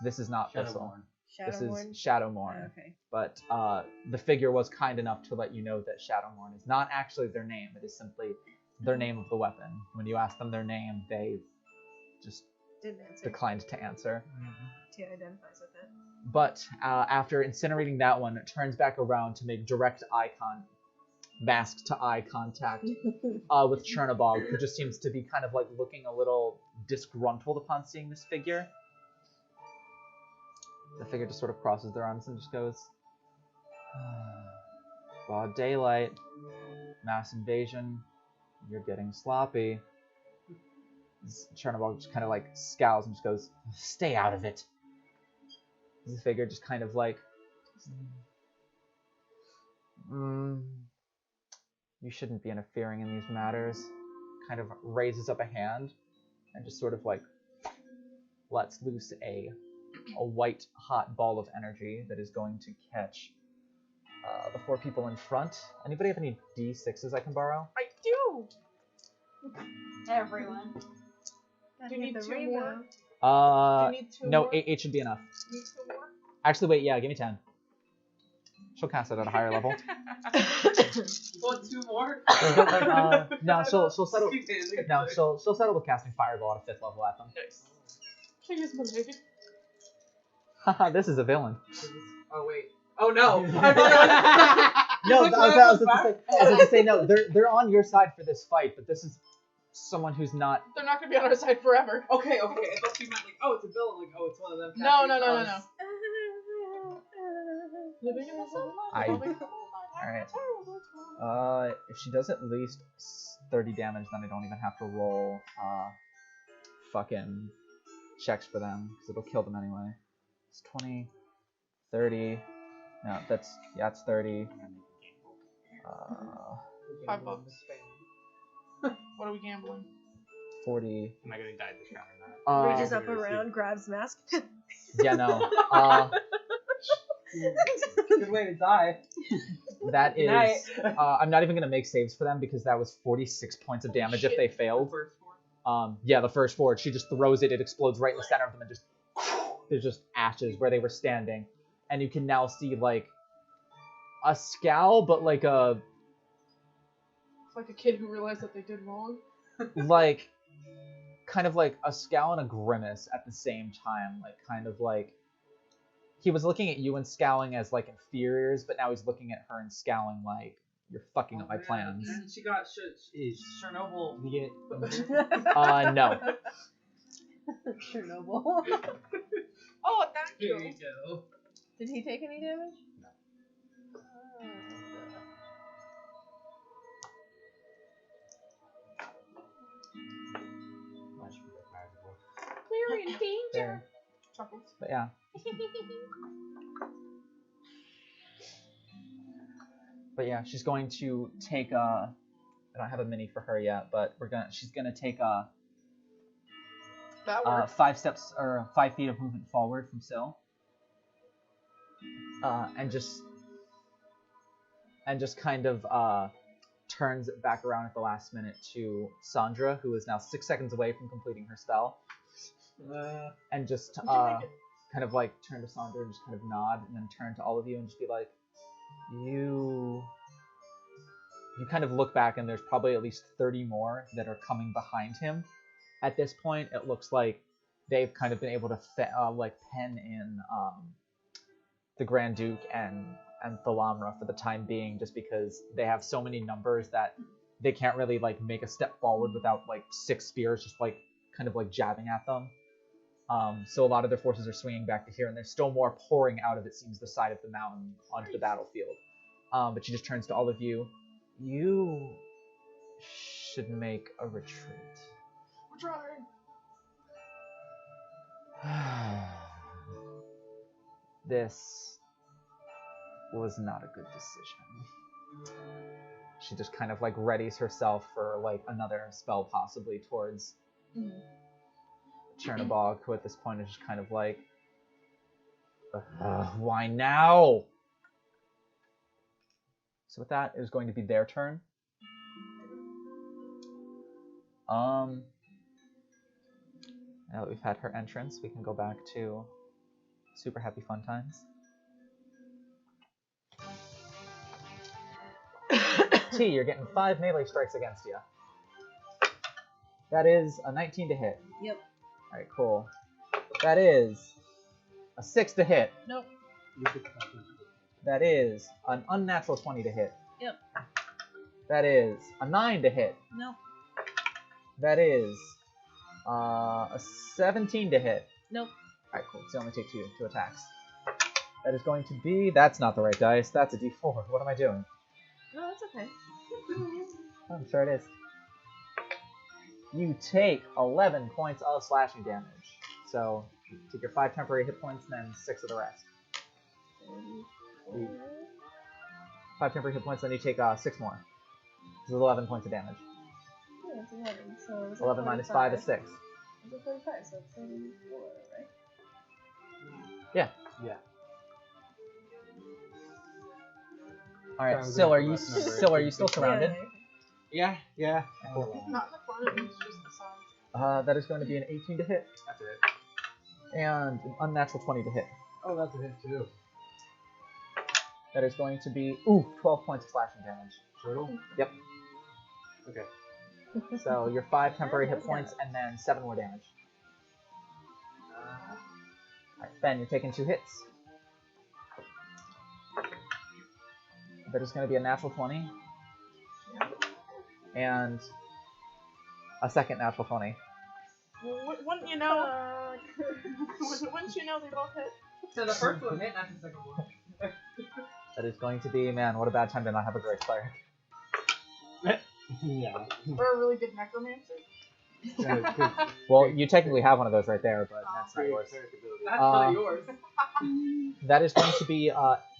This is not Thistle. This Shadowmourne? is Shadowmourne. Okay. But the figure was kind enough to let you know that Shadowmourne is not actually their name. It is simply their name of the weapon. When you ask them their name, they just Didn't answer. declined to answer. Tia identifies with it. But after incinerating that one, it turns back around to make direct mask to eye contact with Chernobog, who just seems to be kind of like looking a little disgruntled upon seeing this figure. The figure just sort of crosses their arms and just goes, broad daylight, mass invasion, you're getting sloppy. Chernobog just kind of like scowls and just goes, stay out of it. The figure just kind of like, you shouldn't be interfering in these matters. Kind of raises up a hand and just sort of like lets loose a white hot ball of energy that is going to catch the 4 people in front. Anybody have any D6s I can borrow? I do! Everyone. Do you need the 2 rainbow. more? Do you need 2 No, more? 8 should be enough. You need 2 more? Actually, wait, yeah, give me 10. She'll cast it at a higher level. You want 2 more? No, she'll settle. No, she'll settle with casting Fireball at a 5th level at them. Nice. Can I use my lady? Haha, this is a villain. Oh wait. Oh no! No, I was about to say no. They're on your side for this fight, but this is someone who's not. They're not gonna be on our side forever. Okay. I thought you meant like, oh, it's a villain. Like, oh, it's one of them. No. Alright. If she does at least 30 damage, then I don't even have to roll fucking checks for them, because it'll kill them anyway. It's 20, 30. No, that's 30. $5. What are we gambling? 40. Am I gonna die this round or not? Reaches up around, grabs mask. Yeah, no. Good way to die. That is. Night. I'm not even gonna make saves for them because that was 46 points of damage if they failed. First one. Yeah, the first 4. She just throws it. It explodes right in the center of them, and just there's just ashes where they were standing, and you can now see like a scowl, but like a It's like a kid who realized that they did wrong. like kind of like a scowl and a grimace at the same time, like kind of like he was looking at you and scowling as like inferiors, but now he's looking at her and scowling like you're fucking up my plans. And she got Chernobyl. No. Chernobyl. Oh, thank Here you. you go. Did he take any damage? in danger. There. Chuckles. But yeah. But yeah, she's going to take I don't have a mini for her yet, but she's gonna take That works. 5 steps or 5 feet of movement forward from Syl. And just kind of turns back around at the last minute to Sandra, who is now 6 seconds away from completing her spell. And just kind of like turn to Sandra and just kind of nod, and then turn to all of you and just be like, you kind of look back, and there's probably at least 30 more that are coming behind him. At this point, it looks like they've kind of been able to pen in the Grand Duke and Thalamra for the time being, just because they have so many numbers that they can't really like make a step forward without like 6 spears just like kind of like jabbing at them. So a lot of their forces are swinging back to here, and there's still more pouring out of, it seems, the side of the mountain onto the battlefield. But she just turns to all of you. You should make a retreat. We're trying. This was not a good decision. She just kind of like readies herself for like another spell possibly towards Chernobog, who at this point is just kind of like, why now? So with that, it is going to be their turn. Now that we've had her entrance, we can go back to Super Happy Fun Times. T, you're getting 5 melee strikes against you. That is a 19 to hit. Yep. Alright, cool. That is a 6 to hit. Nope. That is an unnatural 20 to hit. Yep. That is a 9 to hit. Nope. That is a 17 to hit. Nope. Alright, cool. So you only take 2 attacks. That is going to be... That's not the right dice. That's a d4. What am I doing? No, that's okay. Oh, I'm sure it is. You take 11 points of slashing damage. So you take your 5 temporary hit points and then 6 of the rest. 5 temporary hit points, then you take 6 more. This is 11 points of damage. Yeah, it's 11. So it was 11 minus 5 is 6. It's a 45, so it's 74, right? Yeah. Yeah. Alright, Sorry, Syl, we are didn't you put that number. still surrounded? Yeah. Cool. Not in the front, it's just the sides. That is going to be an 18 to hit That's it. and an unnatural 20 to hit. Oh, that's a hit too. That is going to be 12 points of slashing damage. Turtle? Yep. Okay. So your 5 temporary hit points and then 7 more damage. Alright, Ben, you're taking 2 hits. That is going to be a natural 20. And a second natural 20. Well, wouldn't you know? Wouldn't you know they both hit? So the first one hit, not the second one. That is going to be, man, what a bad time to not have a great cleric. Yeah. Or a really good necromancer. Well, you technically have one of those right there, but that's not yours. That's not yours. That is going to be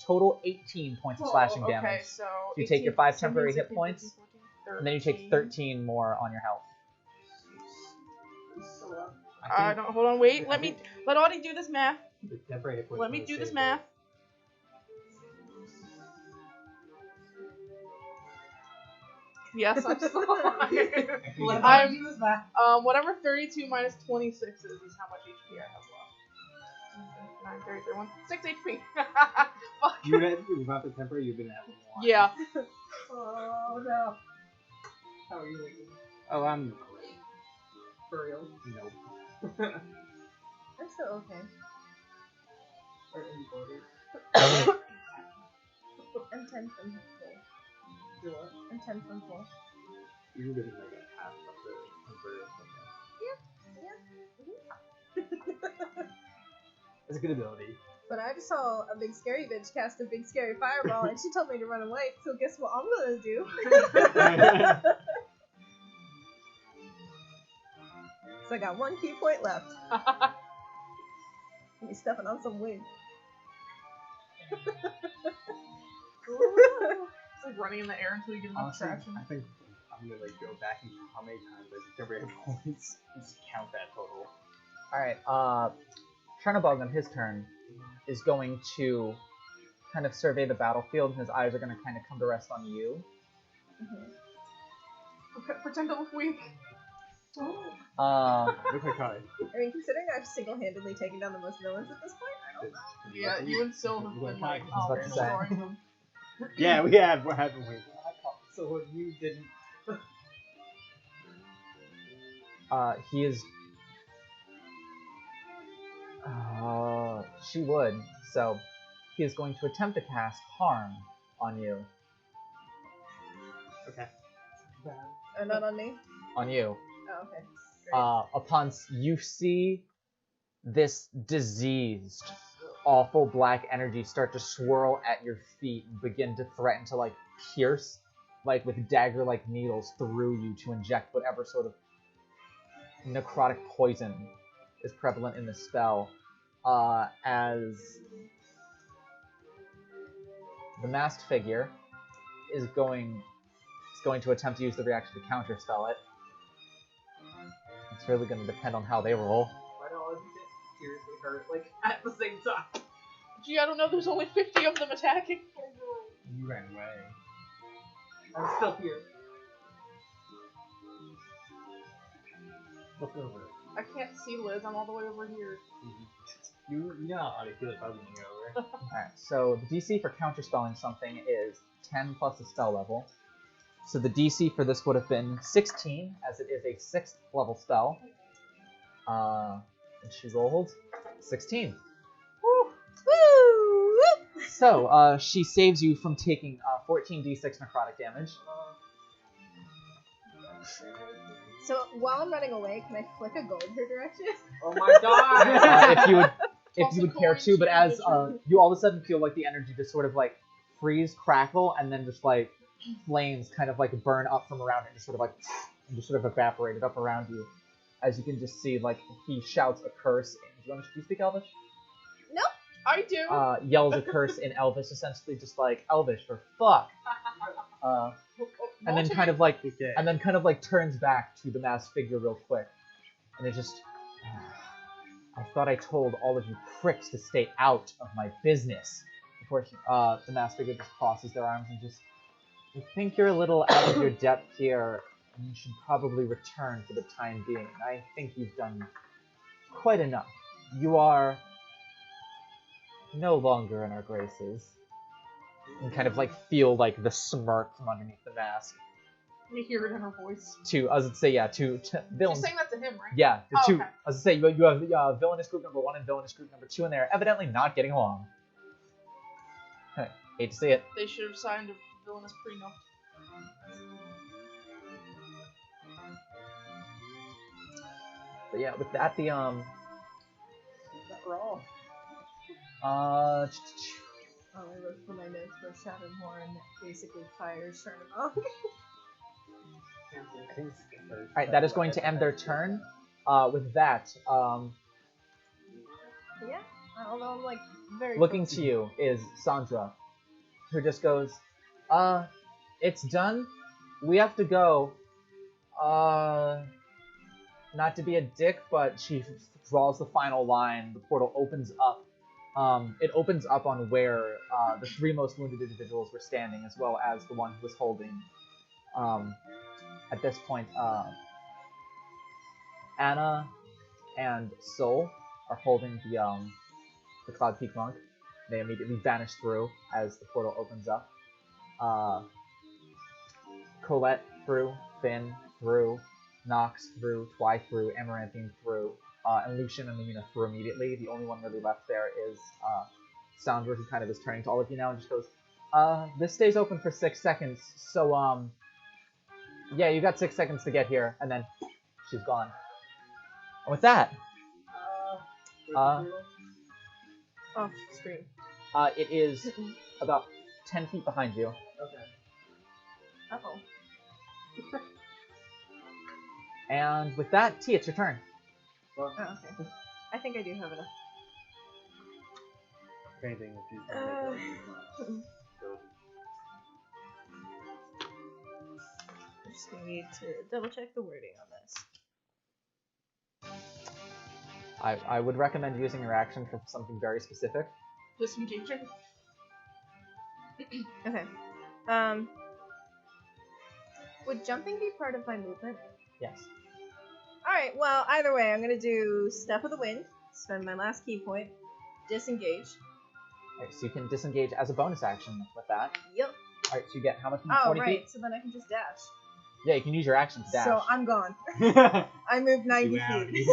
total 18 points of slashing Okay, damage. so You take your 5 temporary 17, hit points, 15, 14, and then you take 13 more on your health. Don't, hold on, wait. Let Audie do this math. The temporary hit points Let me are do this saved. math. Yes, I'm sorry. I'm do this back. Whatever 32 minus 26 is how much HP I have left. 9, 30, 31, 6 HP. Fuck. You would have, without the temporary, you've been at 1. Yeah. Oh no. How are you looking? Oh, I'm great. For real? Nope. I'm still okay. Or any borders? I'm 10 from full. You what? I'm 10 from full. You would have been like a half of the temporary. It's a good ability. But I just saw a big scary bitch cast a big scary fireball, and she told me to run away. So guess what I'm gonna do? So I got 1 key point left. He's stepping on some wind. It's like running in the air until you get enough Honestly, traction. I think I'm gonna like go back and count how many times I can rate points and just count that total. Alright, Chernobog on his turn is going to kind of survey the battlefield, and his eyes are going to kind of come to rest on you. Pretend to look weak. Look like Kai. I mean, considering I've single-handedly taken down the most villains at this point, I don't know. Yeah, you and Syl have been like, I was about to say. destroying them. Yeah, we have. What happened with? So what you didn't. He is... she would, so he is going to attempt to cast Harm on you. Okay. And not on me? On you. Oh, okay. Great. Upon you see this diseased, awful black energy start to swirl at your feet and begin to threaten to like pierce, like with dagger-like needles through you to inject whatever sort of necrotic poison is prevalent in the spell. As the masked figure is going to attempt to use the reaction to counterspell it. It's really going to depend on how they roll. Why do all of you get seriously hurt, like, at the same time? Gee, I don't know, there's only 50 of them attacking. You ran away. I'm still here. Look over. I can't see Liz, I'm all the way over here. You know how I feel if I was going over. Alright, so the DC for counterspelling something is 10 plus the spell level. So the DC for this would have been 16, as it is a 6th level spell. And she rolled 16. Woo! Woo! So, she saves you from taking 14d6 necrotic damage. So while I'm running away, can I flick a gold her direction? Oh my god! If you would care to, but as you all of a sudden feel like the energy just sort of like freeze, crackle, and then just like flames kind of like burn up from around it and just sort of like and just sort of evaporated up around you. As you can just see, like he shouts a curse. Do you speak Elvish? Nope. I do. Yells a curse in Elvish, essentially just like Elvish for fuck. And then kind of like turns back to the masked figure real quick, and it just. I thought I told all of you pricks to stay out of my business. Before the masked figure just crosses their arms and just. I think you're a little out of your depth here, and you should probably return for the time being. I think you've done quite enough. You are no longer in our graces. And kind of like feel like the smirk from underneath the mask. You hear it in her voice. I was gonna say, yeah, to villains. She's saying that to him, right? Yeah, Oh, two. okay. I was gonna say, you have villainous group number 1 and villainous group number 2 in there, evidently not getting along. Hate to see it. They should have signed a villainous prenup. But yeah, with that, the That roll. uh, Oh, I wrote for my notes where Shadowhorn basically fires Chernobog. I think it's the first. alright, that is going to end their turn. With that, Yeah, although I'm like very looking close. to you is Sandra, who just goes, it's done. We have to go. Not to be a dick, but she draws the final line. The portal opens up. It opens up on where the 3 most wounded individuals were standing, as well as the one who was holding. At this point, Anna and Sol are holding the Cloud Peak Monk. They immediately vanish through as the portal opens up. Colette through, Finn through, Nox through, Twy through, Amaranthine through, and Lucian and Lumina through immediately. The only one really left there is Sandra, who kind of is turning to all of you now and just goes, this stays open for 6 seconds, so, yeah, you got 6 seconds to get here, and then she's gone. And with that, Off screen. it is about 10 feet behind you. Okay. Uh-oh. And with that, T, it's your turn. Well, Oh, okay. I think I do have enough. if anything, if she's gonna make her ability. I just need to double check the wording on this. I would recommend using your action for something very specific. Disengaging. Okay. Would jumping be part of my movement? Yes. Alright, well, either way, I'm gonna do Step of the Wind, spend my last key point, disengage. Alright, so you can disengage as a bonus action with that. Yep. Alright, so you get how much? Oh, 20 right, feet? so then I can just dash. Yeah, you can use your action to dash. So I'm gone. I moved 90 Wow. feet.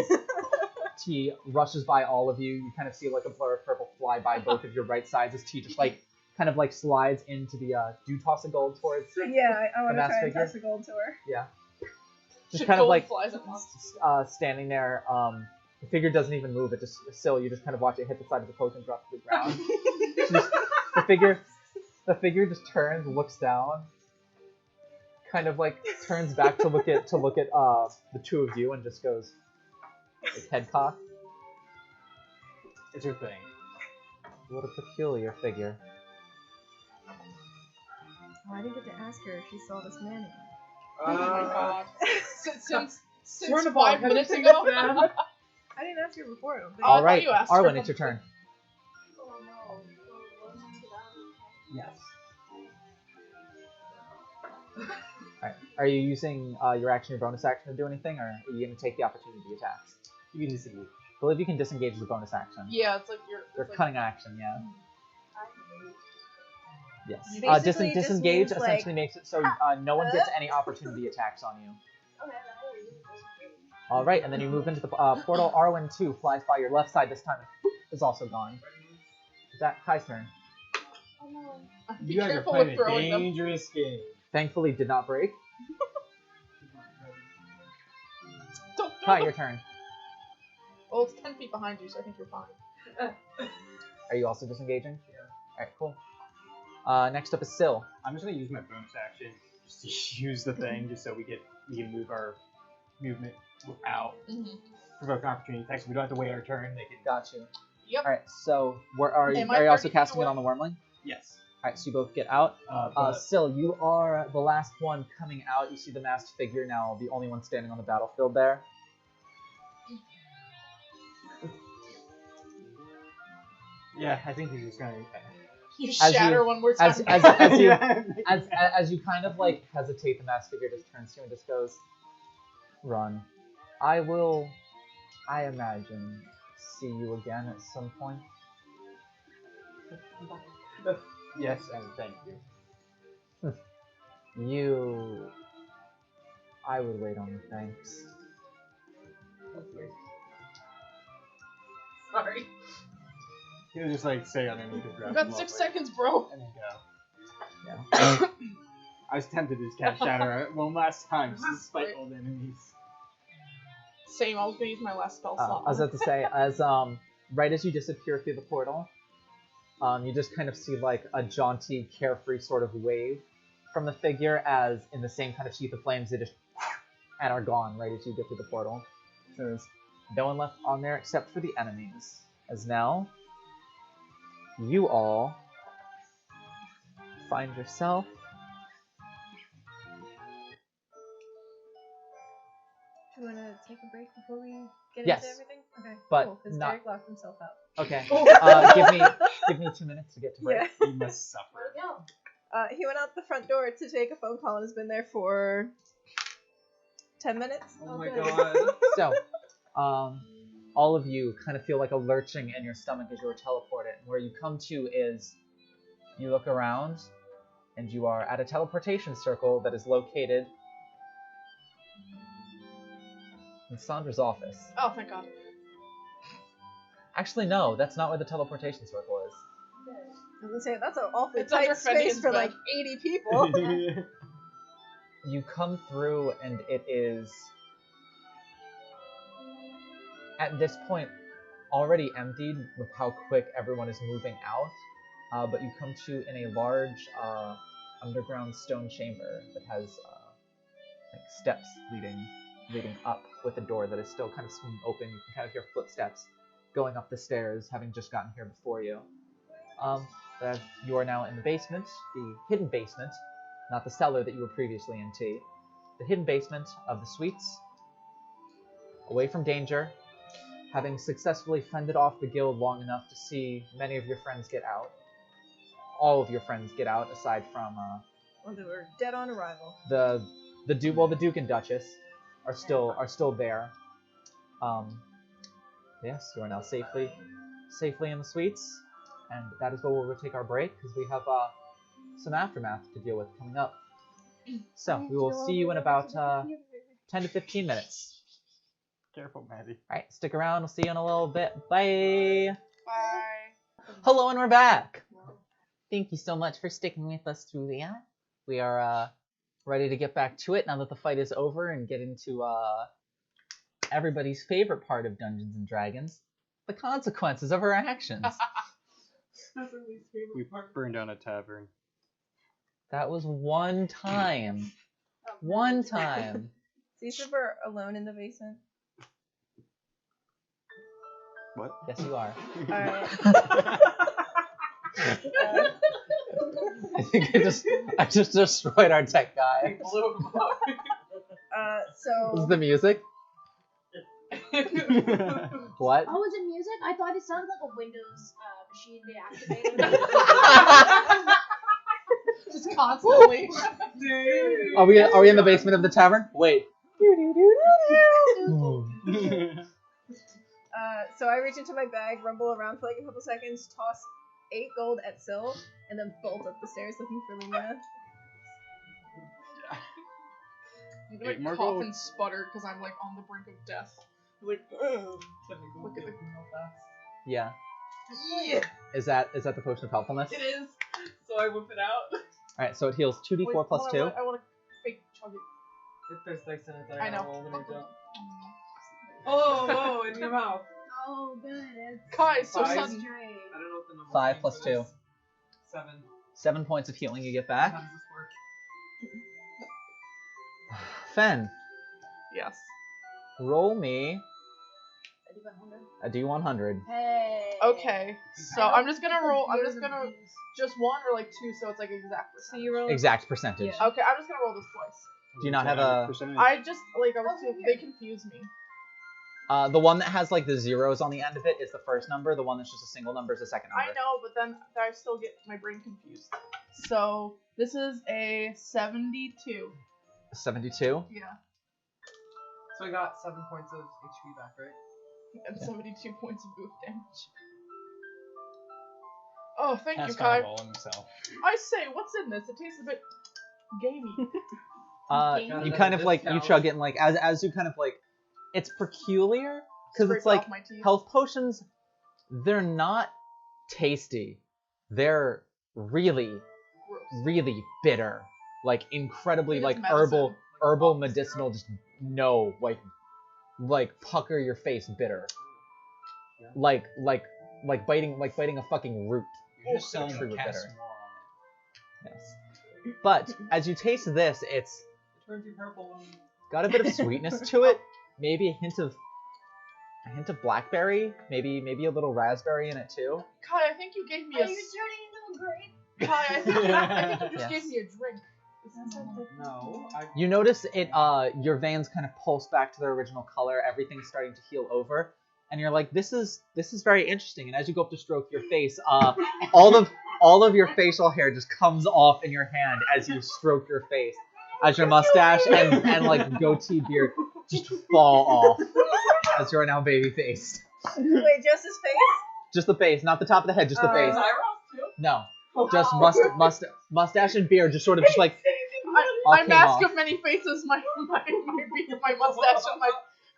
T rushes by all of you. You kind of see like a blur of purple fly by both of your right sides as T just like kind of like slides into the do you toss a gold towards Yeah, I want to masked try and figure? toss a gold to her. yeah. Just Shit, kind of gold like flies at once. standing there. The figure doesn't even move. It just still. You just kind of watch it hit the side of the post and drop to the ground. The figure just turns, looks down, kind of like turns back to look at the two of you and just goes like, head cock. It's her thing. What a peculiar figure. Oh, I didn't get to ask her if she saw this man again. Oh my god. Since Turn of 5 all, minutes have you ago. seen this man? I didn't ask her before, I don't think. Oh, I All thought right, you asked her Arwen, about it's your turn. Oh no. So let's get out of Yes. Alright. Are you using your action or bonus action to do anything, or are you going to take the opportunity attacks? You can disengage. I believe you can disengage as a bonus action. Yeah, it's like you're. Or It's like, cunning action, yeah. Yes. Basically, just disengage means, essentially like, makes it so no one gets any opportunity attacks on you. Okay, All right, and then you move into the portal. Arwen 2 flies by your left side this time and is also gone. Is that Kai's turn? Oh no. be You guys are careful playing with a throwing them. dangerous game. Thankfully, did not break. Don't throw Kai, them. your turn. Well, it's 10 feet behind you, so I think you're fine. Are you also disengaging? Yeah. All right, cool. Next up is Syl. I'm just gonna use my bonus action just to use the thing, just so we can move our movement without provoke opportunity attacks. We don't have to wait our turn. They can. Got you. Yep. All right, so are you Am I also targeting casting it the on the wormling? Yes. All right, so you both get out. But Syl, you are the last one coming out. You see the masked figure now, the only one standing on the battlefield there. yeah, I think he's just gonna. You As shatter you- one more time. As you kind of like hesitate, the masked figure just turns to you and just goes, "Run. I will, I imagine, see you again at some point." Yes, and thank you. I would wait on the thanks. Sorry. He'll just like say underneath his breath. You got 6 seconds, bro. And then go. Yeah. I was tempted to just cast Shatter one last time, just to spite old enemies. Same, I was gonna use my last spell slot. I was about to say, as right as you disappear through the portal, you just kind of see like a jaunty, carefree sort of wave from the figure, as in the same kind of sheath of flames, they just and are gone right as you get through the portal. So there's no one left on there except for the enemies. As now, you all find yourself Do you want to take a break before we get Yes. into everything? Okay, But cool, because not- Derek locked himself out. okay. Oh. Give me 2 minutes to get to break. Yeah. You must suffer. He went out the front door to take a phone call and has been there for 10 minutes. Oh my good. god. So, all of you kind of feel like a lurching in your stomach as you were teleported. Where you come to is, you look around, and you are at a teleportation circle that is located in Sandra's office. Oh, thank God. Actually, no, that's not where the teleportation circle is. I was gonna say, that's an awfully It's under tight space Fenian's for bed. like 80 people. You come through, and it is, at this point, already emptied with how quick everyone is moving out. But you come to in a large underground stone chamber that has like steps leading leading up with a door that is still kind of swinging open. You can kind of hear footsteps going up the stairs, having just gotten here before you. As you are now in the basement, the hidden basement, not the cellar that you were previously in, T. The hidden basement of the suites, away from danger, having successfully fended off the guild long enough to see many of your friends get out. All of your friends get out, aside from Well, they were dead on arrival. the Duke and Duchess are still there. Yes, you are now safely in the suites, and that is where we'll take our break because we have some aftermath to deal with coming up. So we will see you in about 10 to 15 minutes. Careful, Maddie. All right, stick around. We'll see you in a little bit. Bye. Bye. Hello, and we're back. Thank you so much for sticking with us through that. We are ready to get back to it now that the fight is over and get into everybody's favorite part of Dungeons and Dragons, the consequences of our actions. We burned down a tavern. That was one time. One time. So you said we're alone in the basement? What? Yes, you are. Alright. I think I just destroyed our tech guy. Blew him up. This is So... the music. What? Oh, is it music? I thought it sounded like a Windows machine they activated. Just constantly. Are we in the basement of the tavern? Wait. So I reach into my bag, rumble around for like a couple seconds, toss 8 gold at Syl, and then bolt up the stairs looking for Lumina. You can like more cough gold. and sputter because I'm like on the brink of death. Like, look at the. Yeah. Yeah, Is that the potion of helpfulness? it is. So I whip it out. Alright, so it heals 2d4 Wait, plus hold 2. on, I want to fake chug it. If there's dice in it, then I know. roll when you don't. Oh, in your mouth. Oh, good. It's Kai, so Five. sudden. straight. I don't know what the number 5 is, plus but 2. it's 7. 7 points of healing you get How back. does this work? Fen, Yes. roll me I do 100. a d100. Hey. Okay, so I'm just gonna roll. I'm just gonna Use. just one or like 2, so it's like exact So percent. you roll... Exact percentage. Yeah. Okay, I'm just gonna roll this twice. Do you not have a... percentage? I just like I was too. They confused me. The one that has like the zeros on the end of it is the first number. The one that's just a single number is the second I number. know, but then I still get my brain confused. So this is a 72. 72. Yeah, So I got 7 points of HP back, right? and 72 points of goof damage. Oh, thank you, That's Kai. fireball himself. I say, what's in this? It tastes a bit gamey. You kind of like, you chug it and like, as you kind of like, it's peculiar, because Scrape it's like, off my teeth. health potions, they're not tasty. They're really, Gross. really bitter. Like, incredibly, It is like, medicine. herbal medicinal, just, no, like, pucker your face bitter. Yeah. Like biting a fucking root. You're just Oh, selling true the bitter. cast more on Yes. But, as you taste this, it's It turns you purple. got a bit of sweetness to it. Maybe a hint of blackberry. Maybe a little raspberry in it too. Kai, I think you gave me Are a. you turning into a grape? Kai, I think you just Yes. gave me a drink. No, I. You notice it. Your veins kind of pulse back to their original color. Everything's starting to heal over, and you're like, this is very interesting. And as you go up to stroke your face, all of your facial hair just comes off in your hand as you stroke your face, as your mustache and like goatee beard just fall off as you are now baby faced. Wait, just his face? Just the face, not the top of the head, just the face. Eyebrows too? No, just mustache and beard, just sort of just like all My came mask off. of many faces, my mustache, and my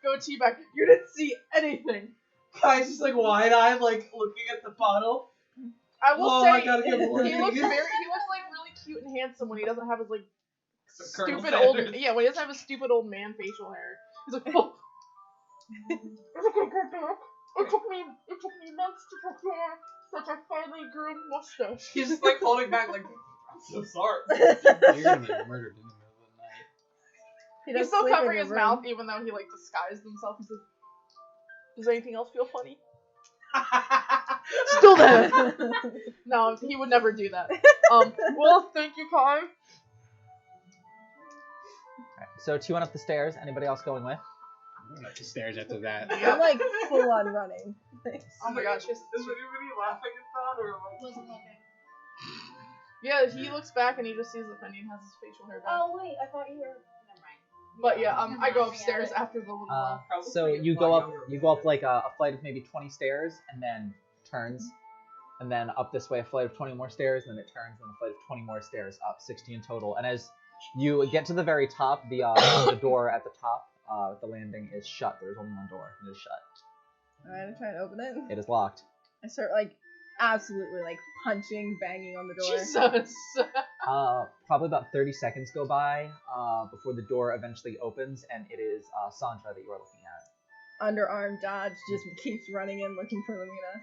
goatee back. You didn't see anything. Guy's just like wide-eyed, like looking at the bottle. I will Oh, say, I gotta get more he looks things. like really cute and handsome when he doesn't have his like Colonel stupid old Sanders. when he doesn't have his stupid old man facial hair. He's like, oh. It took me months to prepare such a finely groomed mustache. He's just like holding back, like, I'm so sorry. it. You're gonna get murdered in the middle of the night. He He's does still sleep in covering your his room. mouth, even though he like disguised himself. He's like, does anything else feel funny? Still there. No, he would never do that. Well, thank you, Kai. Alright, so 2 went up the stairs. Anybody else going with? I'm going up the stairs after that. I'm like full on running. Oh my gosh. Is anybody laughing at that or like? Wasn't looking. Yeah, he looks back and he just sees that Fenton has his facial hair back. Oh wait, I thought you were. Never mind. But yeah, Never I go mind, upstairs forget it. after the little while. So you go up like a flight of maybe 20 stairs, and then turns, and then up this way a flight of 20 more stairs, and then it turns, and a flight of 20 more stairs, up 60 in total. And as you get to the very top, the door at the top, the landing is shut. There's only one door, and it is shut. Alright, I try and open it. It is locked. I start like absolutely like punching, banging on the door. Jesus. Probably about 30 seconds go by before the door eventually opens, and it is Sandra that you are looking at. Underarm dodge just keeps running in looking for Lamina.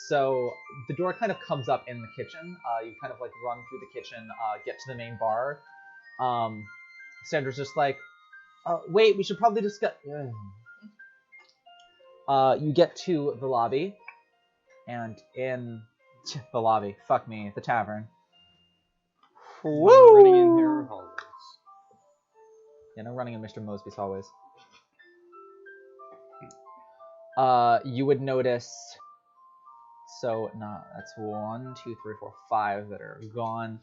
So the door kind of comes up in the kitchen. You kind of like run through the kitchen, get to the main bar. Sandra's just like, wait, we should probably discuss. You get to the lobby, and in the lobby, fuck me, the tavern. Woo! Running in their hallways. Yeah, no running in Mr. Mosby's hallways. You would notice. So, that's 1, 2, 3, 4, 5 that are gone.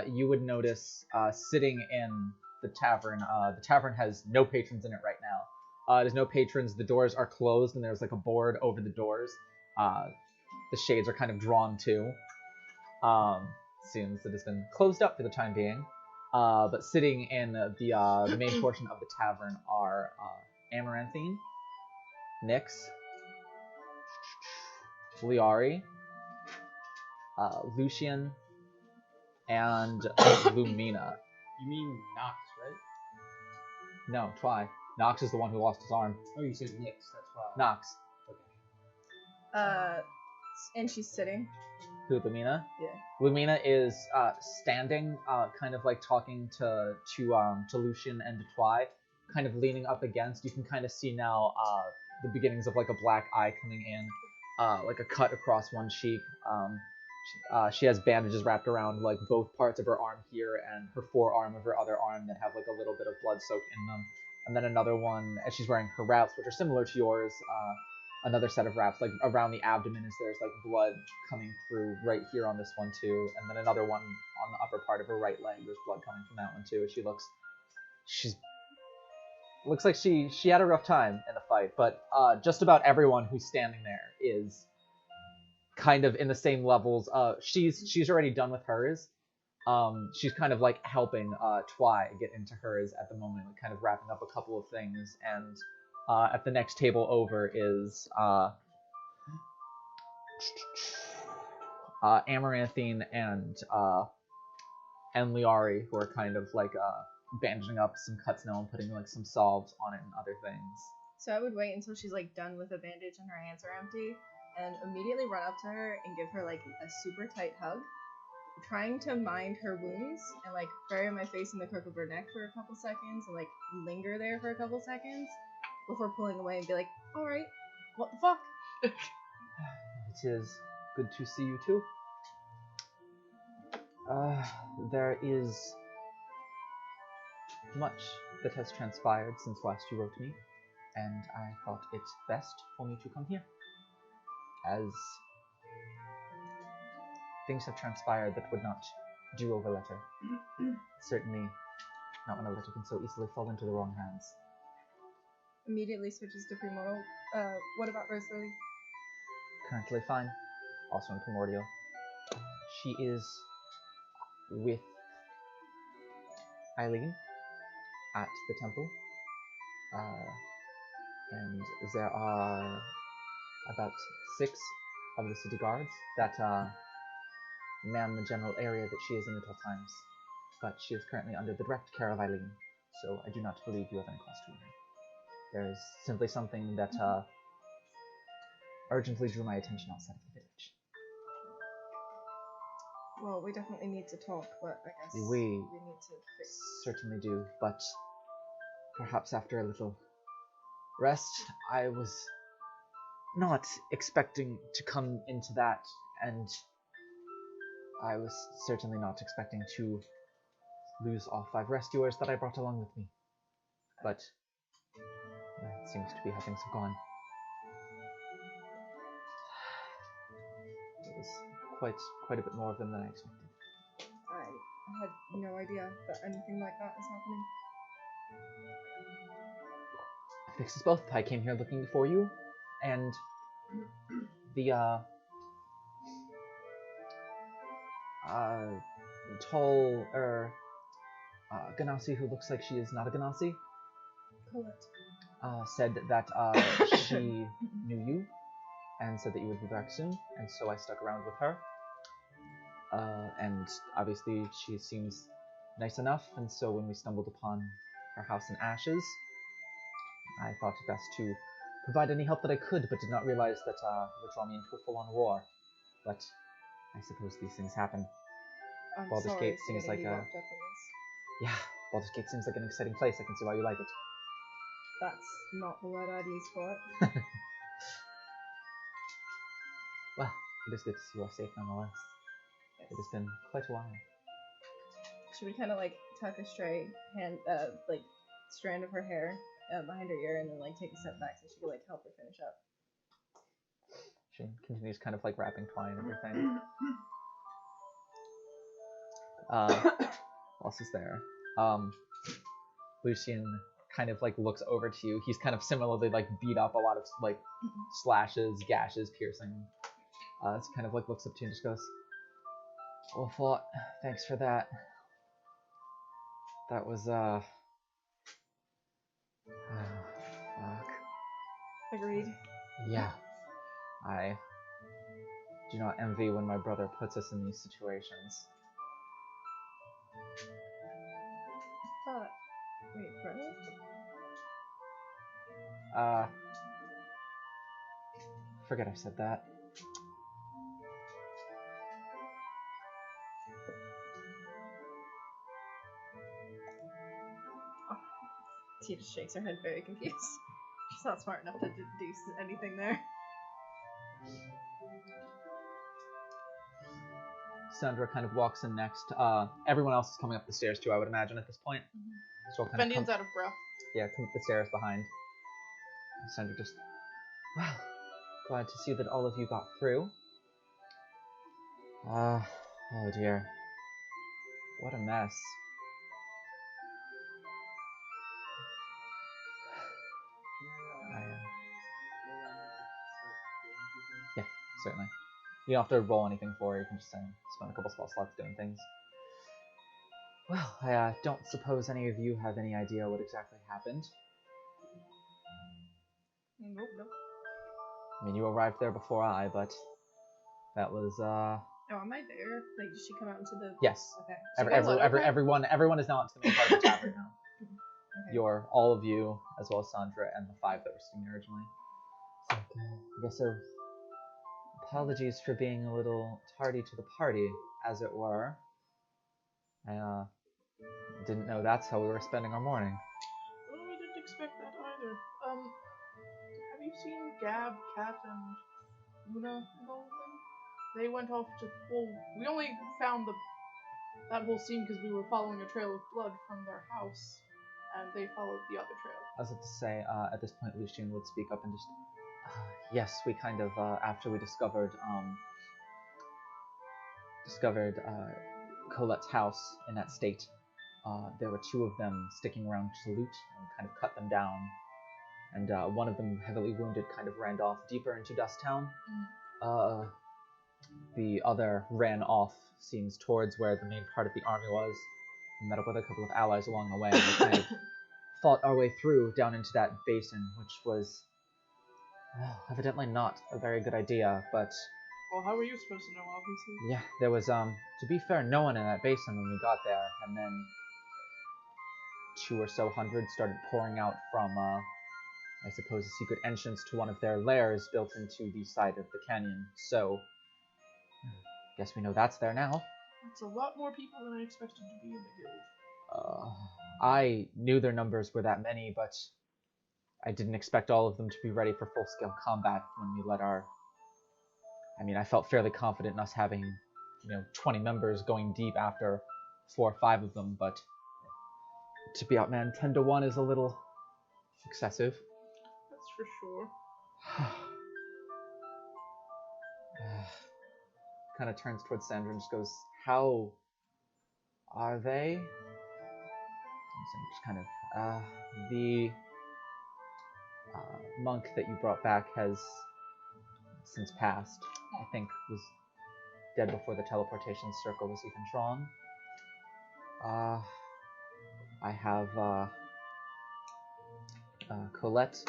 You would notice sitting in the tavern has no patrons in it right now. There's no patrons, the doors are closed, and there's like a board over the doors. The shades are kind of drawn too. Seems that it's been closed up for the time being. But sitting in the main portion of the tavern are Amaranthine, Nyx, Liari, Lucian, and Lumina. You mean Nox, right? No, Twy. Nox is the one who lost his arm. Oh, you said Nyx, that's why. Nox. Okay. And she's sitting. Who, Lumina? Yeah. Lumina is standing, kind of like talking to Lucian and to Twy, kind of leaning up against. You can kind of see now the beginnings of like a black eye coming in, like a cut across one cheek. She has bandages wrapped around like both parts of her arm here and her forearm of her other arm that have like a little bit of blood soaked in them. And then another one, as she's wearing her wraps, which are similar to yours, another set of wraps, like around the abdomen, is there's like blood coming through right here on this one too. And then another one on the upper part of her right leg, there's blood coming from that one too. Looks like she had a rough time in the fight, but just about everyone who's standing there is kind of in the same levels. She's already done with hers. She's kind of like helping Twy get into hers at the moment, like kind of wrapping up a couple of things. And at the next table over is Amaranthine and Liari, who are kind of like bandaging up some cuts now and putting like some salves on it and other things. So I would wait until she's like done with the bandage and her hands are empty, and immediately run up to her and give her like a super tight hug, trying to mind her wounds and like bury my face in the crook of her neck for a couple seconds and like linger there for a couple seconds before pulling away and be like, alright, what the fuck? It is good to see you too. There is much that has transpired since last you wrote me, and I thought it best for me to come here, as things have transpired that would not do over letter. Certainly not when a letter can so easily fall into the wrong hands. Immediately switches to premortal. What about Rosalie? Currently fine, also in primordial. She is with Eileen at the temple, and there are about 6 of the city guards that man the general area that she is in at all times, but she is currently under the direct care of Eileen, so I do not believe you have any cause to worry. There is simply something that urgently drew my attention outside of the village. Well, we definitely need to talk, but I guess We need to fix. certainly do, but perhaps after a little rest. I was not expecting to come into that, and I was certainly not expecting to lose all 5 rescuers that I brought along with me. But that seems to be how things have gone. It was quite a bit more of them than I expected. I had no idea that anything like that was happening. Fixes both. I came here looking for you, and the tall Ganassi, who looks like she is not a Ganassi, said that she knew you and said that you would be back soon, and so I stuck around with her. And obviously she seems nice enough, and so when we stumbled upon her house in ashes, I thought it best to provide any help that I could, but did not realize that it would draw me into a full-on war. But I suppose these things happen. Baldur's Gate seems like a... Yeah, Baldur's Gate seems like an exciting place. I can see why you like it. That's not the word I'd use for it. Well, it is good to see you are safe nonetheless. Yes. It has been quite a while. She would kind of like tuck a stray hand, strand of her hair behind her ear, and then like take a step back so she could like help her finish up. She continues kind of like wrapping twine and everything. What else is there? Lucian kind of like looks over to you. He's kind of similarly like beat up, a lot of like slashes, gashes, piercing. It's kind of like looks up to you and just goes, "Well fought. Thanks for that. That was fuck. Agreed. Yeah. I do not envy when my brother puts us in these situations." Wait, brother? Forget I said that. Tia just shakes her head, very confused. She's not smart enough to deduce anything there. Sandra kind of walks in next. Everyone else is coming up the stairs too, I would imagine, at this point. So kind Fenion's out of breath. Yeah, come up the stairs behind. Sandra just, well, glad to see that all of you got through. Oh dear. What a mess. Yeah, certainly. You don't have to roll anything for it, you can just spend a couple spell slots doing things. Well, I don't suppose any of you have any idea what exactly happened. Nope. I mean, you arrived there before I, but that was, Oh, am I there? Like, did she come out into the... Yes. Okay. Everyone is now into the main part of the tavern now. Okay. All of you, as well as Sandra and the 5 that were sitting there originally. So, I guess so. Apologies for being a little tardy to the party, as it were. I didn't know that's how we were spending our morning. Well, we didn't expect that either. Have you seen Gab, Kat, and Luna and all of them? They went off to... Well, we only found that whole scene because we were following a trail of blood from their house, and they followed the other trail. I was about to say, at this point, Lucian would speak up and just... yes, we kind of, after we discovered Colette's house in that state, there were 2 of them sticking around to loot and kind of cut them down. And one of them, heavily wounded, kind of ran off deeper into Dust Town. The other ran off, seems, towards where the main part of the army was, and met up with a couple of allies along the way, and we kind of fought our way through down into that basin, which was evidently not a very good idea, but... Well, how were you supposed to know, obviously? Yeah, there was, to be fair, no one in that basin when we got there, and then 2 or so hundred started pouring out from, I suppose, a secret entrance to one of their lairs built into the side of the canyon, so... guess we know that's there now. That's a lot more people than I expected to be in the guild. I knew their numbers were that many, but I didn't expect all of them to be ready for full-scale combat when we led our... I mean, I felt fairly confident in us having, 20 members going deep after 4 or 5 of them, but to be outmanned 10 to 1 is a little excessive. That's for sure. Kind of turns towards Sandra and just goes, "How are they?" And just kind of, the monk that you brought back has since passed. I think was dead before the teleportation circle was even drawn. I have Colette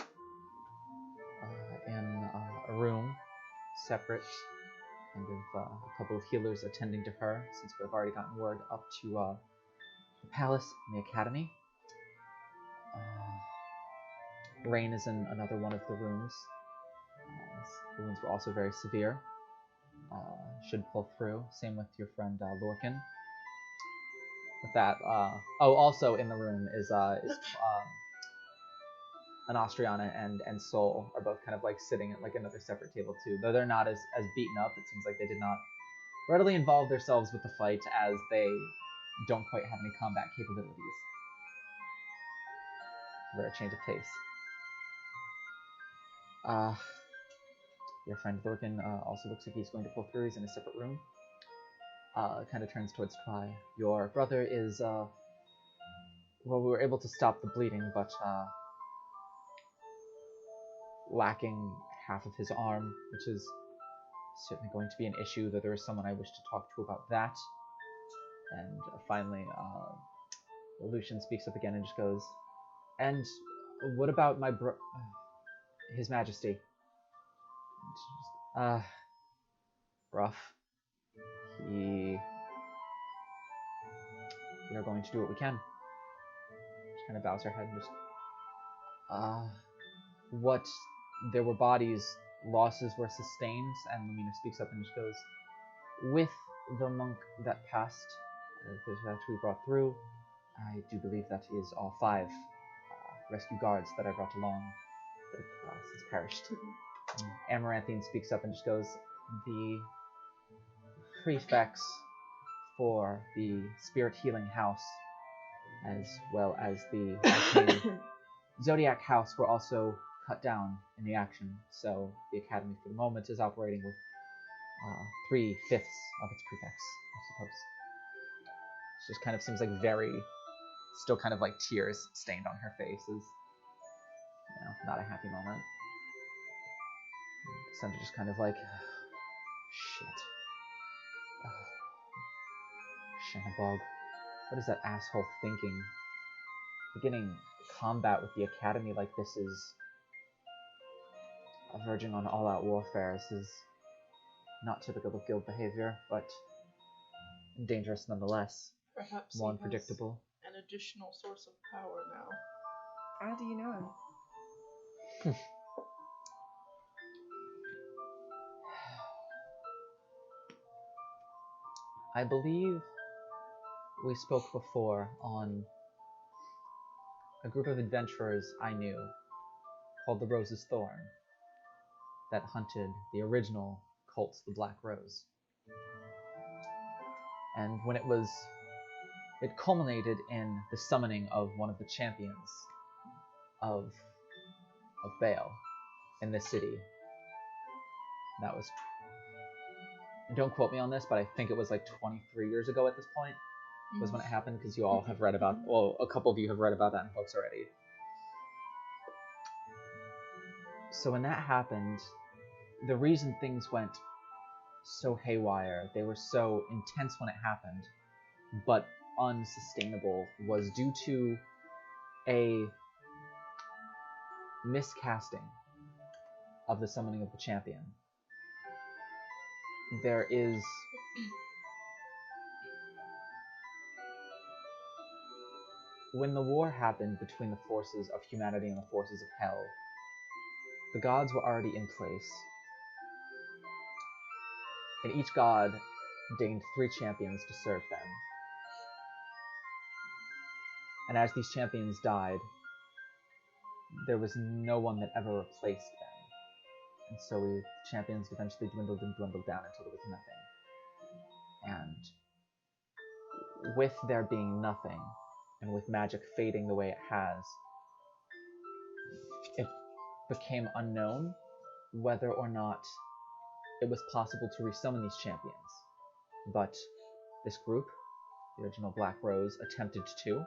in a room separate, kind of a couple of healers attending to her, since we've already gotten word up to the palace and the academy. Rain is in another one of the rooms. The wounds were also very severe. Should pull through. Same with your friend Lorcan. With that, also in the room is an Austriana and Sol are both kind of like sitting at like another separate table too. Though they're not as beaten up, it seems like they did not readily involve themselves with the fight, as they don't quite have any combat capabilities. Rare change of pace. Your friend Lorcan also looks like he's going to pull through. He's in a separate room. Kind of turns towards Twy. Your brother is, well, we were able to stop the bleeding, but lacking half of his arm, which is certainly going to be an issue, though there is someone I wish to talk to about that. And finally, Lucian speaks up again and just goes, "And what about my His Majesty?" Rough. We are going to do what we can. Just kind of bows her head and just, what, there were bodies, losses were sustained, and Lumina speaks up and just goes, "With the monk that passed, that we brought through, I do believe that is all 5 rescue guards that I brought along that have since perished." Amaranthine speaks up and just goes, "The prefects for the Spirit Healing House, as well as the Zodiac House, were also cut down in the action, so the Academy for the moment is operating with 3/5 of its prefects, I suppose." It just kind of seems like still kind of like tears stained on her face, is, not a happy moment. Sandra just kind of like, shit. Shanabog, what is that asshole thinking? Beginning combat with the Academy like this is verging on all-out warfare. This is not typical of guild behavior, but dangerous nonetheless. Perhaps more he has unpredictable. an additional source of power now. How do you know him? I believe we spoke before on a group of adventurers I knew called the Rose's Thorn that hunted the original cult, the Black Rose. And when it culminated in the summoning of one of the champions of Baal in this city. That was, don't quote me on this, but I think it was like 23 years ago at this point was when it happened, because you all have read about, well, a couple of you have read about that in books already. So when that happened, the reason things went so haywire, they were so intense when it happened, but unsustainable, was due to a miscasting of the summoning of the champion. There is when the war happened between the forces of humanity and the forces of hell, the gods were already in place, and each god deigned 3 champions to serve them. And as these champions died, there was no one that ever replaced them. And so the champions eventually dwindled and dwindled down until there was nothing. And with there being nothing, and with magic fading the way it has, it became unknown whether or not it was possible to resummon these champions. But this group, the original Black Rose, attempted to,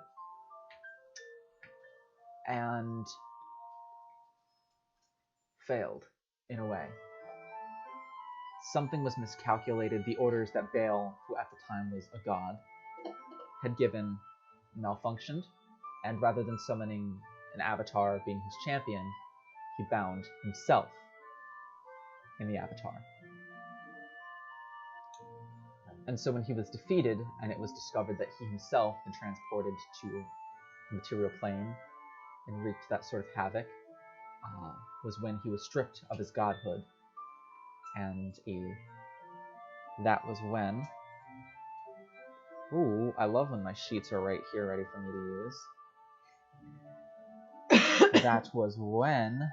and failed in a way. Something was miscalculated. The orders that Baal, who at the time was a god, had given malfunctioned, and rather than summoning an avatar being his champion, he bound himself in the avatar. And so when he was defeated, and it was discovered that he himself had transported to the material plane and wreaked that sort of havoc, was when he was stripped of his godhood. And that was when... Ooh, I love when my sheets are right here ready for me to use. That was when...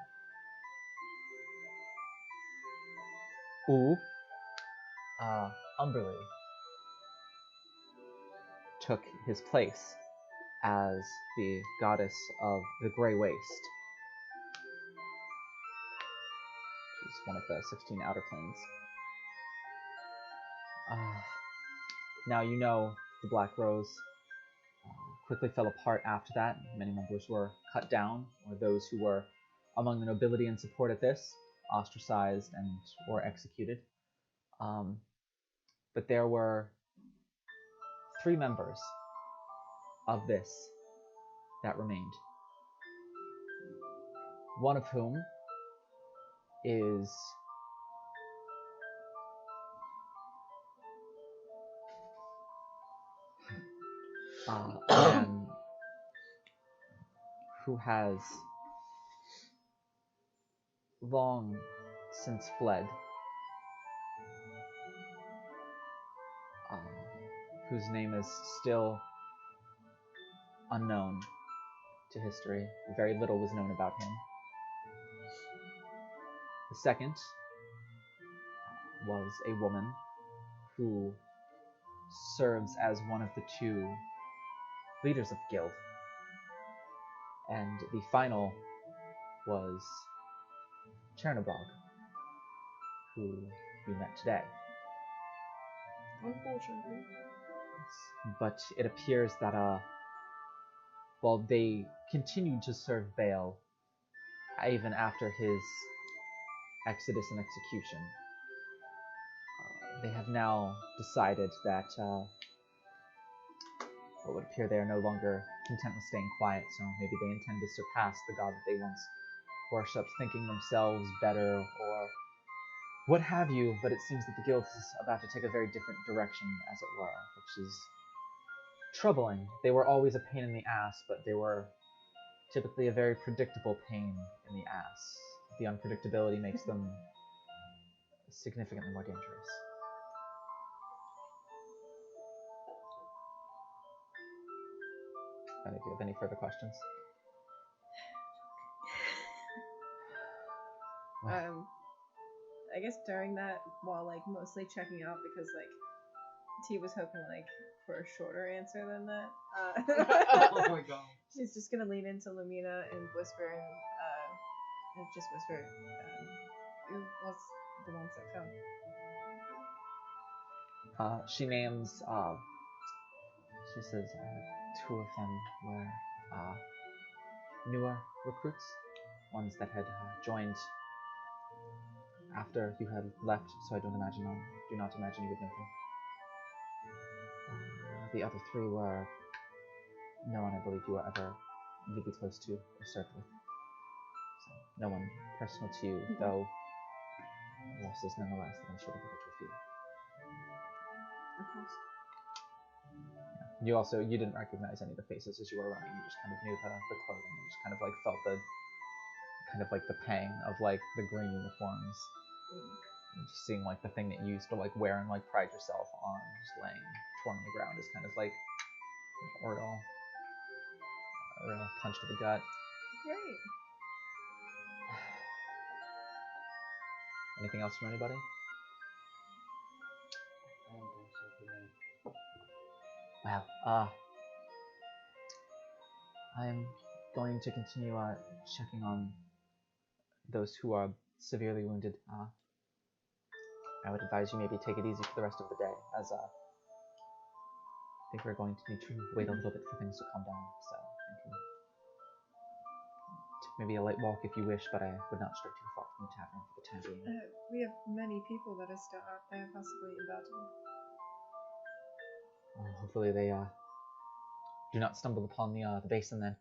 Umberly took his place as the goddess of the Grey Waste, which is one of the 16 outer planes. Now you know the Black Rose quickly fell apart after that. Many members were cut down, or those who were among the nobility and supported this, ostracized and or executed. But there were 3 members of this that remained. One of whom is a man who has long since fled, whose name is still unknown to history. Very little was known about him. The second was a woman who serves as one of the 2 leaders of the guild. And the final was Chernobog, who you met today. Unfortunately. But it appears that while they continued to serve Baal even after his exodus and execution, they have now decided that what would appear they are no longer content with staying quiet, so maybe they intend to surpass the god that they once worshipped, thinking themselves better or what have you, but it seems that the guild is about to take a very different direction, as it were, which is troubling. They were always a pain in the ass, but they were typically a very predictable pain in the ass. The unpredictability makes them significantly more dangerous. Any of you have any further questions? I guess during that, while like mostly checking out, because like T was hoping like for a shorter answer than that. Oh my god. She's just gonna lean into Lumina and whisper and just whisper, who was the ones that come? She names, she says, 2 of them were newer recruits, ones that had joined after you had left, so I do not imagine you would know them. The other 3 were no one I believe you were ever really close to or served with. So, no one personal to you, though losses nonetheless that I'm sure that you'll feel. Of course. Yeah. You didn't recognize any of the faces as you were running. You just kind of knew the clothing. You just kind of like felt the pang of like the green uniforms. And just seeing like the thing that you used to like wear and like pride yourself on, just laying torn on the ground is kind of like an ordeal. A real punch to the gut. Great. Anything else from anybody? I don't think so for me. Well, I am going to continue checking on those who are severely wounded. I would advise you maybe take it easy for the rest of the day, as I think we're going to need to wait a little bit for things to calm down. So you can take maybe a light walk if you wish, but I would not stray too far from the tavern for the time being. We have many people that are still out there, possibly in battle. Hopefully they do not stumble upon the basin then.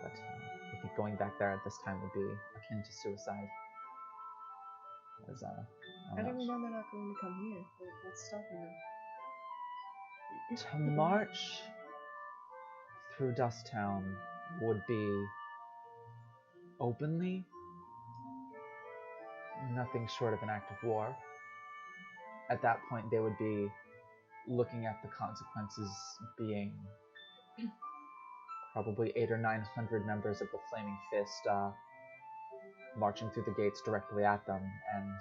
But I think going back there at this time would be akin to suicide. As How do we know they're not going to come here? What's stopping them? to march through Dusttown would be openly nothing short of an act of war. At that point, they would be looking at the consequences being probably 800 or 900 members of the Flaming Fist marching through the gates directly at them, and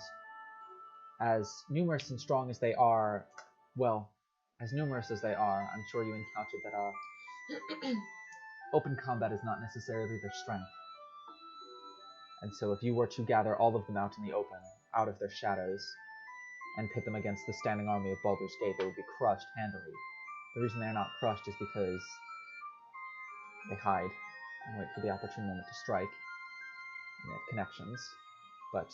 as numerous and strong as they are, well, as numerous as they are, I'm sure you encountered that open combat is not necessarily their strength. And so if you were to gather all of them out in the open, out of their shadows, and pit them against the standing army of Baldur's Gate, they would be crushed handily. The reason they're not crushed is because they hide and wait for the opportune moment to strike. And they have connections. But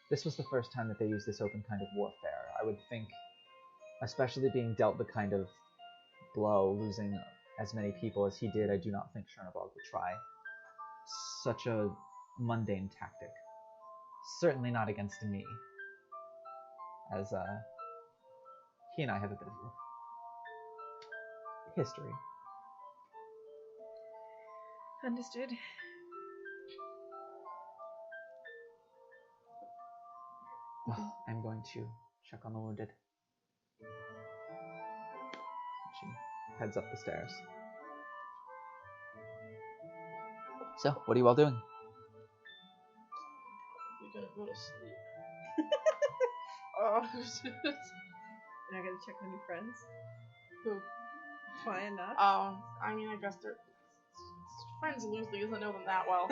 this was the first time that they used this open kind of warfare. I would think, especially being dealt the kind of blow, losing as many people as he did, I do not think Chernobog would try such a mundane tactic. Certainly not against me. As he and I have a bit of history. Understood. Well, I'm going to check on the wounded. She heads up the stairs. So, what are you all doing? We're gonna go to sleep. You're not gonna check on your friends? Who? Why not? I mean, I guess they're friends loosely, because I know them that well.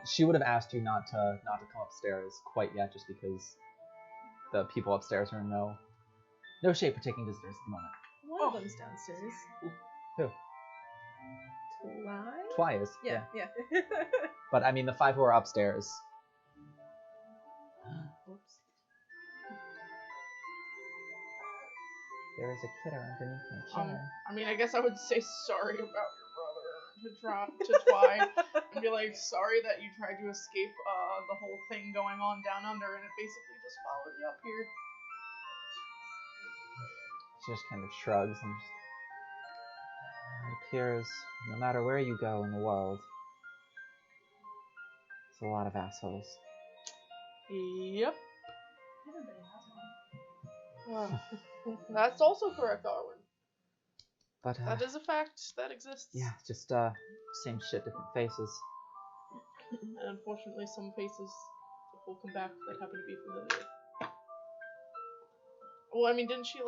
She would have asked you not to come upstairs quite yet, just because the people upstairs are in no shape for taking visitors at the moment. One of them's downstairs. Who? Twi? Twi is. Yeah. But I mean, the 5 who are upstairs. Oops. There is a kidder underneath my chair. I mean, I guess I would say sorry about your brother to Twi, and be like, sorry that you tried to escape the whole thing going on down under, and it basically just followed you up here. She just kind of shrugs and just... It appears no matter where you go in the world, there's a lot of assholes. Yep. That's also correct, Darwin. But that is a fact that exists. yeah, just same shit, different faces. And unfortunately, some faces will come back that happen to be familiar. Well, I mean, didn't she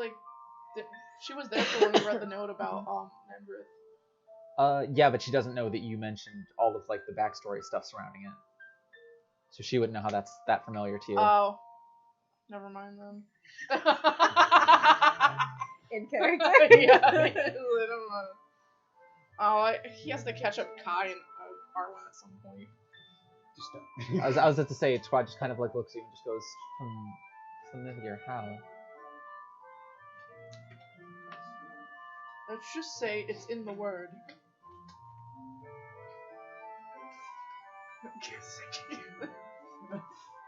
she was there for when we read the note about Nendrith. Yeah, but she doesn't know that you mentioned all of like the backstory stuff surrounding it. So she wouldn't know how that's that familiar to you. Oh. Never mind then. In character. Yeah. He has to catch up Kai and Arwen at some point. I was about to say, Twi just kind of like looks at you and just goes, familiar how? Let's just say it's in the word.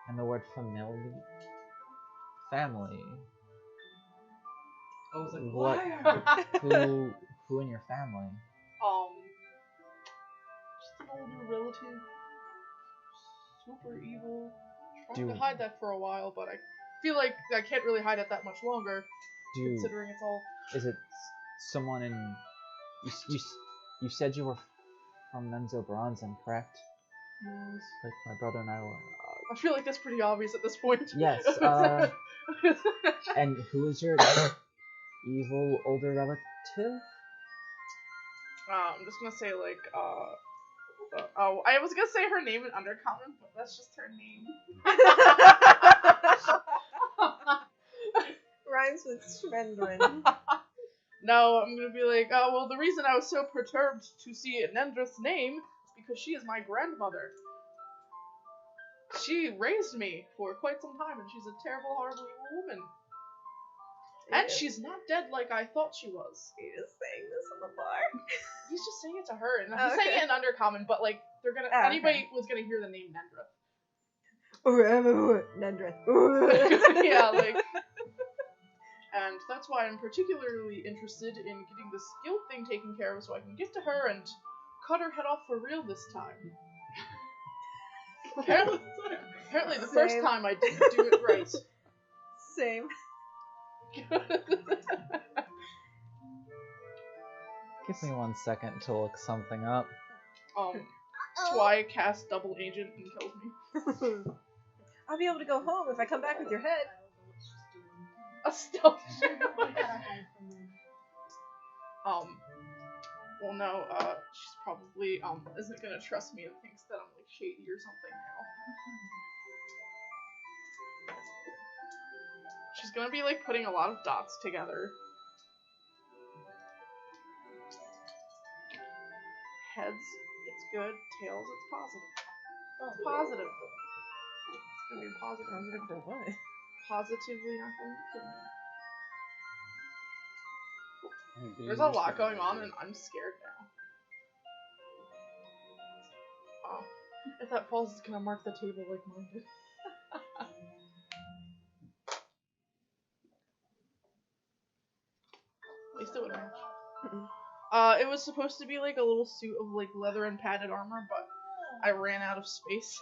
And the word family? Family. I was like, what? Who in your family? Just an older relative. Super evil. Tried to hide that for a while, but I feel like I can't really hide it that much longer. Considering it's all... Is it someone in... You said you were from Menzo Bronzen, correct? Yes. Like my brother and I were... I feel like that's pretty obvious at this point. Yes, and who is your evil older relative? I'm just gonna say like oh, I was gonna say her name in Undercommon, but that's just her name. Rhymes with Schmendrin. No, I'm gonna be like, oh well, the reason I was so perturbed to see Nendra's name is because she is my grandmother. She raised me for quite some time, and she's a terrible, horrible evil woman. And she's not dead like I thought she was. He just saying this in the bar. He's just saying it to her, and Oh, he's saying okay. it in Undercommon, but like they're gonna Oh, anybody was gonna hear the name Nendra. Nendrith. Yeah, like, and that's why I'm particularly interested in getting the skill thing taken care of, so I can get to her and cut her head off for real this time. Apparently the first Same. time I didn't do it right. Same. Give me 1 second to look something up. That's why I cast Double Agent and kills me. I'll be able to go home if I come back with your head. A stealth. Well no, she's probably, isn't gonna trust me and thinks that I'm, like, shady or something now. She's gonna be, like, putting a lot of dots together. Heads, it's good. Tails, it's positive. It's positive. It's gonna be positive. Positive for what? Positively not going to kill me. There's a lot going on and I'm scared now. Oh. If that falls, it's gonna mark the table like mine did. At least it would match. It was supposed to be like a little suit of like leather and padded armor, but I ran out of space.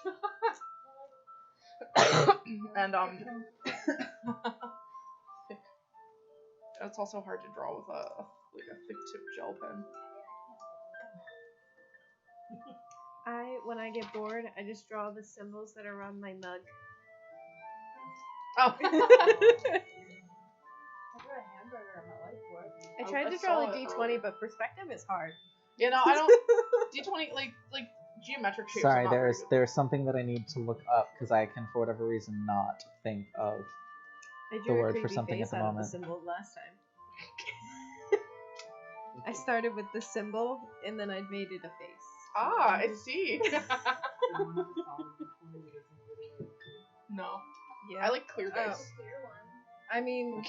And it's also hard to draw with a thick tip gel pen. When I get bored, I just draw the symbols that are on my mug. Oh. I drew a hamburger on my whiteboard. I tried to I draw saw a it D20, earlier. but perspective is hard. You know, I don't D20 like geometric shapes. Sorry, are not very good. there's something that I need to look up because I can, for whatever reason, not think of I the drew a word for creepy something face at the out of the moment. symbol last time. I started with the symbol, and then I made it a face. Ah, I see. No, Yeah. I like clear Oh. dice. Clear one. I mean,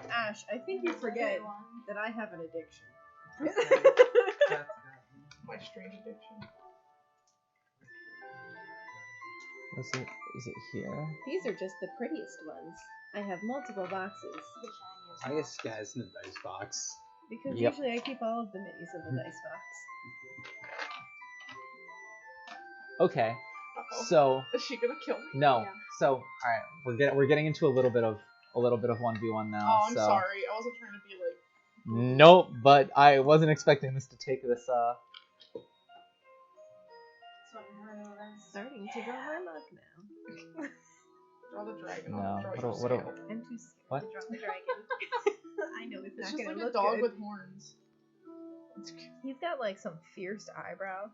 Ash, I think you forget Clear one. that I have an addiction. My strange addiction. Is it here? These are just the prettiest ones. I have multiple boxes. The shiniest I one. guess guys in the dice box. Because Yep. usually I keep all of the minis in the dice box. Okay, Uh-oh. so Is she gonna kill me? no, Yeah. so all right, we're getting into a little bit of 1v1 now. Oh, I'm so. sorry. I wasn't trying to be like. Nope, but I wasn't expecting this to take this. So I'm Starting to draw my mug now. Draw the dragon. No, I'll draw your what scale. I'm too scared What? to draw the dragon. I know it's It's not just gonna like a look dog good. with horns. He's got like some fierce eyebrow.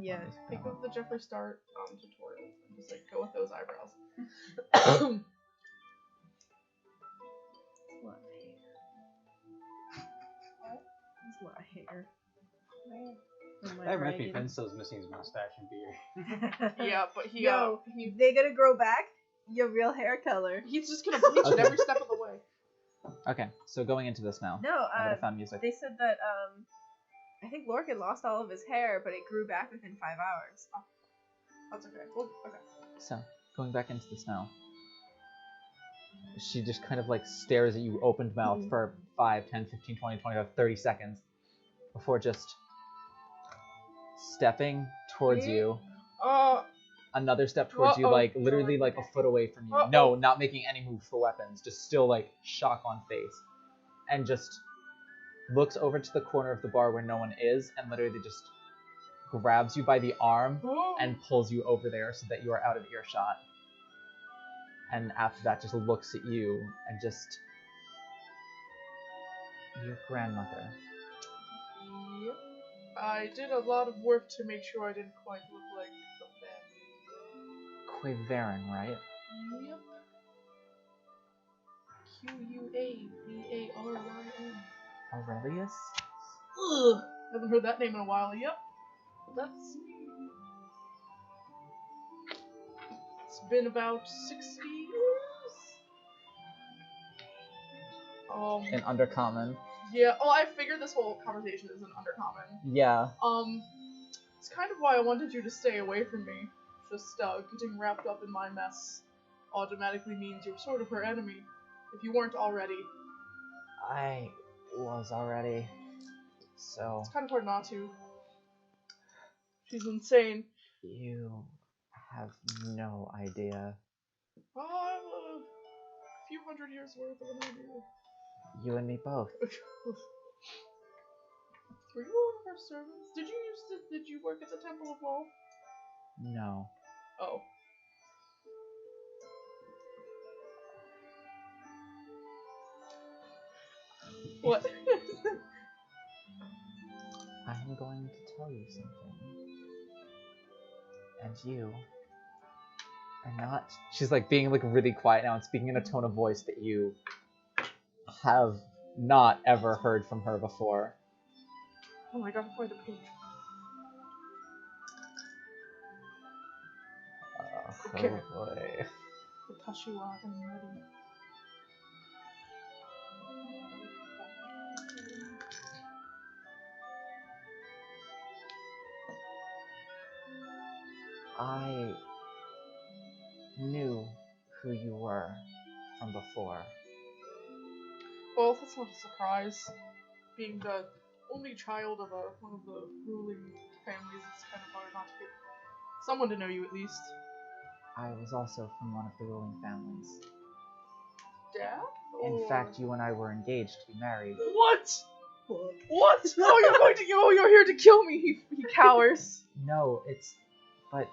Yeah. Pick up the Jeffree Star tutorials and just like go with those eyebrows. A lot of hair. There's a lot of hair. On my That might be dragon. Finsto's missing his mustache and beard. Yeah, but he Yo, they gonna grow back your real hair color. he's just gonna bleach it Okay. every step of the way. Okay, so going into this now. No, Now that I found music. they said that I think Lorcan lost all of his hair, but it grew back within 5 hours. That's okay. Well, okay. So going back into this now. She just kind of like stares at you opened mouth for 5, 10, 15, 20, 25, 30 seconds before just stepping towards you. Another step towards you, Uh-oh. like literally like a foot away from you. Uh-oh. No, not making any move for weapons, just still like shock on face. and just looks over to the corner of the bar where no one is, and literally just grabs you by the arm and pulls you over there so that you are out of earshot. And after that, just looks at you and just... Your grandmother. Yep. I did a lot of work to make sure I didn't quite look like the family. Quaverin, right? Yep. Quavaryn. Aurelius? Ugh. Haven't heard that name in a while. Yep. That's me. It's been about 60 years. In Undercommon. Yeah. Oh, I figured this whole conversation is an undercommon. Yeah. It's kind of why I wanted you to stay away from me. Just getting wrapped up in my mess automatically means you're sort of her enemy, if you weren't already. I was already. So. It's kind of hard not to. She's insane. You have no idea. I have a few hundred years worth of an idea. You and me both. Were you one of our servants? Did you work at the Temple of Law? No. Oh. What? I'm going to tell you something. And you are not... She's like being like really quiet now and speaking in a tone of voice that you have not ever heard from her before. Oh my god, I find a page. Okay. Oh boy. Tashiwa, I'm ready. I knew who you were from before. Well, that's not a surprise. Being the only child of one of the ruling families, it's kind of hard not to get someone to know you at least. I was also from one of the ruling families. Dad? In fact, you and I were engaged to be married. What? What? Oh, you're here to kill me. He cowers. No, but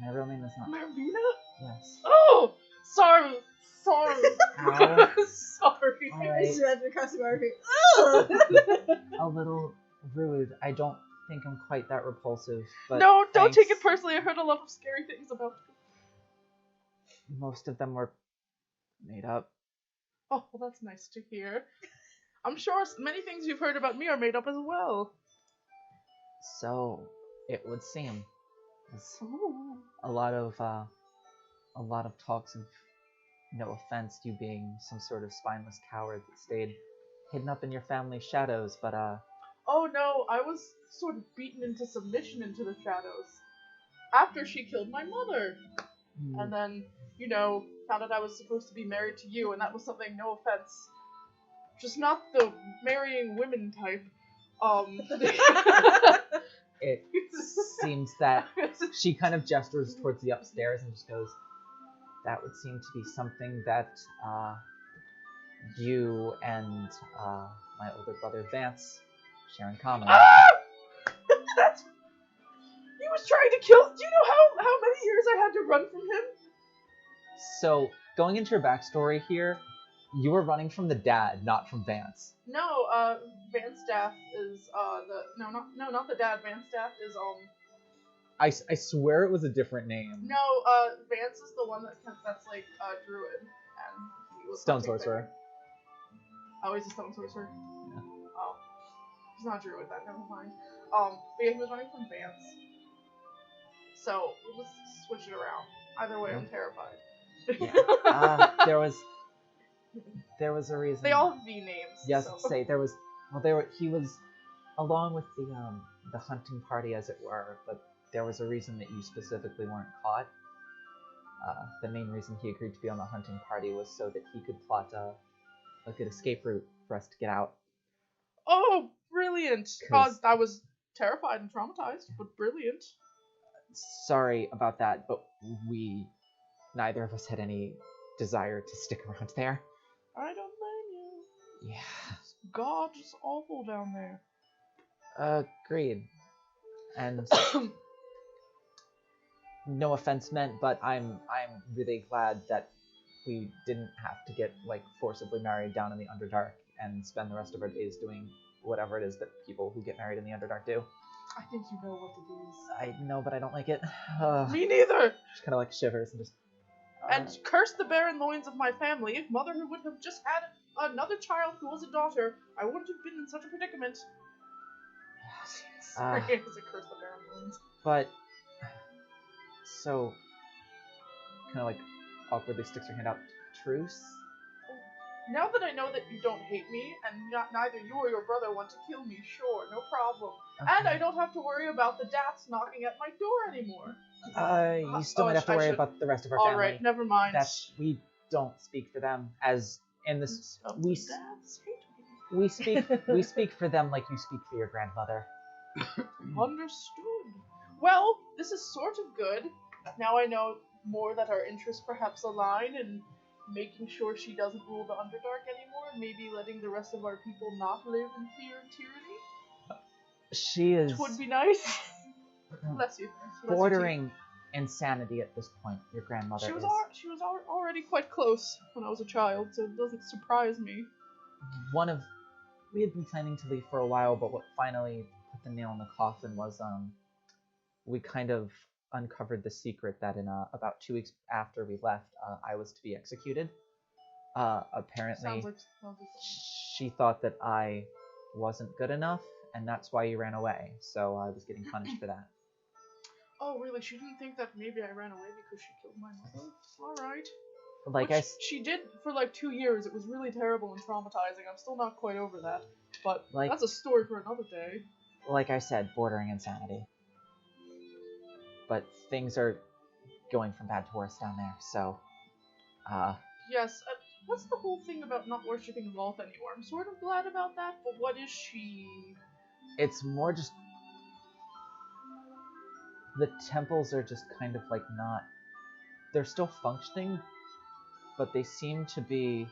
my real name is not. Marina? Yes. Oh, sorry. Ow. Sorry. Alright. A little rude. I don't think I'm quite that repulsive, but no, don't thanks. take it personally. I heard a lot of scary things about you. Most of them were made up. Oh, well, that's nice to hear. I'm sure many things you've heard about me are made up as well. So it would seem. There's Ooh. a lot of talks of, no offense, you being some sort of spineless coward that stayed hidden up in your family's shadows, but Oh no, I was sort of beaten into submission into the shadows after she killed my mother. And then, found out I was supposed to be married to you, and that was something, no offense, just not the marrying women type. It seems that she kind of gestures towards the upstairs and just goes, that would seem to be something that you and my older brother Vance share in common. That's... He was trying to kill... Do you know how many years I had to run from him? So, going into your backstory here, you were running from the dad, not from Vance. No, Vance Staff is, not the dad. Vance Staff is, I swear it was a different name. No, Vance is the one that's like a druid, and he was Stone Sorcerer. Oh, he's a Stone Sorcerer? Yeah. Oh. He's not a druid then, never mind. But yeah, he was running from Vance. So, we'll just switch it around. Either way, I'm terrified. Yeah. There was a reason. They all have V names. Yes, so. he was along with the hunting party, as it were, but there was a reason that you specifically weren't caught. The main reason he agreed to be on the hunting party was so that he could plot a good escape route for us to get out. Oh, brilliant! I was terrified and traumatized, but brilliant. Sorry about that, but neither of us had any desire to stick around there. I don't blame you. Yeah. God, it's awful down there. Agreed. And no offense meant, but I'm really glad that we didn't have to get like forcibly married down in the Underdark and spend the rest of our days doing whatever it is that people who get married in the Underdark do. I think you know what it is. I know, but I don't like it. Me neither! Just kind of like shivers and just. And curse the barren loins of my family. If mother would have just had another child who was a daughter, I wouldn't have been in such a predicament. Sorry, I was a curse the barren loins. But so, kind of like awkwardly sticks her hand out. Truce. Now that I know that you don't hate me, and neither you or your brother want to kill me, sure, no problem. Okay. And I don't have to worry about the Dats knocking at my door anymore. You still might have to worry about the rest of our family. Alright, never mind. We don't speak for them, as in this The Dats hate me. we speak for them like you speak for your grandmother. Understood. Well, this is sort of good. Now I know more that our interests perhaps align, and making sure she doesn't rule the Underdark anymore, and maybe letting the rest of our people not live in fear and tyranny. She is Which would be nice. Bless you. Bless bordering you insanity at this point. Your grandmother she was is. She was already quite close when I was a child, so it doesn't surprise me. We had been planning to leave for a while, but what finally put the nail in the coffin was we kind of uncovered the secret that in about 2 weeks after we left, I was to be executed. Apparently, Sounds like she thought that I wasn't good enough, and that's why you ran away. So I was getting punished for that. Oh, really? She didn't think that maybe I ran away because she killed my mother? Alright. Like Which she did for like 2 years. It was really terrible and traumatizing. I'm still not quite over that. But that's a story for another day. Like I said, bordering insanity. But things are going from bad to worse down there, so, Yes, what's the whole thing about not worshipping Lolth anymore? I'm sort of glad about that, but what is she? It's more just... The temples are just kind of like not... They're still functioning, but they seem to be...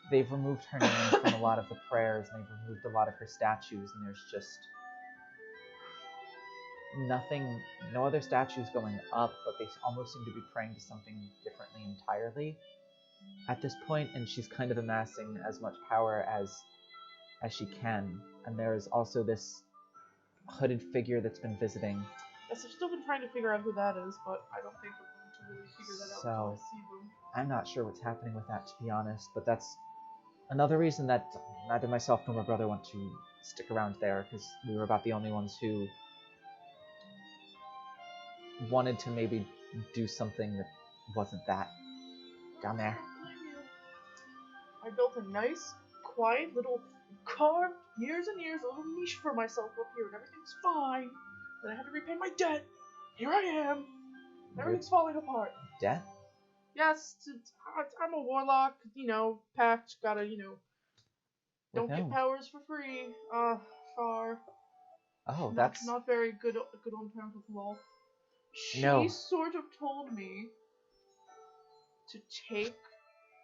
They've removed her name from a lot of the prayers, and they've removed a lot of her statues, and there's just... nothing, no other statues going up, but they almost seem to be praying to something differently entirely at this point, and she's kind of amassing as much power as she can. And there's also this hooded figure that's been visiting. Yes, I've still been trying to figure out who that is, but I don't think I'm going to really figure that out until I see them. I'm not sure what's happening with that, to be honest, but that's another reason that neither myself nor my brother want to stick around there, because we were about the only ones who wanted to maybe do something that wasn't that down there. I built a nice, quiet little carved years and years, a little niche for myself up here, and everything's fine. Then I had to repay my debt. Here I am. Everything's falling apart. Debt? Yes, I'm a warlock, pact, gotta, don't get powers for free. Far. Oh, that's... Not very good on terms with Lolth. She sort of told me to take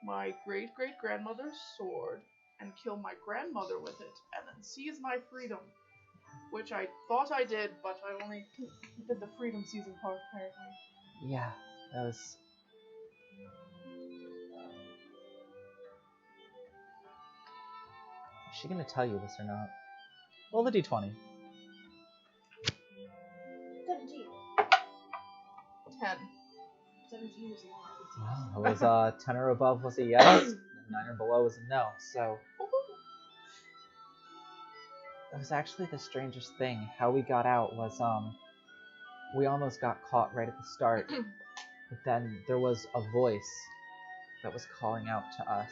my great-great-grandmother's sword and kill my grandmother with it, and then seize my freedom. Which I thought I did, but I only did the freedom seizing part, apparently. Yeah, that was... Is she gonna tell you this or not? Roll the d20. 17. 10. 17 is a Well, it was 10 or above was a yes, and 9 or below was a no, so... It was actually the strangest thing. How we got out was, we almost got caught right at the start, but then there was a voice that was calling out to us,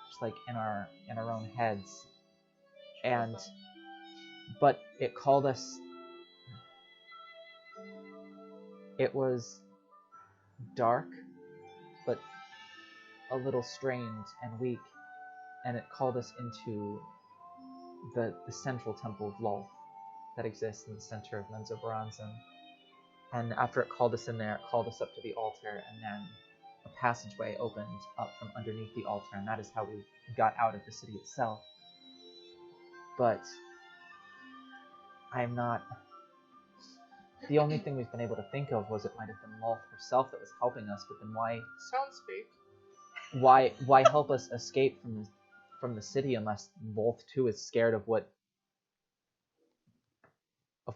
just like in our own heads, but it called us... It was dark, but a little strained and weak, and it called us into the central temple of Lolth that exists in the center of Menzoberranzan. And after it called us in there, it called us up to the altar, and then a passageway opened up from underneath the altar, and that is how we got out of the city itself. But I'm not... The only thing we've been able to think of was it might have been Lolth herself that was helping us, but then why Sounds fake. why help us escape from the city unless Lolth too is scared of what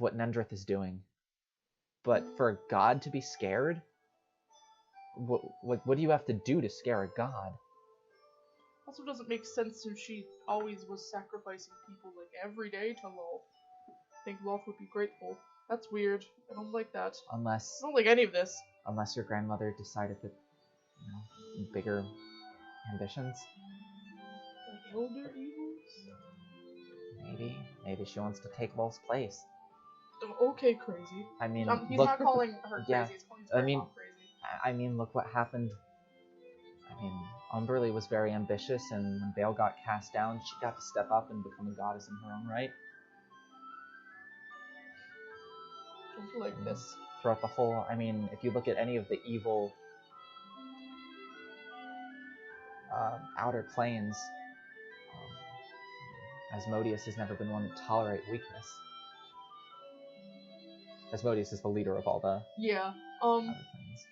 Nendrith is doing? But for a god to be scared? What do you have to do to scare a god? Also doesn't make sense since she always was sacrificing people like every day to Lolth. I think Lolth would be grateful. That's weird. I don't like that. I don't like any of this. Unless your grandmother decided that, bigger ambitions. Like elder evils? Maybe she wants to take Lolth's place. Okay, crazy. I mean, he's look, not calling her crazy. yeah, He's calling his I grandma mean, crazy. Look what happened. Umberly was very ambitious, and when Bale got cast down, she got to step up and become a goddess in her own right. Don't you like this? Throughout the whole, if you look at any of the evil outer planes, Asmodeus has never been one to tolerate weakness. Asmodeus is the leader of all the Yeah. other things.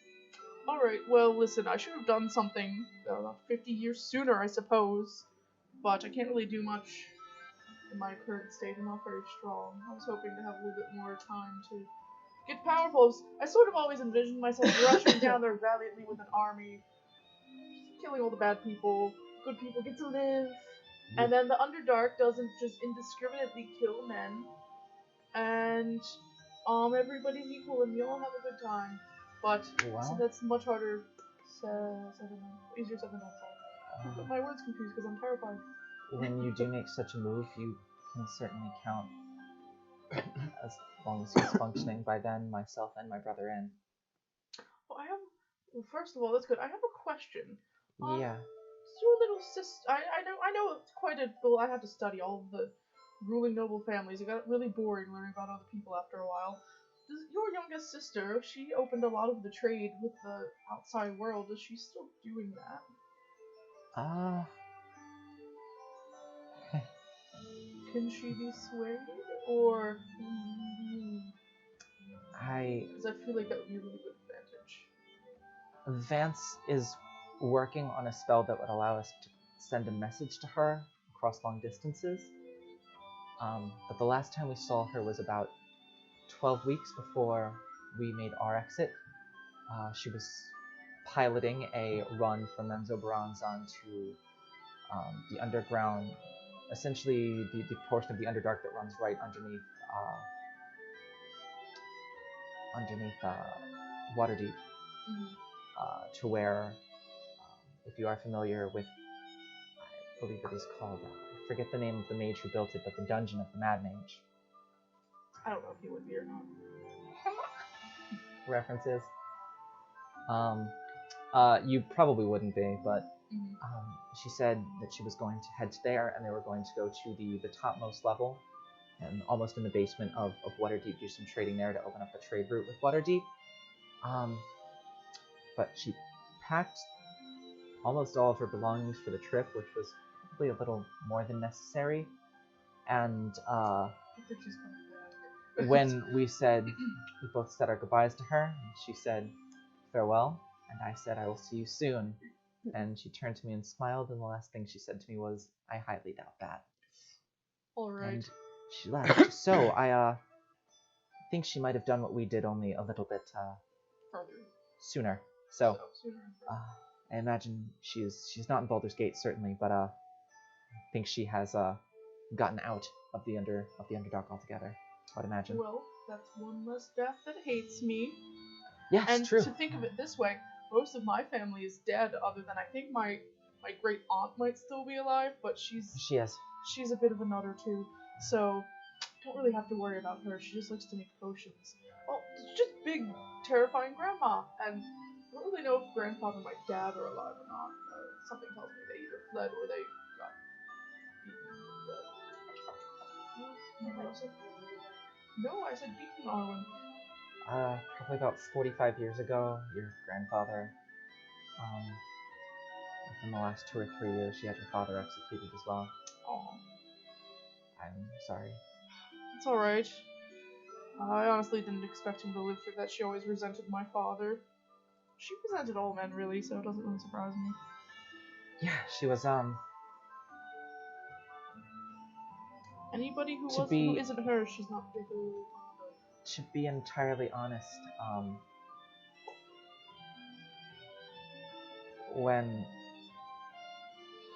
Alright, well, listen, I should have done something about 50 years sooner, I suppose. But I can't really do much in my current state. I'm not very strong. I was hoping to have a little bit more time to get powerful. I sort of always envisioned myself rushing down there valiantly with an army, killing all the bad people. Good people get to live. And then the Underdark doesn't just indiscriminately kill men. And everybody's equal and we all have a good time. But so that's much harder. Easier said than done. But my words confused because I'm terrified. When you do make such a move, you can certainly count, as long as he's functioning by then, myself and my brother in. Well, first of all, that's good. I have a question. Yeah. Your little sister. I know it's quite a. Well, I had to study all of the ruling noble families. It got really boring learning about other people after a while. Does your youngest sister? She opened a lot of the trade with the outside world. Is she still doing that? Can she be swayed, or? Because I feel like that would be a really good advantage. Vance is working on a spell that would allow us to send a message to her across long distances. But the last time we saw her was about 12 weeks before we made our exit. She was piloting a run from Menzoberranzan to the underground, essentially the portion of the Underdark that runs right underneath Waterdeep, to where, if you are familiar with, I believe it is called, I forget the name of the mage who built it, but the Dungeon of the Mad Mage. I don't know if he would be or not. References. You probably wouldn't be, but she said that she was going to head to there, and they were going to go to the topmost level, and almost in the basement of Waterdeep, do some trading there to open up a trade route with Waterdeep. But she packed almost all of her belongings for the trip, which was probably a little more than necessary. And I think she's coming back. when we both said our goodbyes to her, and she said farewell, and I said I will see you soon. And she turned to me and smiled, and the last thing she said to me was, I highly doubt that. Alright. And she left. So I think she might have done what we did, only a little bit sooner. So I imagine she's not in Baldur's Gate, certainly, but I think she has gotten out of the Underdark altogether, I'd imagine. Well, that's one less death that hates me. Yes, and true. To think of it this way, most of my family is dead, other than I think my great aunt might still be alive, but she's a bit of a nutter too, so don't really have to worry about her. She just likes to make potions. Well, it's just big, terrifying grandma, and I don't really know if grandfather and my dad are alive or not. Something tells me they either fled or they got beaten. No, I said beaten, Arwen. Probably about 45 years ago, your grandfather Within the last 2 or 3 years, she had her father executed as well. Oh, I'm sorry. it's alright. I honestly didn't expect him to live through that. She always resented my father. She resented all men, really, so it doesn't really surprise me. Yeah, she was, Anybody who To who be- isn't her, she's not particularly fond of. to be entirely honest, when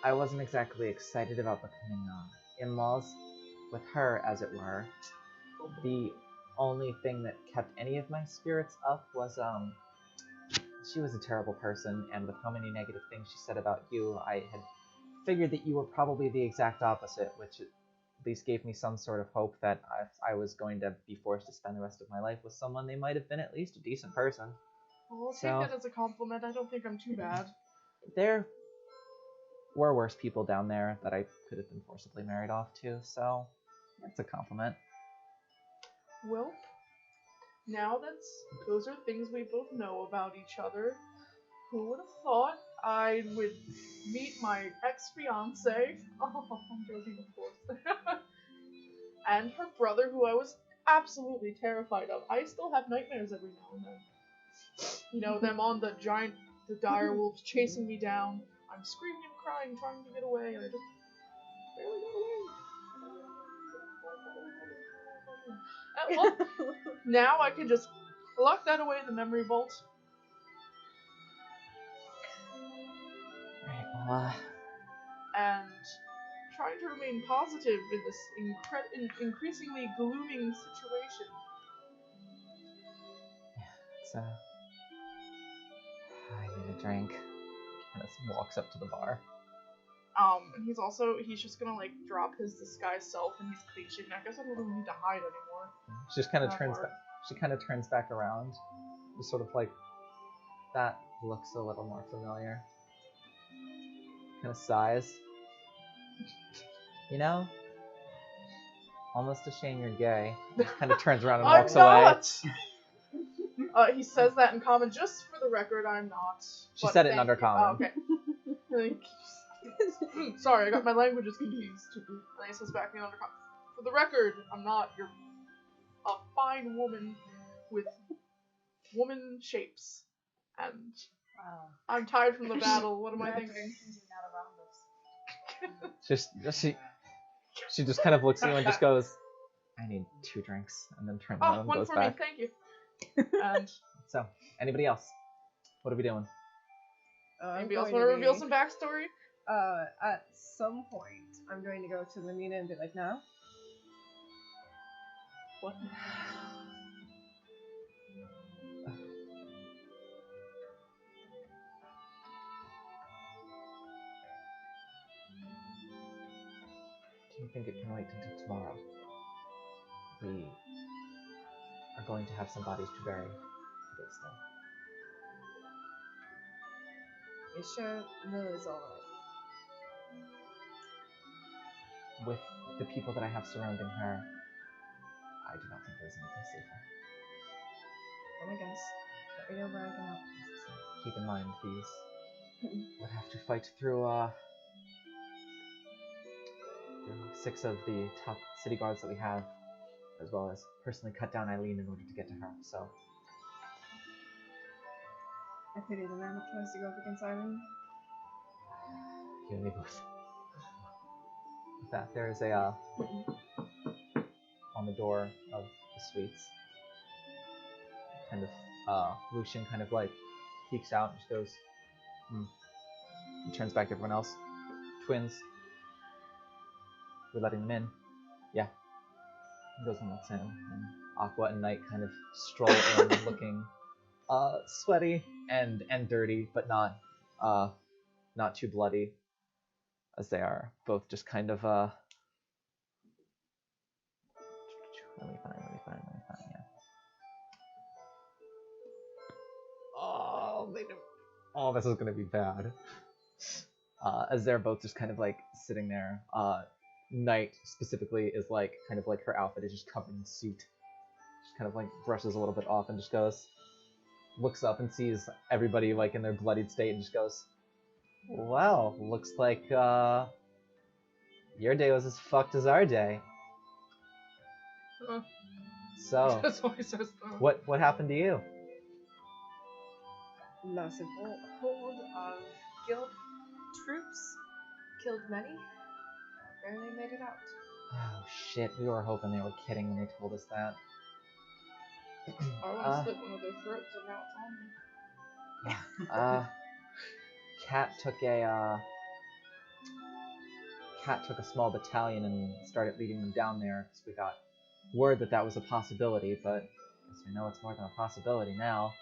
I wasn't exactly excited about becoming, in-laws with her, as it were, the only thing that kept any of my spirits up was, she was a terrible person, and with how many negative things she said about you, I had figured that you were probably the exact opposite, which at least gave me some sort of hope that if I was going to be forced to spend the rest of my life with someone, they might have been at least a decent person. Well, I'll take So- that as a compliment. I don't think I'm too bad. There were worse people down there that I could have been forcibly married off to, so that's a compliment. Well, now those are things we both know about each other. Who would have thought I would meet my ex-fiance? Oh, I'm joking, of course. And her brother, who I was absolutely terrified of. I still have nightmares every now and then. You know, them on the dire wolves chasing me down. I'm screaming and crying, trying to get away, and I just barely got away. Well, now I can just lock that away in the memory vault. Alright, well, And trying to remain positive in this increasingly glooming situation. it's, I need a drink. Kind of walks up to the bar. And he's just gonna like drop his disguised self and he's clean shaven. I guess I don't really need to hide anymore. She just kind of That turns part. back. She kind of turns back around, just sort of like that looks a little more familiar. Kind of sighs. You know, almost a shame you're gay. Just kind of turns around and I'm walks away. not. He says that in common. Just for the record, I'm not. She But said it in thank you. undercommon. Oh, okay. Sorry, I got my languages confused. And he says back in undercommon. For the record, I'm not. You're a fine woman with woman shapes. And Wow. I'm tired from the battle. What am I thinking? She just kind of looks at you and just goes, I need 2 drinks, and then turns around Oh, and one goes for back. me, thank you. And So, anybody else? What are we doing? anybody else want to reveal some backstory? At some point, I'm going to go to Lamina and be like, no. What? Do you think it can wait until tomorrow? We are going to have some bodies to bury today still. You sure Lily's alright? With the people that I have surrounding her, I do not think there's anything safer. And I guess, let me know where I can help. Keep in mind, these would have to fight through 6 of the top city guards that we have, as well as personally cut down Eileen in order to get to her, so... I pity the man that tries to go up against Eileen. You and me both. With that, there is a, on the door of the suites, kind of, Lucian kind of like peeks out and just goes, He turns back to everyone else. Twins. We're letting them in. Yeah. He goes and lets in. And Aqua and Knight kind of stroll in looking sweaty and dirty, but not too bloody, as they are both just kind of let me find, yeah. Oh, this is gonna be bad. As they're both just kind of like sitting there. Knight specifically is like kind of like her outfit is just covered in soot. Just kind of like brushes a little bit off and just goes, looks up and sees everybody like in their bloodied state and just goes, "Well, looks like your day was as fucked as our day." So, That's why he says that. what happened to you? Massive horde of guild troops killed many. Barely made it out. Oh shit, we were hoping they were kidding when they told us that. I want to slit one of their throats, and now it's on me. Cat took a small battalion and started leading them down there because we got word that was a possibility, but I guess we know it's more than a possibility now.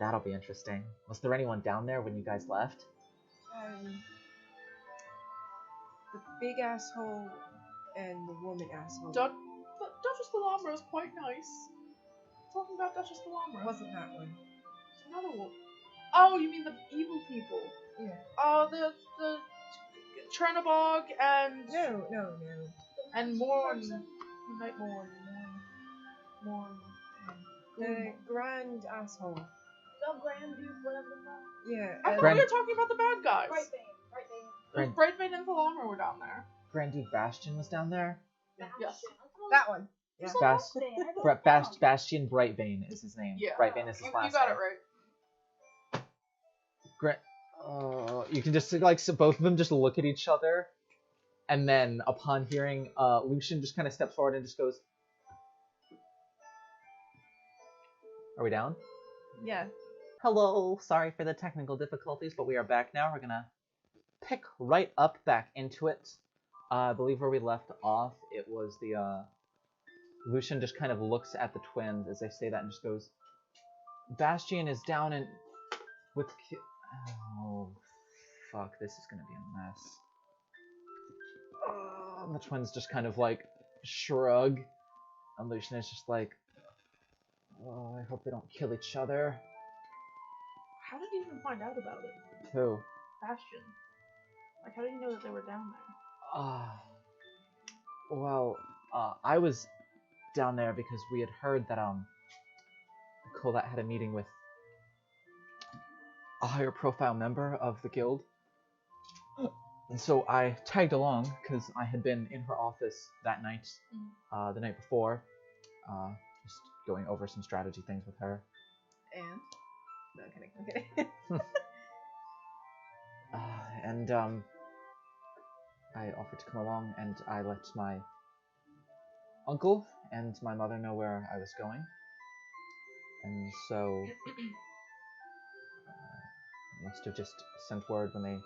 That'll be interesting. Was there anyone down there when you guys left? The big asshole and the woman asshole. Duchess Delamra is quite nice. Talking about Duchess Delamra. Wasn't that one? It's another one. Oh, you mean the evil people? Yeah. Oh, the Chernobog and No. and Morn, Night Morn. The grand asshole. Oh, Grand Duke, whatever the fuck. Yeah. I thought Grand- we were talking about the bad guys. Brightbane. Brightbane and Thalamra were down there. Grand Duke Bastion was down there? Yes. That one. Yeah. Bastion Brightbane is his name. Yeah. Brightbane is his You last got name. it right. You can just like so both of them just look at each other, and then upon hearing, Lucian just kind of steps forward and just goes, "Are we down?" Yeah. Hello, sorry for the technical difficulties, but we are back now. We're gonna pick right up back into it. I believe where we left off, it was the Lucian just kind of looks at the twins as they say that and just goes, "Bastion is down and with." Oh, fuck! This is gonna be a mess. And the twins just kind of like shrug, and Lucian is just like, "Oh, I hope they don't kill each other." How did you even find out about it? Who? Bastion. Like, how did you know that they were down there? I was down there because we had heard that Colette had a meeting with a higher profile member of the guild. And so I tagged along because I had been in her office that night, the night before, just going over some strategy things with her. And? No, I'm kidding. And I offered to come along, and I let my uncle and my mother know where I was going. And so must have just sent word when they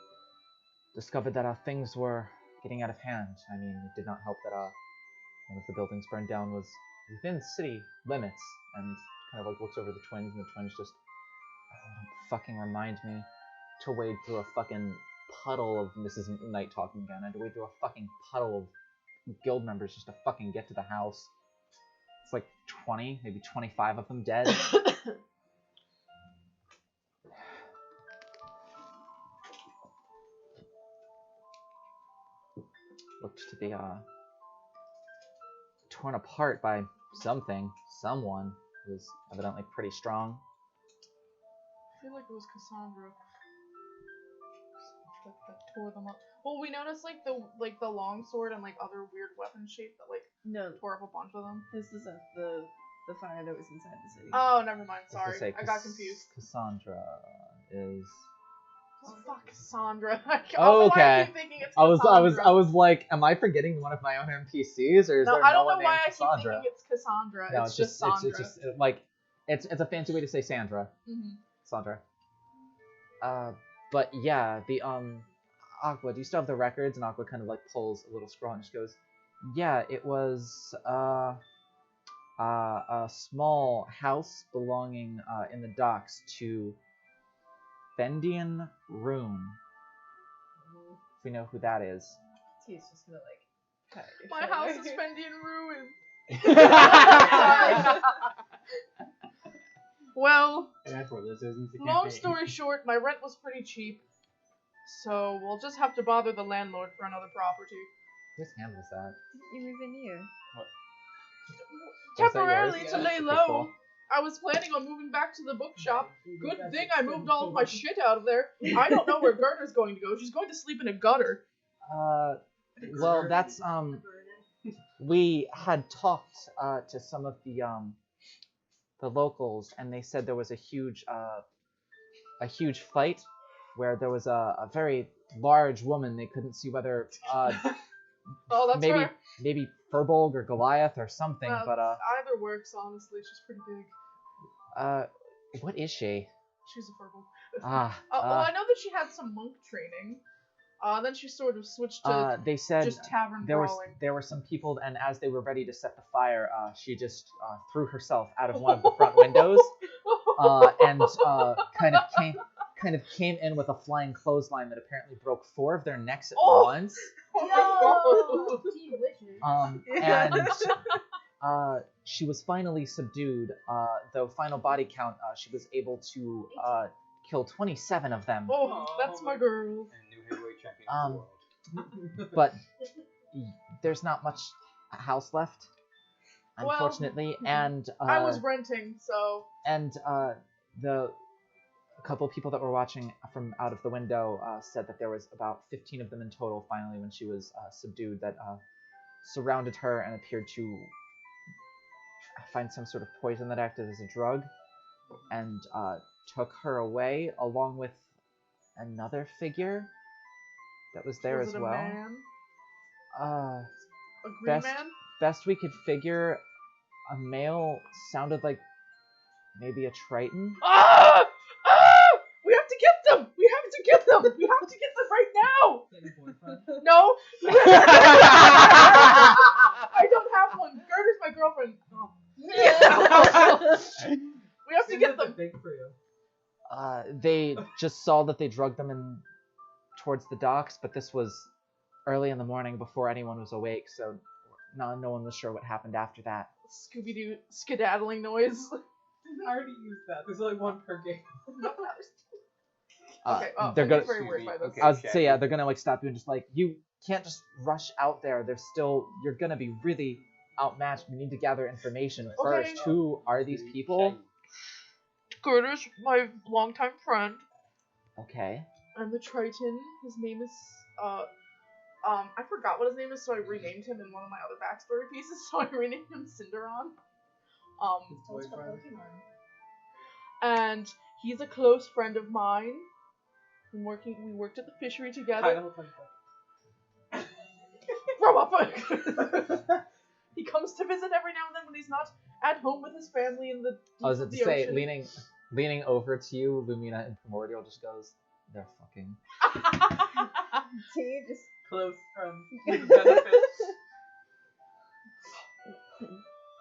discovered that things were getting out of hand. I mean, it did not help that one of the buildings burned down was within city limits, and kind of like looks over the twins, and the twins just don't fucking remind me to wade through a fucking puddle of, and this isn't Night talking again, I had to wade through a fucking puddle of guild members just to fucking get to the house. It's like 20, maybe 25 of them dead. Looked to be torn apart by something, someone who was evidently pretty strong. I feel like it was Cassandra that tore them up. Well, we noticed like the long sword and like other weird weapon shape that like No, tore up a bunch of them. this isn't the fire that was inside the city. Oh, never mind. I was gonna Sorry, say, I got confused. Cassandra is. Oh, fuck, Cassandra. I don't Oh, know why I okay. keep thinking it's I Cassandra. was like, am I forgetting one of my own NPCs, or is No, there I no don't one know why named I keep Cassandra? thinking it's Cassandra. No, it's just Sandra. it's just like it's a fancy way to say Sandra. Mm-hmm. Sandra. But yeah, the Aqua, do you still have the records? And Aqua kind of like pulls a little scroll and just goes, yeah, it was a small house belonging in the docks to Fendian Room. If we know who that is. He's just gonna like pat your My shoulder. house is Fendi in ruin. Well, And that's what this is. It's a long campaign. story short, my rent was pretty cheap, so we'll just have to bother the landlord for another property. Whose hand was that? You move in here. Was that yours? Temporarily to lay low. I was planning on moving back to the bookshop. Good thing I moved all of my shit out of there. I don't know where Gerda's going to go. She's going to sleep in a gutter. Well, that's we had talked to some of the locals, and they said there was a huge fight where there was a very large woman. They couldn't see whether Oh, that's maybe her. maybe Furbolg or Goliath or something, but either works, honestly. She's pretty big. what is she? She's a purple. Well, I know that she had some monk training. Then she sort of switched to they said just tavern there brawling. there were some people, and as they were ready to set the fire, she just threw herself out of one of the front windows, and kind of came in with a flying clothesline that apparently broke 4 of their necks at once. Yo! Gee wishes. And she was finally subdued. Though final body count, she was able to kill 27 of them. Oh, that's my girl. And new heavyweight champion of the world. But there's not much house left, unfortunately. And I was renting, so. And a couple people that were watching from out of the window said that there was about 15 of them in total. Finally, when she was subdued, that surrounded her and appeared to find some sort of poison that acted as a drug, and took her away along with another figure that was there Was as it a well. Man? A green man? Best we could figure, a male sounded like maybe a Triton. Ah! Ah! We have to get them! We have to get them! We have to get them right now! No! I don't have one. Gerda's my girlfriend. Oh. We have to get them. Big for you. They just saw that they drugged them in towards the docks, but this was early in the morning before anyone was awake, so no one was sure what happened after that. Scooby-Doo skedaddling noise. I already used that. There's only one per game. Okay, they're gonna. very weird by this. I was say yeah, they're gonna like stop you and just like, you can't just rush out there. You're gonna be really outmatched. We need to gather information Okay. first. Who are these people? Gerda's my longtime friend. Okay. And the Triton, his name is, I forgot what his name is, so I renamed him in one of my other backstory pieces, so I renamed him Cinderon. His boyfriend. And he's a close friend of mine. We worked at the fishery together. Kind of looks like Grow up! He comes to visit every now and then when he's not at home with his family in the I was deep about of to the say, ocean. leaning over to you, Lumina and Primordial just goes, they're fucking. T just close friends. With benefits.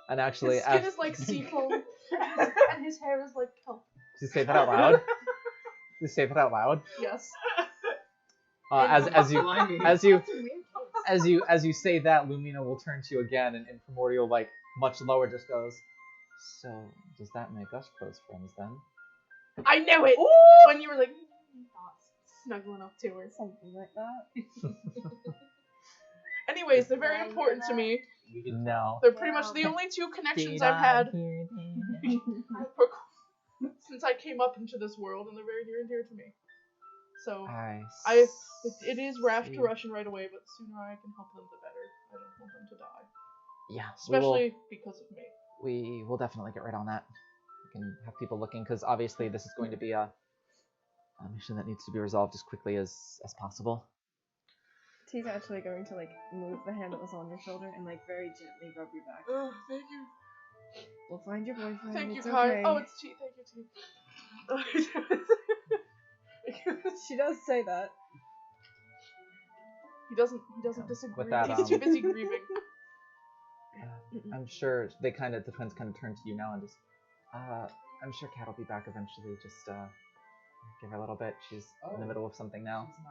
And actually, His skin is like seafoam, and his hair is like kelp. Did you say that out loud? Did you say that out loud? Yes. As you say that, Lumina will turn to you again, and Primordial, like much lower, just goes, so does that make us close friends then? I knew it! When you were like, snuggling up to her. something like that. Anyways, they're very important to me. No. They're pretty much the only 2 connections I've had since I came up into this world, and they're very near and dear to me. So, it is rash to rush in right away, but the sooner I can help them, the better. I don't want them to die. Yeah. Especially because of me. We will definitely get right on that. We can have people looking, because obviously this is going to be a mission that needs to be resolved as quickly as possible. T's actually going to like move the hand that was on your shoulder and like very gently rub your back. Oh, thank you. We'll find your boyfriend. Thank you, it's Kai. okay. Oh, it's T. Thank you, T. She does say that. He doesn't disagree. With that, He's too busy grieving. I'm sure the twins kind of turn to you now and just, I'm sure Kat will be back eventually. Just give her a little bit. She's in the middle of something now. It's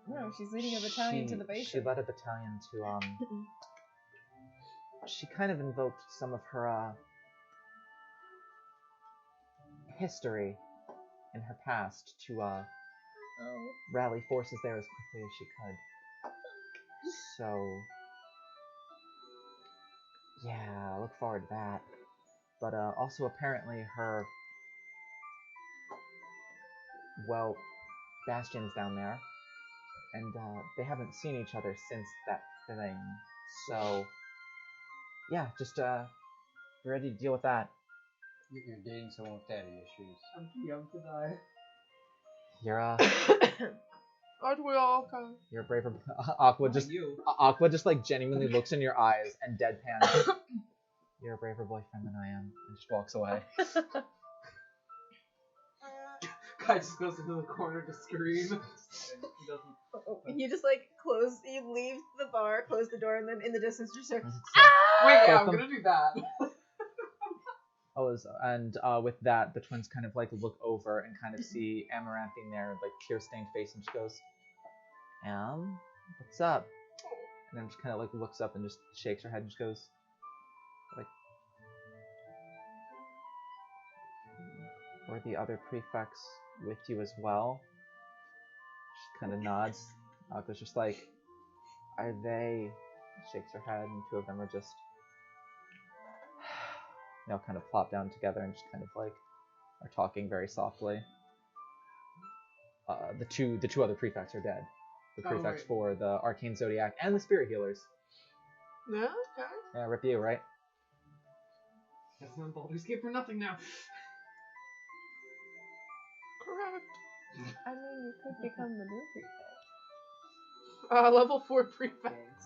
not. No, she's leading a battalion to the base. She led a battalion to she kind of invoked some of her history in her past to rally forces there as quickly as she could. So Yeah, I look forward to that. But also apparently her, well, Bastion's down there, and they haven't seen each other since that thing. So, yeah, just be ready to deal with that. You're dating someone with daddy issues. I'm too young to die. You're Aren't we all kind of? you're a braver. Aqua just you. Aqua just like genuinely looks in your eyes and deadpans. You're a braver boyfriend than I am, and just walks away. Guy just goes into the corner to scream. He doesn't. You just like you leave the bar, close the door, and then in the distance just start. Wait, yeah, I'm Welcome. gonna do that. And with that, the twins kind of like look over and kind of see Amaranthine there, like tear-stained face, and she goes, what's up? And then just kind of like looks up and just shakes her head and just goes, like, were the other prefects with you as well? She kind of nods. Aqua's just like, are they? Shakes her head, and two of them are just, they all kind of plop down together and just kind of like are talking very softly. The two other prefects are dead. The prefects right. for the Arcane Zodiac and the Spirit Healers. No, okay. Yeah, rip you, right? Guess I'm Baldur's Gate for nothing now. Correct. I mean, you could become the new prefect. Level 4 prefect.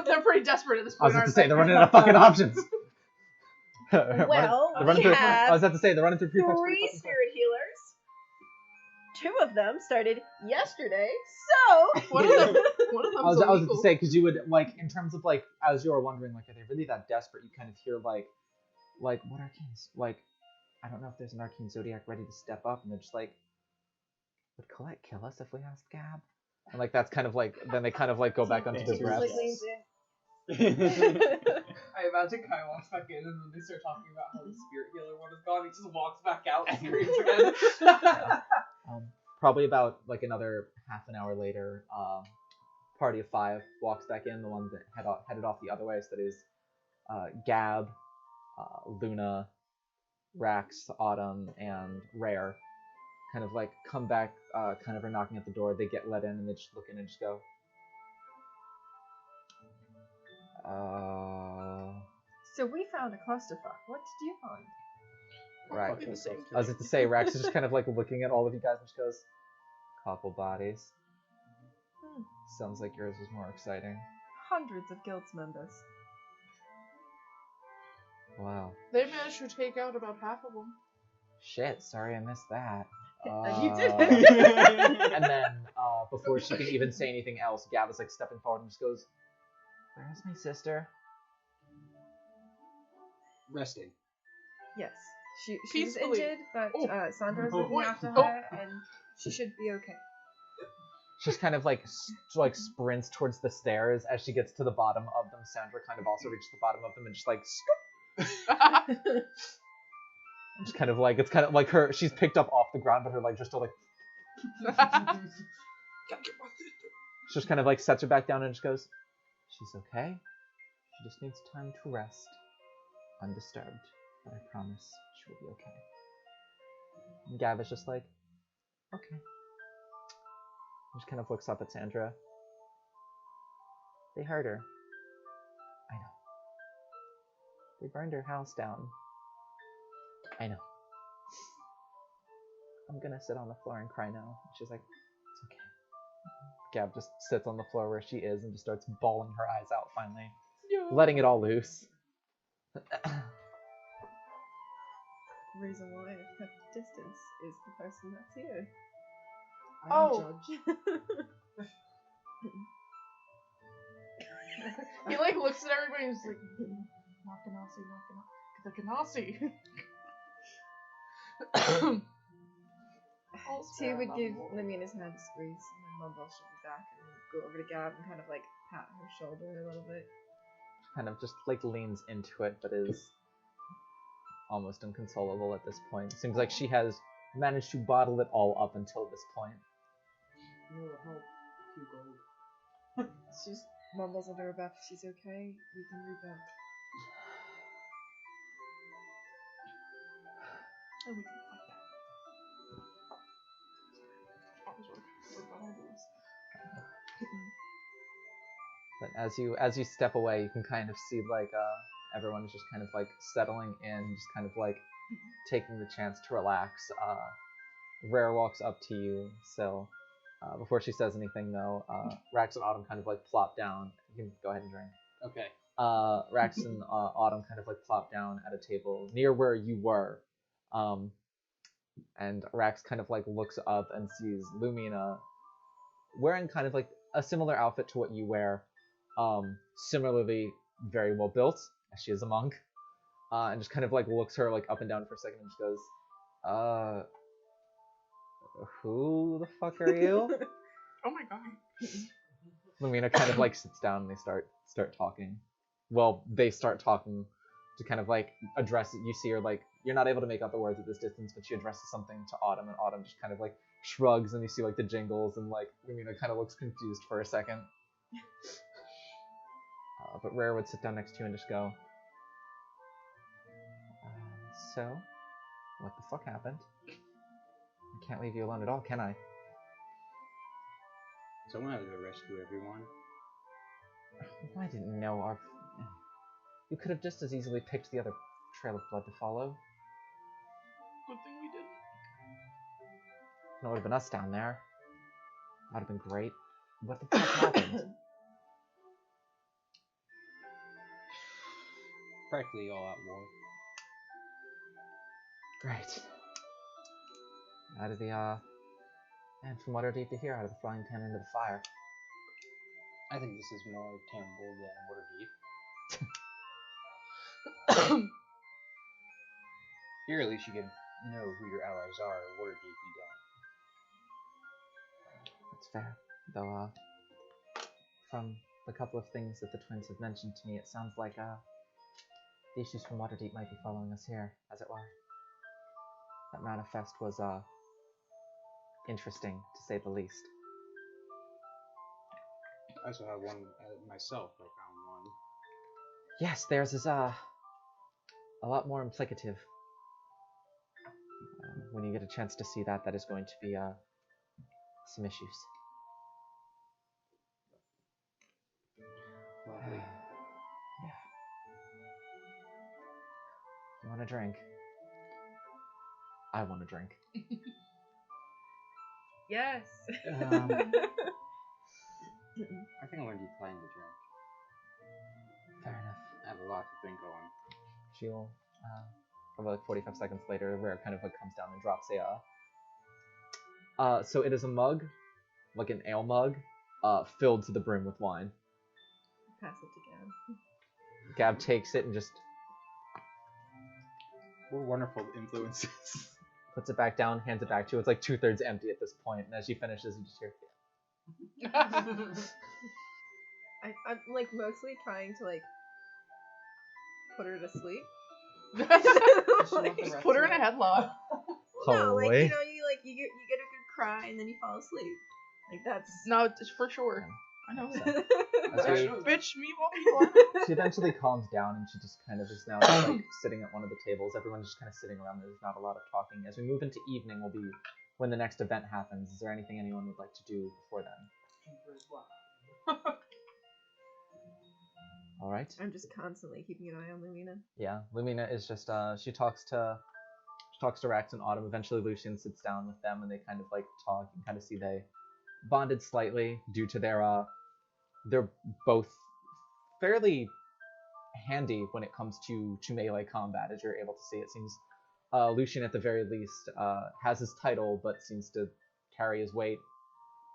They're pretty desperate at this I was point. about to say they're running out of fucking options. Well, they're running we through, have I was about to say they're running through prefects. pretty 3 fucking spirit healers. 2 of them started yesterday, so One of them. I was about to say, because you would, like, in terms of, like, as you were wondering, like, are they really that desperate? You kind of hear, like what arcanes? Like, I don't know if there's an Arcane Zodiac ready to step up, and they're just like, would Colette kill us if we asked Gab? And, like, that's kind of, like, then they kind of, like, go back onto their just like breaths. leans in. I imagine Kai walks back in and then they start talking about how the spirit healer one is gone. He just walks back out and screams again. Probably about, like, another half an hour later, party of 5 walks back in, the ones that headed off the other way, so that is Gab, Luna, Rax, Autumn, and Rare. Kind of, like, come back, kind of are knocking at the door, they get let in, and they just look in and just go, So we found a clusterfuck. What did you find? right. Fucking the same I was about to say, Rax is just kind of, like, looking at all of you guys and just goes, couple bodies. Sounds like yours was more exciting. Hundreds of guilds members. Wow. They managed to take out about half of them. Shit, sorry I missed that. You didn't. And then, before she can even say anything else, Gab is like stepping forward and just goes, "Where's my sister?" Resting. Yes. She's Peacefully. injured, but Oh. Sandra's Oh. looking after Oh. her, and she should be okay. She's kind of like sprints towards the stairs. As she gets to the bottom of them, Sandra kind of also reaches the bottom of them and just like just kind of like, it's kind of like her, she's picked up off the ground, but her legs are still like, she just kind of like sets her back down and just goes, "She's okay. She just needs time to rest, undisturbed, but I promise she will be okay." And Gav is just like, "Okay." He just kind of looks up at Sandra. "They hurt her. I know. They burned her house down. I know. I'm gonna sit on the floor and cry now." And she's like, "It's okay." Gab just sits on the floor where she is and just starts bawling her eyes out finally, letting it all loose. The reason why I've kept distance is the person that's here. I don't Oh. judge. He like looks at everybody and is like, Nakanasi, Nakanasi. T would give Lamina's hand a squeeze, and then Mumble should be back and go over to Gab and kind of like pat her shoulder a little bit. Kind of just like leans into it, but is almost inconsolable at this point. Seems like she has managed to bottle it all up until this point. No help. 2 gold. She's mumbles under her breath, she's okay, we can rebuild. And we can fight back. Arms were bones. But as you step away, you can kind of see like everyone is just kind of like settling in, just kind of like taking the chance to relax. Rare walks up to you, so before she says anything though, Rax and Autumn kind of like plop down. You can go ahead and drink. Okay. Rax and Autumn kind of like plop down at a table near where you were. And Rax kind of like looks up and sees Lumina wearing kind of like a similar outfit to what you wear. Similarly very well built, as she is a monk. And just kind of like looks her like up and down for a second and just goes, who the fuck are you? Oh my god. Lumina kind of like sits down and they start talking. Well, they start talking to kind of like address it. You see her like, you're not able to make out the words at this distance, but she addresses something to Autumn, and Autumn just kind of like shrugs, and you see like the jingles, and like Lumina kind of looks confused for a second. But Rare would sit down next to you and just go, so, what the fuck happened? I can't leave you alone at all, can I? Someone had to rescue everyone. I didn't know our... You could have just as easily picked the other trail of blood to follow. Good thing we didn't. It would have been us down there. That would have been great. What the fuck happened? Practically all out war. Great. Out of the, and from Waterdeep to here, out of the frying pan into the fire. I think this is more Tamble than Waterdeep. Here, at least you can know who your allies are. Waterdeep, you don't. That's fair. Though, from the couple of things that the twins have mentioned to me, it sounds like, the issues from Waterdeep might be following us here, as it were. That manifest was, interesting, to say the least. I also have one myself. I found one. Yes, theirs is, a lot more implicative. When you get a chance to see that, that is going to be, some issues. Lovely. Yeah. You want a drink? I want a drink. Yes. I think I'm going to decline the drink. Fair enough. I have a lot to think on. She'll, probably like 45 seconds later, Rare kind of like comes down and drops a, so it is a mug, like an ale mug, filled to the brim with wine. Pass it to Gab. Gab takes it and just We're wonderful influences. puts it back down, hands it back to you. It's like 2/3 empty at this point, and as she finishes, you just hear, I'm like mostly trying to like put her to sleep. Like, put her in a headlock. No, like holy. you know, you get a good cry and then you fall asleep. Like that's No, it's for sure. I know that. As we- Bitch, me while you She eventually calms down and she just kind of is now just like sitting at one of the tables. Everyone's just kind of sitting around. There's not a lot of talking. As we move into evening will be when the next event happens. Is there anything anyone would like to do before then? All right. I'm just constantly keeping an eye on Lumina. Yeah, Lumina is just she talks to Rax and Autumn. Eventually Lucian sits down with them and they kind of like talk. You can kind of see they bonded slightly due to their they're both fairly handy when it comes to melee combat, as you're able to see. It seems Lucian at the very least has his title but seems to carry his weight,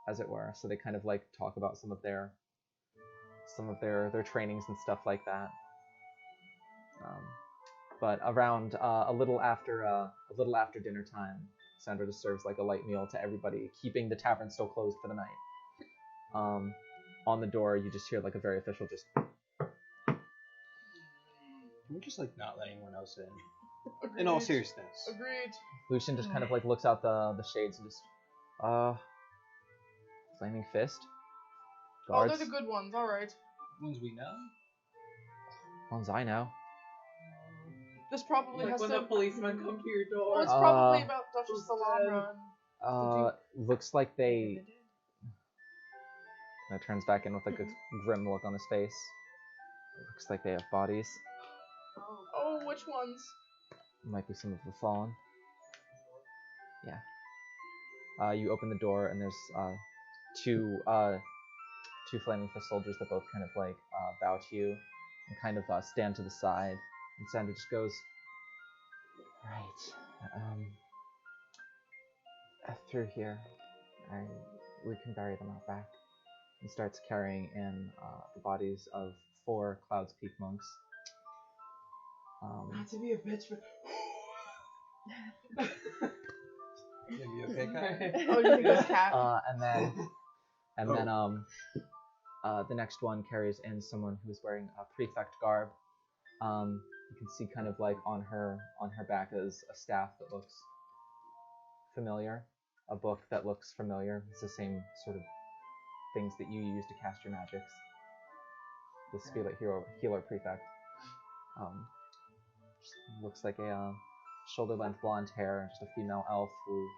as it were. So they kind of like talk about some of their trainings and stuff like that. But around a little after dinner time, Sandra just serves like a light meal to everybody, keeping the tavern still closed for the night. On the door, you just hear like a very official just. Can we just like not let anyone else in? In all seriousness. Agreed. Lucian just kind of like looks out the shades and just, flaming fist. Oh, Guards. they're the good ones. All right. Ones we know. Ones I know. This probably Like has when to. the policemen come to your Well, door. it's probably about Duchess Salamra. Looks like they. And it turns back in with like a grim look on his face. Looks like they have bodies. Oh, which ones? Might be some of the fallen. Yeah. You open the door and there's two flaming fist soldiers that both kind of like bow to you and kind of stand to the side. And Sandra just goes, "Right, through here. We can bury them out back." And starts carrying in the bodies of 4 Clouds Peak monks. Not to be a bitch, but. Maybe okay, Kat? Oh, you think it's cat? The next one carries in someone who's wearing a prefect garb. You can see kind of like on her back is a staff that looks familiar, a book that looks familiar. It's the same sort of things that you use to cast your magics. The Spirit Healer Prefect. Looks like a shoulder-length blonde hair, just a female elf who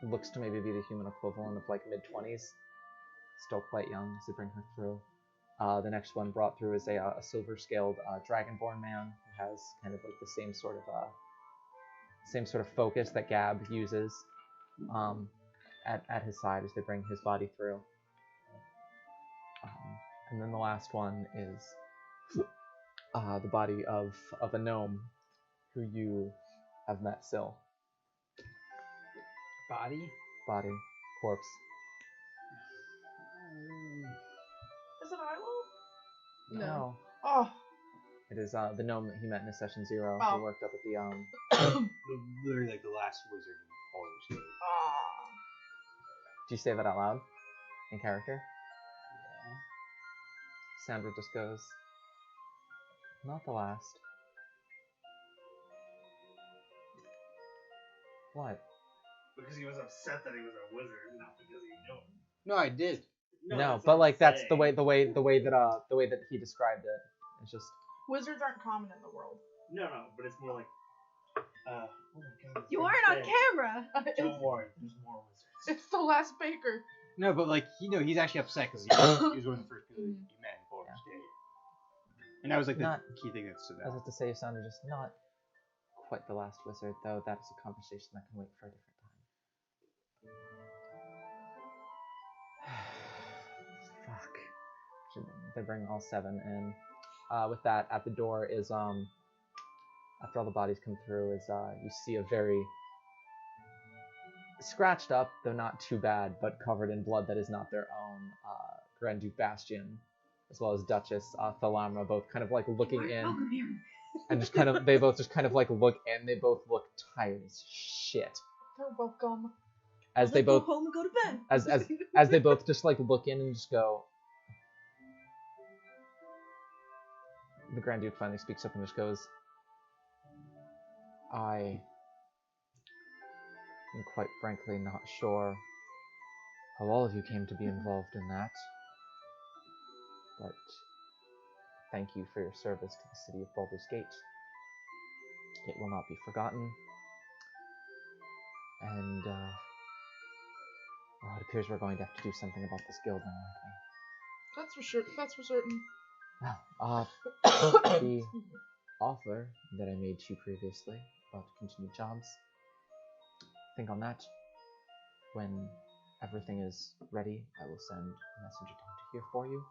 looks to maybe be the human equivalent of like mid-20s. Still quite young as they bring her through. The next one brought through is a silver-scaled dragonborn man who has kind of like the same sort of focus that Gab uses at his side as they bring his body through. And then the last one is the body of a gnome who you have met, Syl. Body? Body. Corpse. Is it Ilo? No. Oh. It is the gnome that he met in his session 0 Oh. who worked up at the Literally like the last wizard in Baldur's Gate. Do you say that out loud? In character? Sandra just goes, "Not the last." What? Because he was upset that he was a wizard, not because he knew him. No, I did. No, that's but what like I'm that's saying. the way that he described it. It's just Wizards aren't common in the world. No, but it's more like. Oh my god. You aren't on camera. Don't worry, there's more wizards. It's the last baker. No, but like he's actually upset because he was one of the first people that you met in Baldur's Gate. And that was like the key thing that stood I was out. about to say, Sandra, just not quite the last wizard, though. That is a conversation that can wait for a different time. Fuck. They bring all 7 in. With that, at the door is after all the bodies come through, is you see a very scratched up, though not too bad, but covered in blood that is not their own, Grand Duke Bastion, as well as Duchess Thalamra, both kind of like looking in, and just kind of they both just kind of like look in. They both look tired as shit. They're welcome. As they Go both home and go to bed. as they both just like look in and just go. The Grand Duke finally speaks up and just goes, "I am quite frankly not sure how all of you came to be involved in that, but thank you for your service to the city of Baldur's Gate. It will not be forgotten, and it appears we're going to have to do something about this guild now, aren't we?" That's for sure. That's for certain. Well, the offer that I made to you previously about continued jobs, think on that. When everything is ready, I will send a messenger down to here for you. You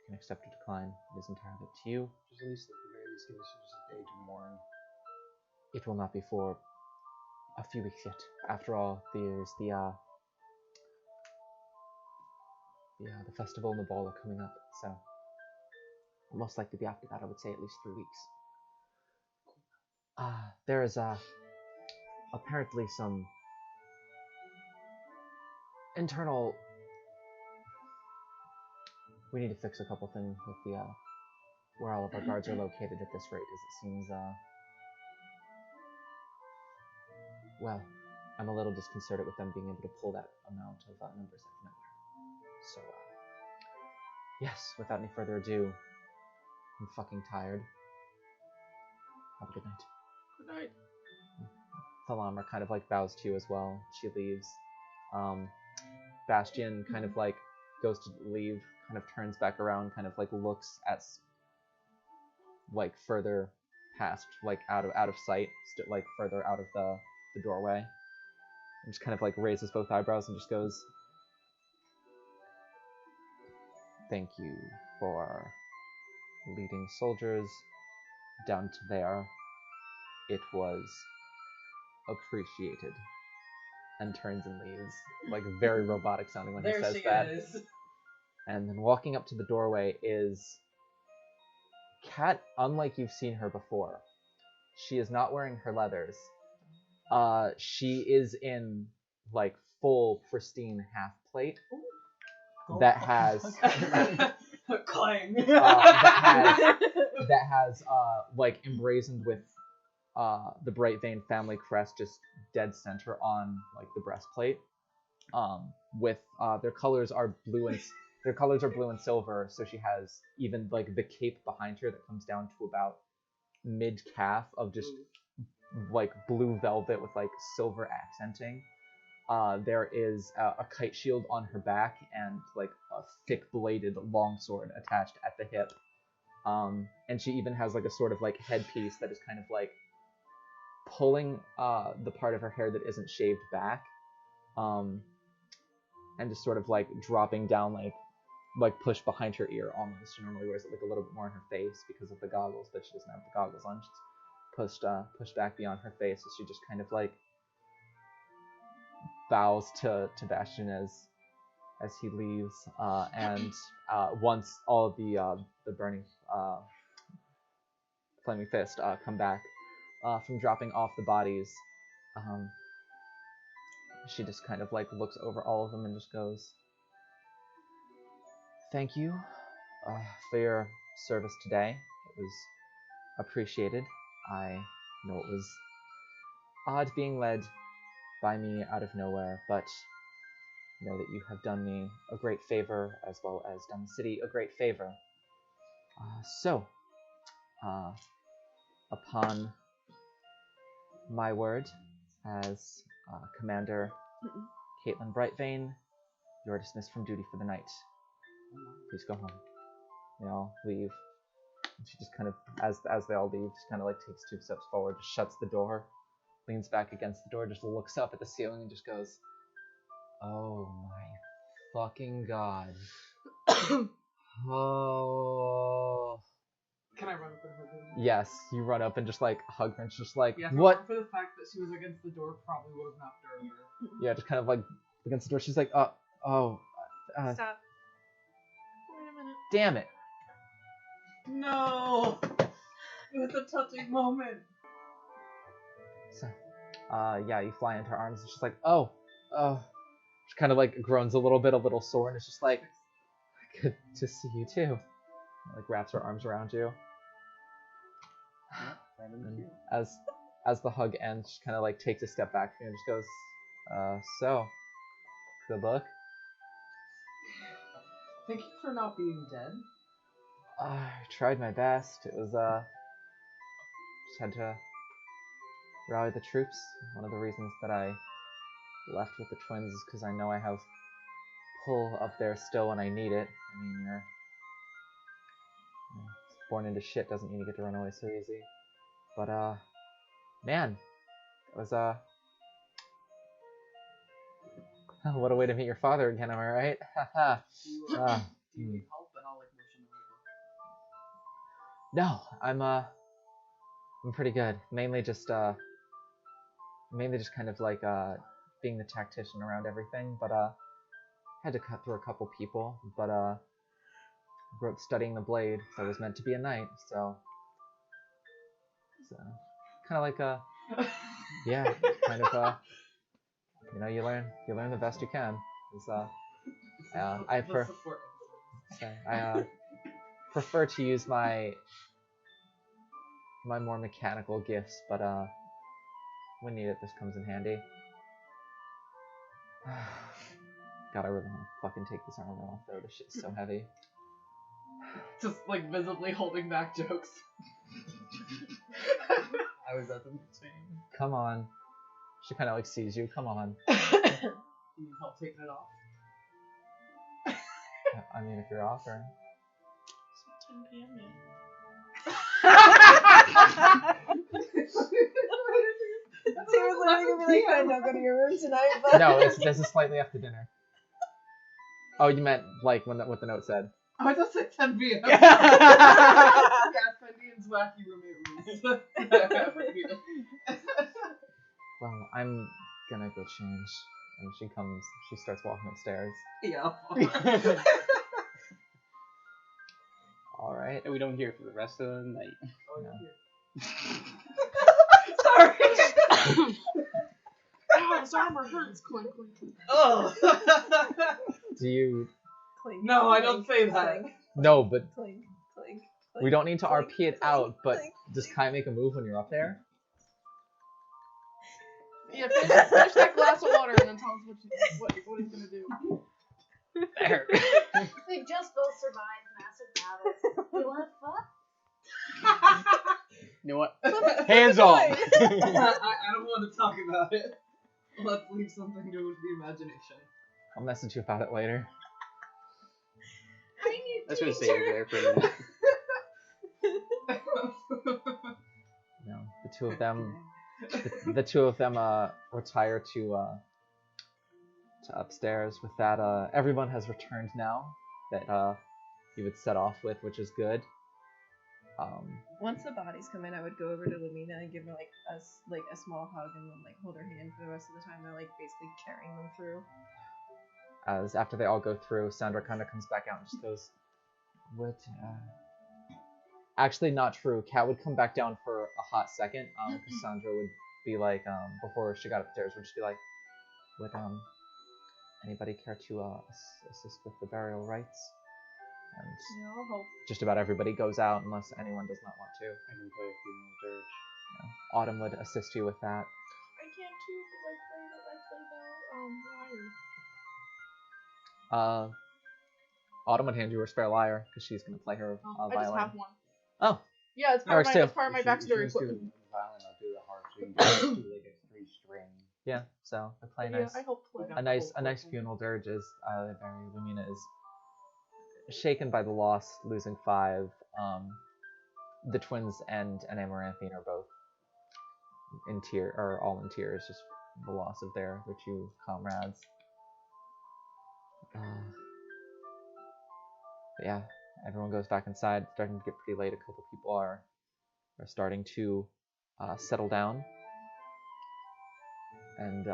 can accept or decline. It is entirely up to you. Just at least at the very least give us just a day to mourn. It will not be for a few weeks yet. After all, there's the festival and the ball are coming up, so most likely be after that. I would say at least 3 weeks. There is apparently some internal. We need to fix a couple things with the where all of our guards are located at this rate, as it seems. Well, I'm a little disconcerted with them being able to pull that amount of numbers out of nowhere. So Yes, without any further ado, I'm fucking tired. Have a good night. Good night. Thalamra kind of like bows to you as well. She leaves. Bastion kind of like goes to leave, kind of turns back around, kind of like looks at like further past, like out of sight, like further out of the doorway, and just kind of like raises both eyebrows and just goes, "Thank you for leading soldiers down to there. It was appreciated." And turns and leaves, like very robotic sounding when he There says she that. is. And then walking up to the doorway is Kat, unlike you've seen her before. She is not wearing her leathers. She is in like full pristine half plate that has Clang. that has like emblazoned with the Bright Vein family crest just dead center on like the breastplate. With their colors are blue and silver, so she has even like the cape behind her that comes down to about mid calf of just like blue velvet with like silver accenting. There is a kite shield on her back and like a thick bladed longsword attached at the hip. And she even has like a sort of like headpiece that is kind of like pulling the part of her hair that isn't shaved back, and just sort of like dropping down like pushed behind her ear almost. She normally wears it like a little bit more on her face because of the goggles, but she doesn't have the goggles on. She's pushed back beyond her face, so she just kind of like bows to Bastion as he leaves, and once all of the burning flaming fist come back from dropping off the bodies, she just kind of like looks over all of them and just goes, "Thank you for your service today. It was appreciated. I know it was odd being led by me out of nowhere, but know that you have done me a great favor, as well as done the city a great favor. So, upon my word, as Commander Caitlin Brightvane, you are dismissed from duty for the night. Please go home." They all leave. And she just kind of, as they all leave, just kind of like takes 2 steps forward, just shuts the door, leans back against the door, just looks up at the ceiling and just goes, "Oh my fucking god." Oh. Can I run up and hug her? Yes, you run up and just like hug her and she's just like, Yeah, "What?" for the fact that she was against the door, probably would have knocked her over. Yeah, just kind of like against the door. She's like, Stop. Wait a minute. Damn it." No! It was a touching moment. So, yeah, you fly into her arms and she's like, oh. She kind of like groans a little sore, and it's just like, "Good to see you too." Like wraps her arms around you. And as the hug ends, she kind of like takes a step back from you and just goes, "So, good luck." Thank you for not being dead. I tried my best. It was just had to rally the troops. One of the reasons that I left with the twins is because I know I have pull up there still when I need it. I mean, you're born into shit doesn't mean you get to run away so easy. But man, it was what a way to meet your father again, am I right? Haha. Do you need help? And I'll like motion the No, I'm pretty good. Mainly just kind of like being the tactician around everything, but had to cut through a couple people, but grew up studying the blade, so I was meant to be a knight, so kind of like yeah, kind of you know, you learn the best you can. I prefer to use my more mechanical gifts, but when needed, this comes in handy. God, I really want to fucking take this armor off though. This shit's so heavy. Just like visibly holding back jokes. I was at the same. Come on. She kind of like sees you. Come on. You need help taking it off? I mean, if you're offering. It's not 10 p.m. yet. He was literally gonna be like, "Fine, don't go to your room tonight." But No, this is slightly after dinner. Oh, you meant like when what the note said. Oh, I just said 10 p.m. Yeah. Fendian's wacky roommate rules. Well, I'm gonna go change. And she starts walking upstairs. Yeah. Alright. And we don't hear for the rest of the night. Oh, No. Sorry. Ow, his armor hurts. Clink, clink, clink. Oh. Do you... clink, No, I don't clink, say that. Clink, No, but clink, clink, clink, we don't need to clink, RP it clink, out, but clink. does Kai make a move when you're up there? Yeah, finish that glass of water and then tell us what he's gonna do. There. They just both survived massive battles. You wanna fuck? You know what? That's Hands the off! point. I don't want to talk about it. Let's leave something to the imagination. I'll message you about it later. I need I was gonna stay over there for a minute. No, the two of them... The two of them retire to upstairs. With that, everyone has returned now that you would set off with, which is good. Once the bodies come in, I would go over to Lumina and give her like a small hug and then like hold her hand for the rest of the time. They're like basically carrying them through. As after they all go through, Sandra kind of comes back out and just goes, "What?" Actually, not true. Kat would come back down for a hot second. Because Sandra would be like, before she got upstairs, would just be like, "Would anybody care to assist with the burial rites?" And Yeah, I'll help. just about everybody goes out unless anyone does not want to. I can play a funeral dirge. Autumn would assist you with that. I can too because I play the lyre. Autumn would hand you her spare lyre because she's gonna play her I just violin. have one. Oh, Yeah, it's Ours too. part of my backstory. Violin, I'll do the harp, so you can do like a 3-string. yeah. So they play Yeah, nice. I help play. A nice funeral dirge is very Lumina is shaken by the loss, losing 5. The twins and Amaranthine are both all in tears, just the loss of their 2 comrades. But yeah, everyone goes back inside. It's starting to get pretty late. A couple people are starting to settle down, and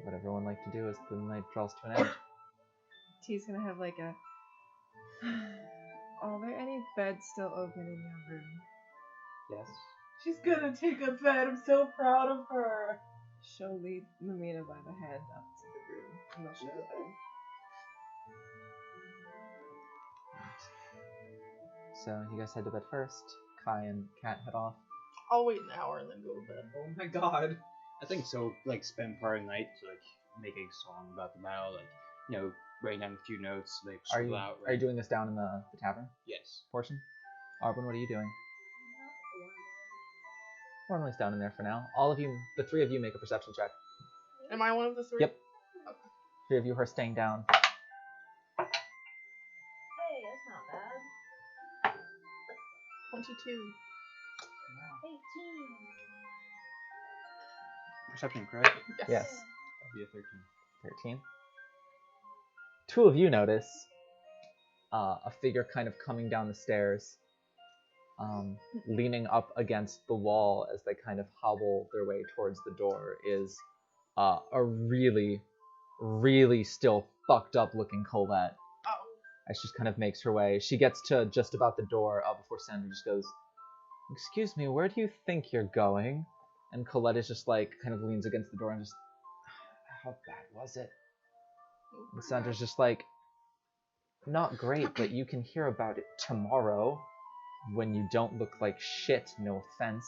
what everyone like to do as the night draws to an end. T's gonna have like a. Are there any beds still open in your room? Yes. She's gonna take a bed. I'm so proud of her. She'll lead Lumina by the hand up to the room, and they'll show her. So you guys head to bed first. Kai and Kat head off. I'll wait an hour and then go to bed. Oh my god. I think so. Like spend part of the night to like make a song about the battle, like write down a few notes, like Are scribble you out. are you doing this down in the tavern Yes. portion? Arvin, what are you doing? Normally it's down in there for now. All of you, the 3 of you, make a perception check. Am I one of the 3? Yep. 3 of you are staying down. Hey, that's not bad. 22. 18. Perception, correct? Yes. That'd be a 13. 13. 2 of you notice a figure kind of coming down the stairs, leaning up against the wall as they kind of hobble their way towards the door is a really, really still fucked up looking Colette. Oh. As she just kind of makes her way. She gets to just about the door before Sandra just goes, "Excuse me, where do you think you're going?" And Colette is just like, kind of leans against the door and just, "How bad was it?" And Sandra's just like, "Not great, but you can hear about it tomorrow when you don't look like shit, no offense."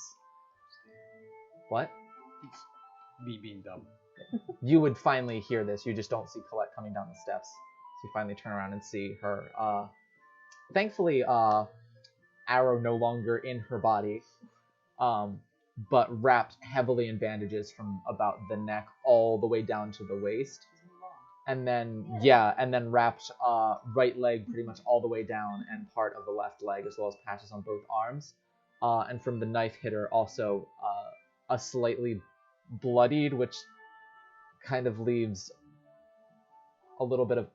What? Me being dumb. You would finally hear this, you just don't see Colette coming down the steps. you finally turn around and see her. Thankfully, arrow no longer in her body, but wrapped heavily in bandages from about the neck all the way down to the waist. And then, and then wrapped right leg pretty much all the way down and part of the left leg, as well as patches on both arms. And from the knife hitter, also a slightly bloodied, which kind of leaves a little bit of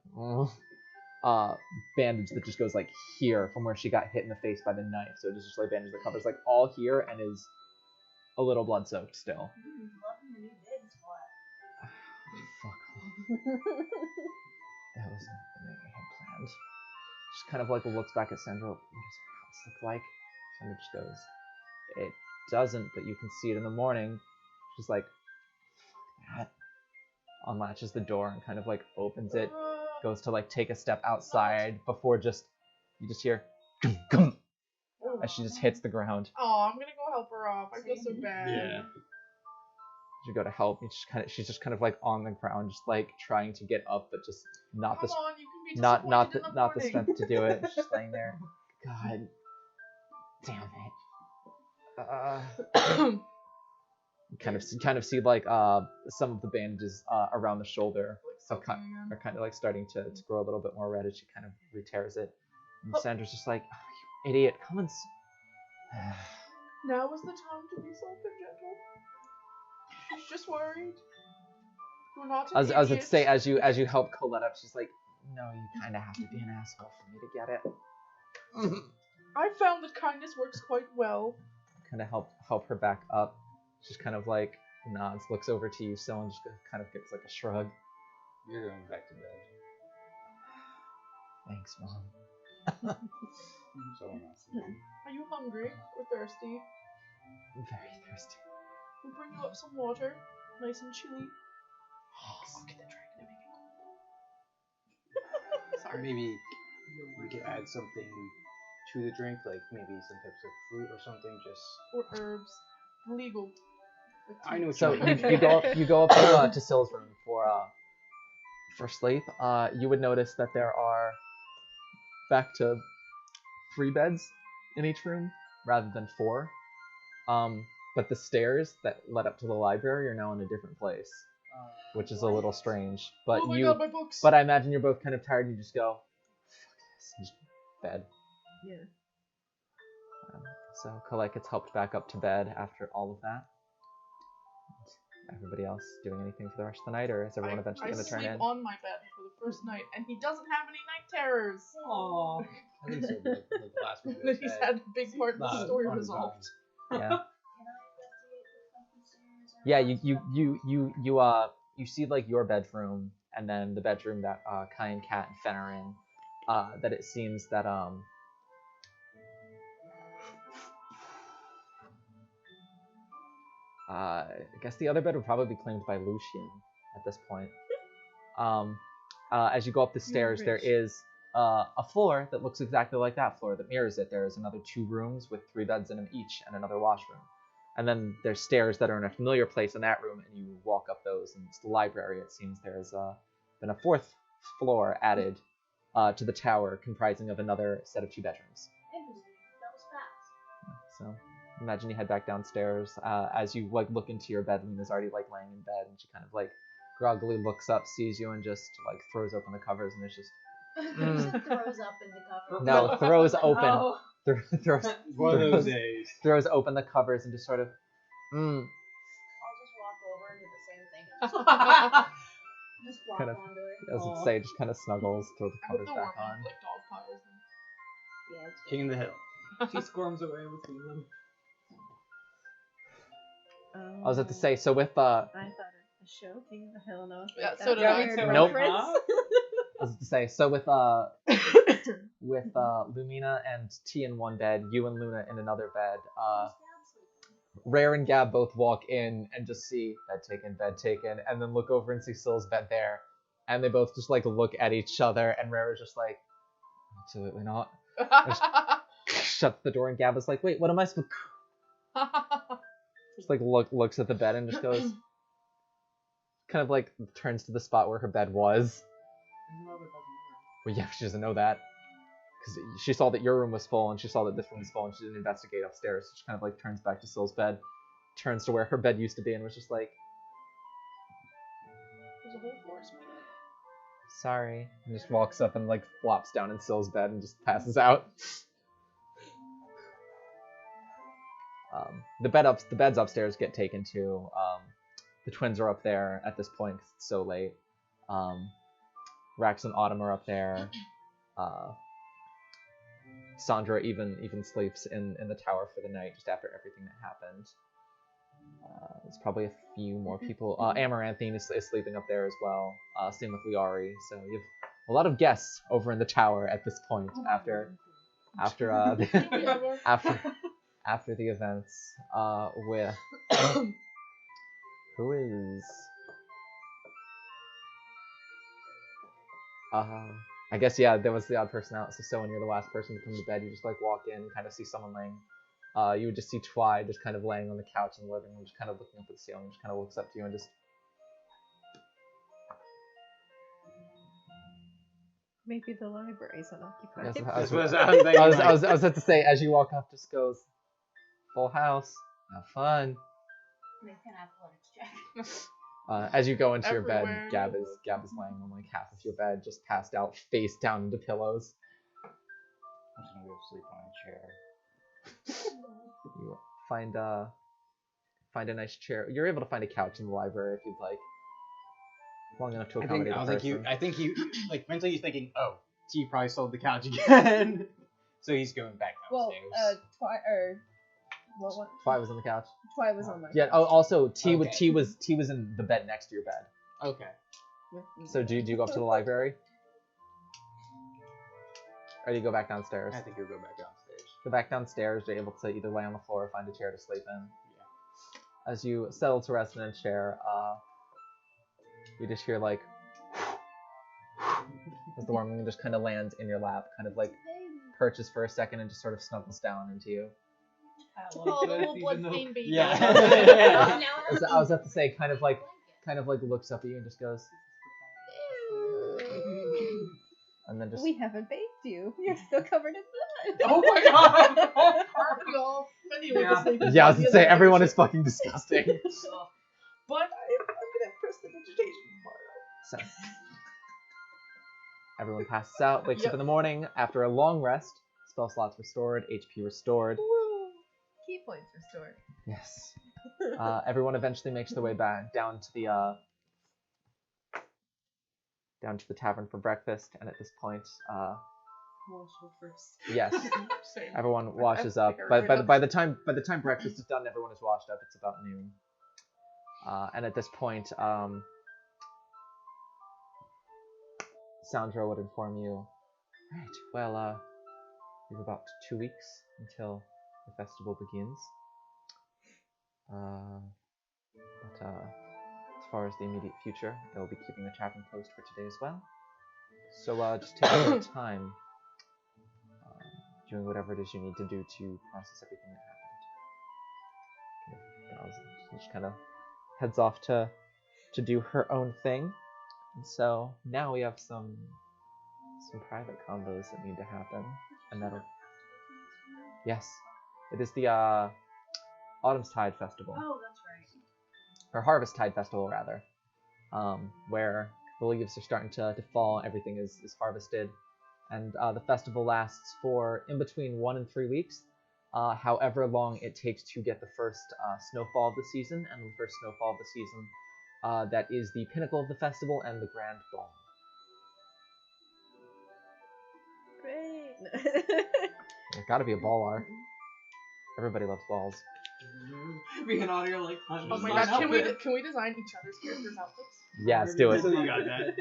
bandage that just goes like here from where she got hit in the face by the knife. So it's just like bandage that covers like all here and is a little blood soaked still. Fuck off. That was not the thing I had planned. Just kind of like looks back at Sandra. What does her house look like? Sandra just goes, it doesn't, but you can see it in the morning. She's like, fuck that. Unlatches the door and kind of like opens it. Goes to like take a step outside before you just hear as she just hits the ground. Oh, I'm gonna go help her off. I feel so bad. Yeah. You go to help. She's just kind of like on the ground, just like trying to get up, but just not Come the on, you can be not disappointed in not the the morning. strength to do it. She's laying there. God damn it. You kind of see like some of the bandages around the shoulder are kind of like starting to grow a little bit more red as she kind of re-tears it. And Sandra's just like, oh, you idiot, come and Now is the time to be soft and gentle. She's just worried. You're not an I was going to idiot. say, as you help Colette up, she's like, no, you kind of have to be an asshole for me to get it. I found that kindness works quite well. Kind of help her back up. Just kind of like nods, looks over to you, still, and just kind of gives like a shrug. You're going back to bed. Thanks, Mom. So I'm not sleeping. Are you hungry or thirsty? I'm very thirsty. We'll bring you up some water, nice and chilly. I'll get the dragon to make it. Or maybe we could add something to the drink, like maybe some types of fruit or something, just... Or herbs. Legal. I know what So you mean. you go up to Syl's room for sleep. You would notice that there are back to 3 beds in each room rather than 4. But the stairs that led up to the library are now in a different place, which is a little strange. But Oh my God, my books! But I imagine you're both kind of tired and you just go, fuck this, and just bed. Yeah. So Colette gets helped back up to bed after all of that. Everybody else doing anything for the rest of the night, or is everyone eventually going to turn I in? sleep on my bed for the first night, and he doesn't have any night terrors. Aww. I think so, like the last one. That he's had a big part of the story resolved. Yeah. Yeah, you see like your bedroom and then the bedroom that Kai and Kat and Fen are in. That it seems that I guess the other bed would probably be claimed by Lucian at this point. As you go up the stairs, there is a floor that looks exactly like that floor that mirrors it. There's another 2 rooms with 3 beds in them each and another washroom. And then there's stairs that are in a familiar place in that room, and you walk up those, and it's the library. It seems there's been a 4th floor added to the tower, comprising of another set of 2 bedrooms. Interesting. That was fast. So imagine you head back downstairs. As you like look into your bed, Luna's already like laying in bed, and she kind of like groggily looks up, sees you, and just like throws open the covers, and it's just Throws up in the cover. no, throws open. Oh. One of those days. Throws open the covers and just sort of I'll just walk over and do the same thing. Just flop Kind of- onto it. as it say, just kind of snuggles, throws the I hope covers the back worm on. like dog piles. Yeah, it's King of the Hill. She squirms away between them. I was about to say, so with I thought a show, King of the Hill, no. Yeah, that's so did a I. weird Nope. reference. I was about to say, so with Lumina and T in one bed, you and Luna in another bed. Rare and Gab both walk in and just see bed taken, and then look over and see Syl's bed there, and they both just like look at each other, and Rare is just like, absolutely not. Shuts the door, and Gab is like, wait, what am I supposed? Just like looks at the bed and just goes, kind of like turns to the spot where her bed was. Well, yeah, she doesn't know that. Because she saw that your room was full, and she saw that this room was full, and she didn't investigate upstairs. So she kind of like turns back to Syl's bed, turns to where her bed used to be, and was just like, There's a whole forest made up. sorry. And just walks up and like flops down in Syl's bed and just passes out. The beds upstairs get taken to. The twins are up there at this point 'cause it's so late. Rax and Autumn are up there. Sandra even sleeps in the tower for the night just after everything that happened. There's probably a few more people. Amaranthine is sleeping up there as well. Same with Liari. So you have a lot of guests over in the tower at this point after the events. With who is I guess, yeah, there was the odd person out. So when you're the last person to come to bed, you just like walk in, kind of see someone laying. You would just see Twy just kind of laying on the couch in the living room, just kind of looking up at the ceiling, just kind of looks up to you and just. Maybe the library's unoccupied. Yes, I was about to say, as you walk up, just goes, full house, have fun. Make an athletics check. As you go into your bed, Everywhere. Gab is laying on like half of your bed, just passed out, face down into pillows. I'm just gonna go sleep on a chair. You find a nice chair. You're able to find a couch in the library if you'd like. Long enough to accommodate a person. I think he like mentally he's thinking, oh, T probably sold the couch again. So he's going back downstairs. What? Twy was on the couch. Twy was on my Yeah. couch. Oh, also T Okay. was in the bed next to your bed. Okay. So do you go up to the library? Or do you go back downstairs? I think you'll go back downstairs. Go back downstairs. You're able to either lay on the floor or find a chair to sleep in. Yeah. As you settle to rest in a chair, you just hear like as the worm just kind of lands in your lap, kind of like perches for a second and just sort of snuggles down into you. Oh, the little bloodstained baby. Yeah. I was about to say, kind of like looks up at you and just goes, and then just We haven't bathed you. You're still covered in blood. Oh my god! Aren't we all? Anyway, Yeah. this thing yeah, I was gonna say everyone is fucking disgusting. But I'm gonna press the digitation So everyone passes out, wakes Yep. up in the morning after a long rest. Spell slots restored, HP restored. Woo! Key points restored. Yes. Everyone eventually makes their way back down to the tavern for breakfast, and at this point, Wash first. yes, Same. everyone washes I up. think I By already the time breakfast is done, everyone is washed up. It's about noon. And at this point, Sandra would inform you. Right. Well, we have about 2 weeks until the festival begins. But as far as the immediate future, they'll be keeping the tavern closed for today as well. So just take your time doing whatever it is you need to do to process everything that happened. She just kind of heads off to do her own thing. And so now we have some private combos that need to happen, and that'll. Yes, it is the Autumn's Tide Festival. Oh, that's right. Or Harvest Tide Festival, rather, where the leaves are starting to fall, everything is harvested, and the festival lasts for in between 1 and 3 weeks, however long it takes to get the first snowfall of the season, and the first snowfall of the season, that is the pinnacle of the festival and the grand ball. Great. There's gotta be a ball art. Everybody loves balls. Me and Audrey are like, Oh my god, can we design each other's characters' outfits? Yes, do it. So you got that.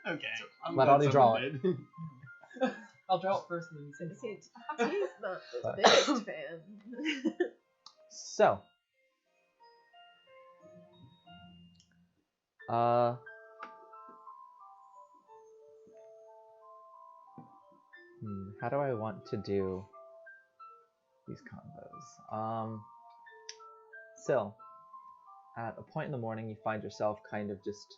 Okay. I'm Let glad Audrey draw someone did. I'll draw it first and then See, he's not the biggest fan. So, how do I want to do these combos? Syl, at a point in the morning, you find yourself kind of just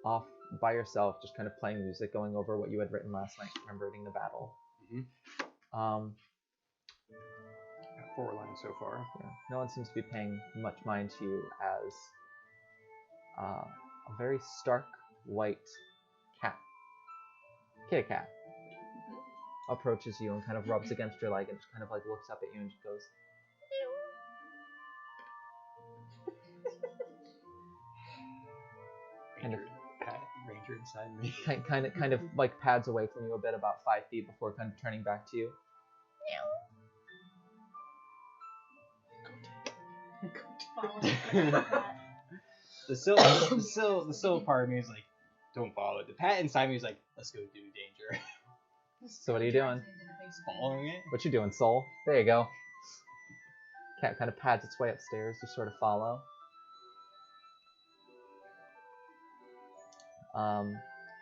off by yourself, just kind of playing music, going over what you had written last night, commemorating the battle. Got 4 lines so far. Yeah, no one seems to be paying much mind to you as a very stark white cat, kitty cat, approaches you and kind of rubs against your leg and just kind of like looks up at you and just goes, Ranger inside me. kind of like pads away from you a bit, about 5 feet, before kind of turning back to you. The still part of me is like, don't follow it. The pat inside me is like, let's go do danger. So what are you doing? Following it. What you doing, Soul? There you go. Cat kind of pads its way upstairs. You sort of follow.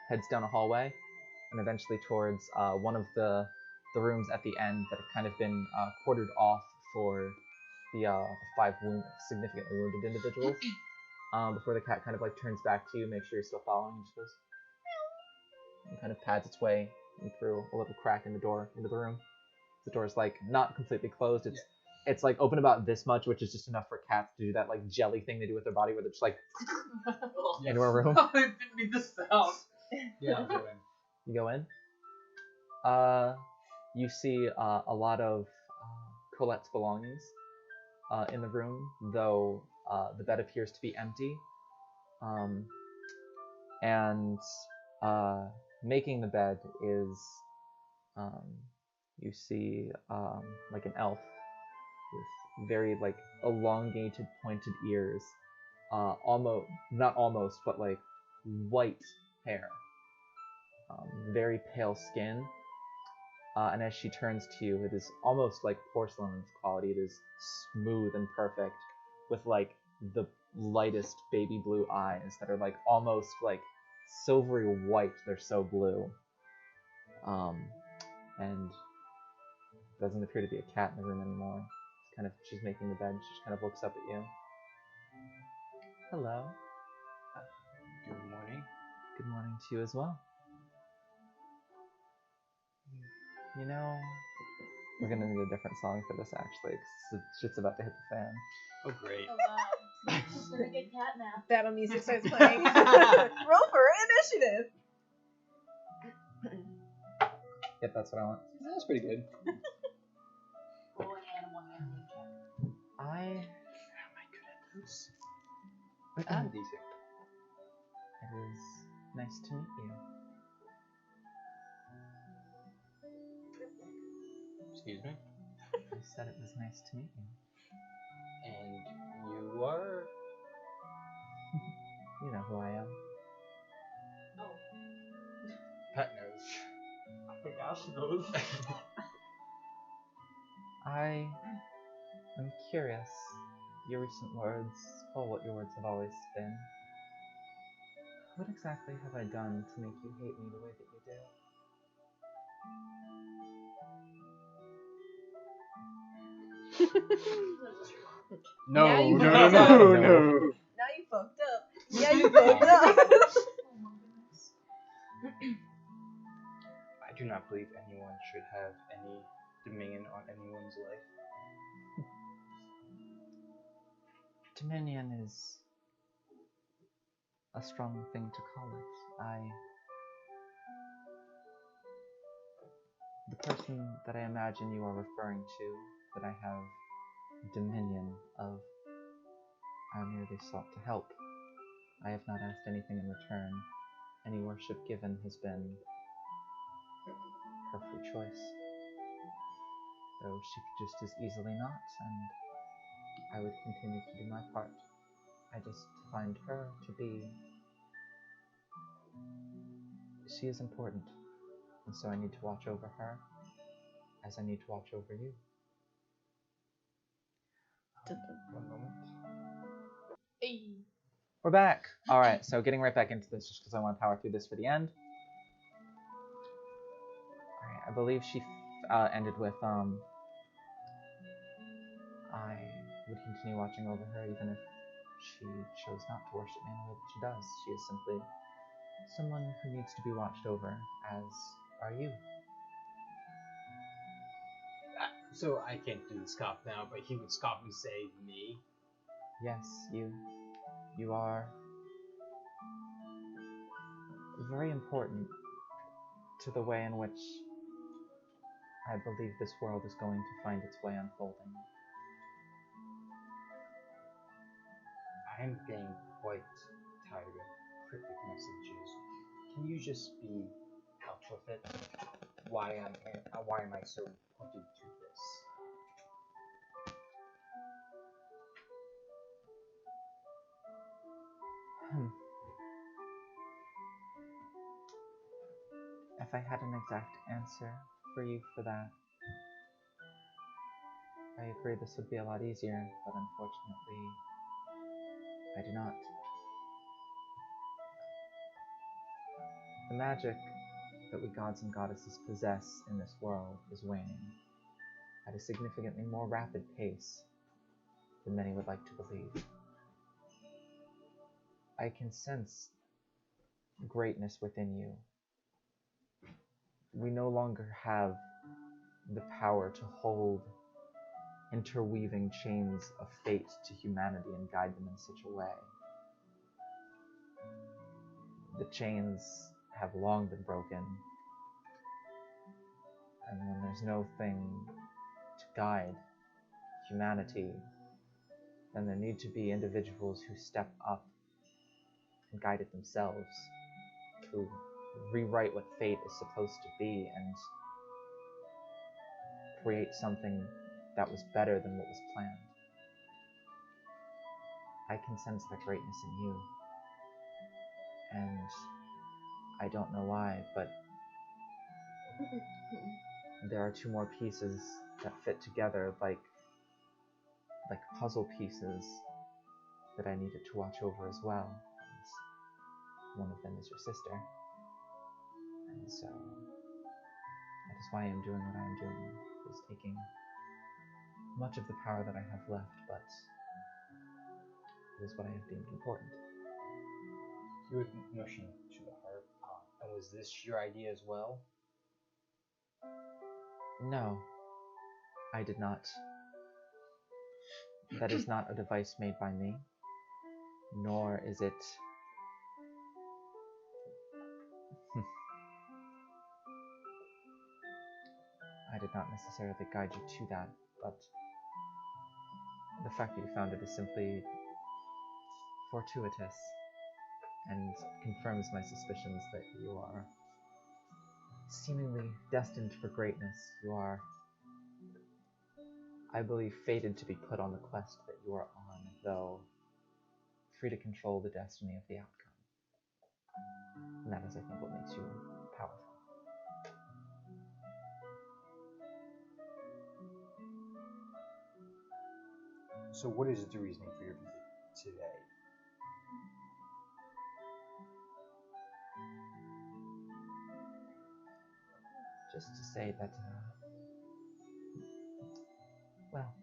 Heads down a hallway, and eventually towards one of the rooms at the end that have kind of been quartered off for the 5 significantly wounded individuals. Before the cat kind of like turns back to you, make sure you're still following, and just goes, and kind of pads its way in through a little crack in the door into the room. The door's like not completely closed. It's like open about this much, which is just enough for cats to do that like jelly thing they do with their body, where they're just like into a room. Oh, it didn't need the sound. Yeah, I'll go in. You go in. You see a lot of Colette's belongings in the room, though the bed appears to be empty. And making the bed is, you see like an elf with very like elongated, pointed ears, not almost, but like white hair, very pale skin. And as she turns to you, it is almost like porcelain in its quality. It is smooth and perfect, with like the lightest baby blue eyes that are like almost like silvery white. They're so blue. And doesn't appear to be a cat in the room anymore. She's making the bed. She just kind of looks up at you. Hello. Good morning. Good morning to you as well. You know, we're gonna need a different song for this actually, because shit's about to hit the fan. Oh great. Oh god. I'm gonna get cat now. Battle music starts playing. Roll for initiative. Yep, that's what I want. That's pretty good. Roll an animal handling check. Am I good at those? I'm decent. It is nice to meet you. Excuse me. I said it was nice to meet you. And you are? You know who I am. Oh. Pat knows. I think Ash knows. I am curious. Your recent words, or what your words have always been. What exactly have I done to make you hate me the way that you do? No, Now you no, fucked no, up. no, no. Now you fucked up. Yeah, you fucked up. Oh my goodness. I do not believe anyone should have any dominion on anyone's life. Dominion is a strong thing to call it. The person that I imagine you are referring to, that I have dominion of, I merely sought to help. I have not asked anything in return. Any worship given has been her free choice. Though she could just as easily not, and I would continue to do my part. I just find her to be... She is important, and so I need to watch over her, as I need to watch over you. One moment. Hey. We're back! Alright, so getting right back into this, just because I want to power through this for the end. Alright, I believe she ended with, I would continue watching over her even if she chose not to worship me in the way that she does. She is simply someone who needs to be watched over, as are you. So I can't do the scoff now, but he would scoffingly say me. Yes, you. You are very important to the way in which I believe this world is going to find its way unfolding. I'm getting quite tired of cryptic messages. Can you just be out with it? Why am I so pointed to this? If I had an exact answer for you for that, I agree this would be a lot easier, but unfortunately, I do not. The magic that we gods and goddesses possess in this world is waning at a significantly more rapid pace than many would like to believe. I can sense greatness within you. We no longer have the power to hold interweaving chains of fate to humanity and guide them in such a way. The chains have long been broken, and when there's no thing to guide humanity, then there need to be individuals who step up and guide it themselves, who rewrite what fate is supposed to be and create something that was better than what was planned. I can sense that greatness in you, and I don't know why, but there are two more pieces that fit together like puzzle pieces that I needed to watch over as well. And one of them is your sister, and so that is why I am doing what I am doing, is taking much of the power that I have left, but it is what I have deemed important. You would motion to the harp. And was this your idea as well? No, I did not. That is not a device made by me, nor is it... I did not necessarily guide you to that, but the fact that you found it is simply fortuitous and confirms my suspicions that you are seemingly destined for greatness. You are, I believe, fated to be put on the quest that you are on, though free to control the destiny of the outcome. And that is, I think, what makes you powerful. So what is the reasoning for your visit today? Just to say that, well,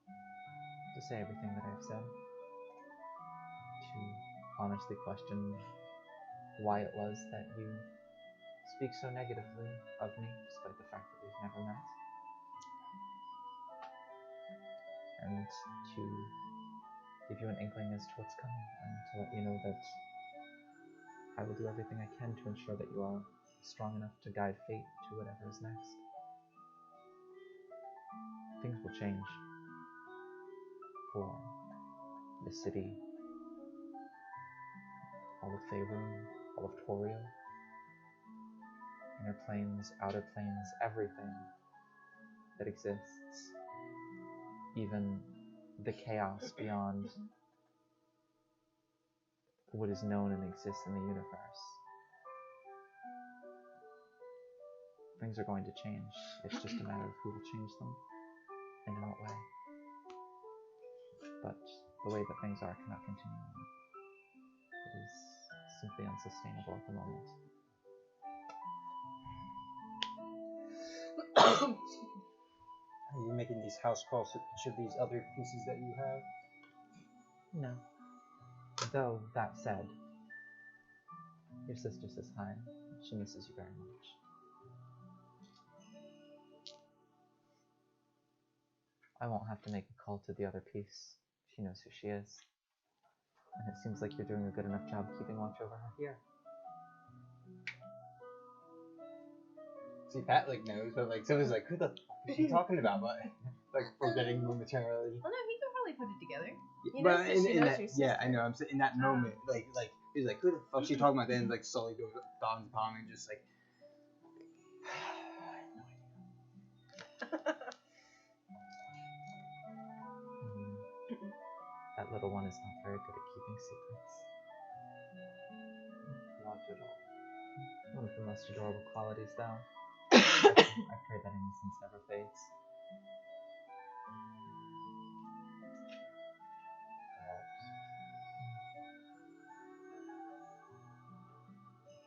to say everything that I've said, to honestly question why it was that you speak so negatively of me, despite the fact that we've never met, and to give you an inkling as to what's coming, and to let you know that I will do everything I can to ensure that you are strong enough to guide fate to whatever is next. Things will change for the city, all of Faerun, all of Torio, inner planes, outer planes, everything that exists, even the chaos beyond what is known and exists in the universe. Things are going to change. It's just a matter of who will change them and in what way. But the way that things are cannot continue on. It is simply unsustainable at the moment. Are you making these house calls to each of these other pieces that you have? No. Though, that said, Your sister says hi. She misses you very much. I won't have to make a call to the other piece. She knows who she is. And it seems like you're doing a good enough job keeping watch over her here. See, Pat like knows, but like Sylvia's like, who the fuck is she talking about? But like forgetting momentarily. Well, no, he can probably put it together. He But knows that she knows that, your yeah, sister. I know. I'm saying in that moment, like he's like, who the fuck is she talking about? Then like slowly goes dawns upon me, just like. That little one is not very good at keeping secrets. Not at all. One of the most adorable qualities, though. I pray that innocence never fades.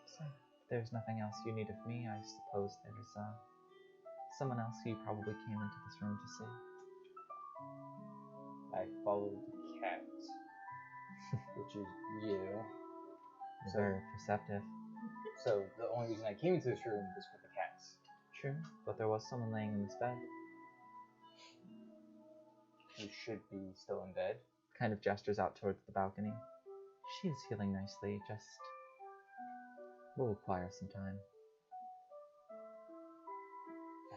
So, if there's nothing else you need of me, I suppose there's someone else who you probably came into this room to see. I followed the cat, which is you. You're very perceptive. So the only reason I came into this room was for the cats. True, but there was someone laying in this bed. Who should be still in bed. Kind of gestures out towards the balcony. She is healing nicely, just will require some time.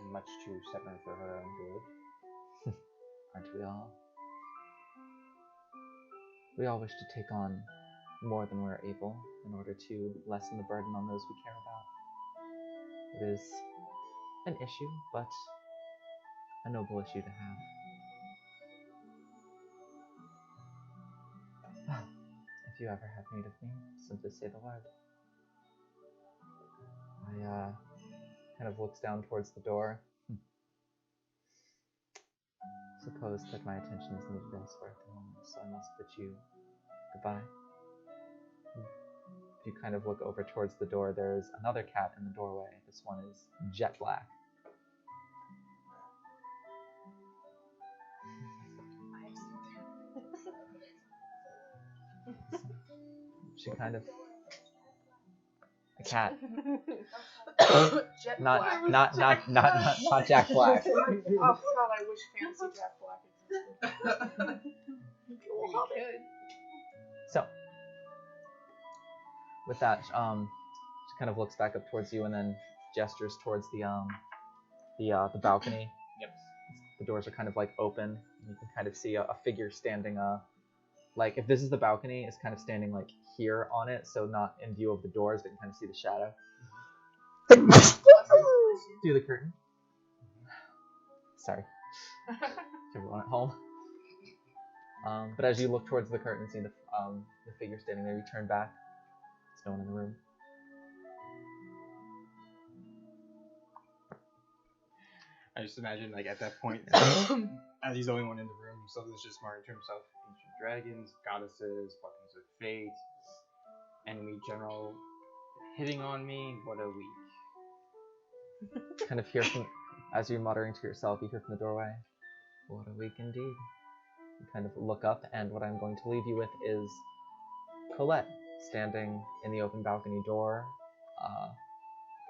And much too stubborn for her own good. Aren't we all? We all wish to take on more than we're able in order to lessen the burden on those we care about. It is an issue, but a noble issue to have. If you ever have need of me, simply say the word. I kind of looks down towards the door. Suppose that my attention is needed elsewhere at the moment, so I must bid you goodbye. If you kind of look over towards the door, there's another cat in the doorway. This one is jet black. She kind of a cat. Jet not Black. not Jack Black. Oh god, I wish Fantasy Jack Black existed. We could. So, with that, she kind of looks back up towards you and then gestures towards the balcony. Yep. The doors are kind of like open. You can kind of see a figure standing. Like if this is the balcony, it's kind of standing like here on it, so not in view of the doors, but you can kind of see the shadow through the curtain. Sorry, to everyone at home. But as you look towards the curtain, see the figure standing there, you turn back. There's no one in the room. I just imagine, like, at that point, as he's the only one in the room, Sylvia's just muttering to himself, ancient dragons, goddesses, weapons of fate, enemy general hitting on me, what a week. Kind of hear from, as you're muttering to yourself, you hear from the doorway, what a week indeed. You kind of look up, and what I'm going to leave you with is Colette, standing in the open balcony door.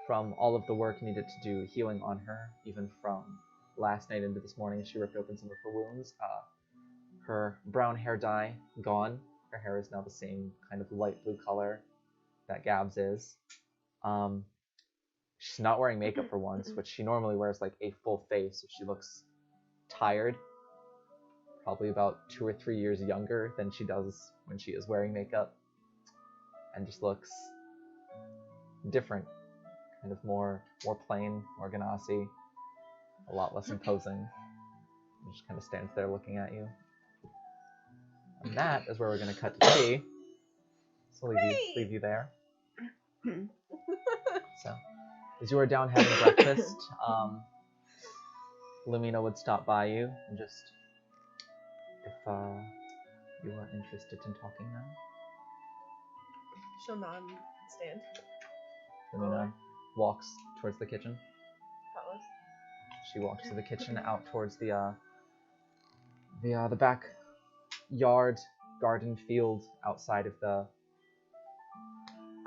From all of the work needed to do healing on her, even from last night into this morning, she ripped open some of her wounds. Her brown hair dye gone. Her hair is now the same kind of light blue color that Gab's is. She's not wearing makeup for once, which she normally wears like a full face, so she looks tired. Probably about 2 or 3 years younger than she does when she is wearing makeup. And just looks different. Kind of more plain, more Ganassi, a lot less imposing. And just kind of stands there looking at you. And that is where we're going to cut to tea. So leave you there. So, as you are down having breakfast, Lumina would stop by you and just, if you are interested in talking now. She'll nod and stand. Lumina walks towards the kitchen. Cutlass. She walks to the kitchen, out towards the back yard, garden field outside of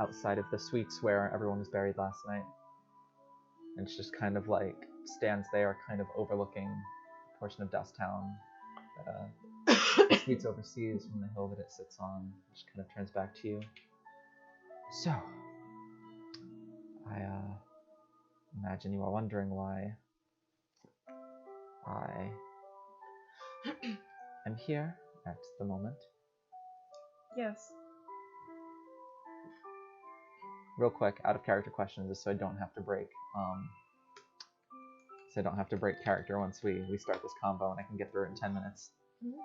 outside of the suites where everyone was buried last night. And it's just kind of like stands there, kind of overlooking a portion of Dusttown that the suites oversees from the hill that it sits on. Just kind of turns back to you. So, I imagine you are wondering why I am here at the moment. Yes. Real quick, out of character questions, just so I don't have to break character once we start this combo and I can get through it in 10 minutes. Mm-hmm.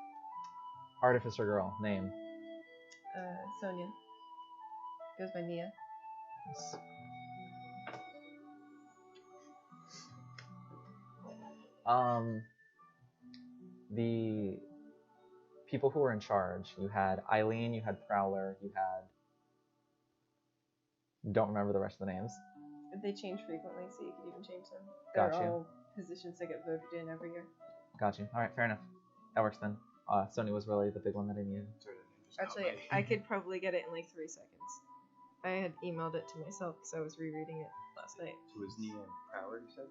Artificer girl, name. Sonia. Goes by Nia. Yes. The people who were in charge, you had Eileen, you had Prowler, you had... Don't remember the rest of the names. They change frequently, so you could even change them. Got They're you. all positions that get voted in every year. Got you. Alright, fair enough. That works then. Sonya was really the big one that I needed. Actually, I could probably get it in like 3 seconds. I had emailed it to myself because I was rereading it last night. So it was Nia and Prowler, you said?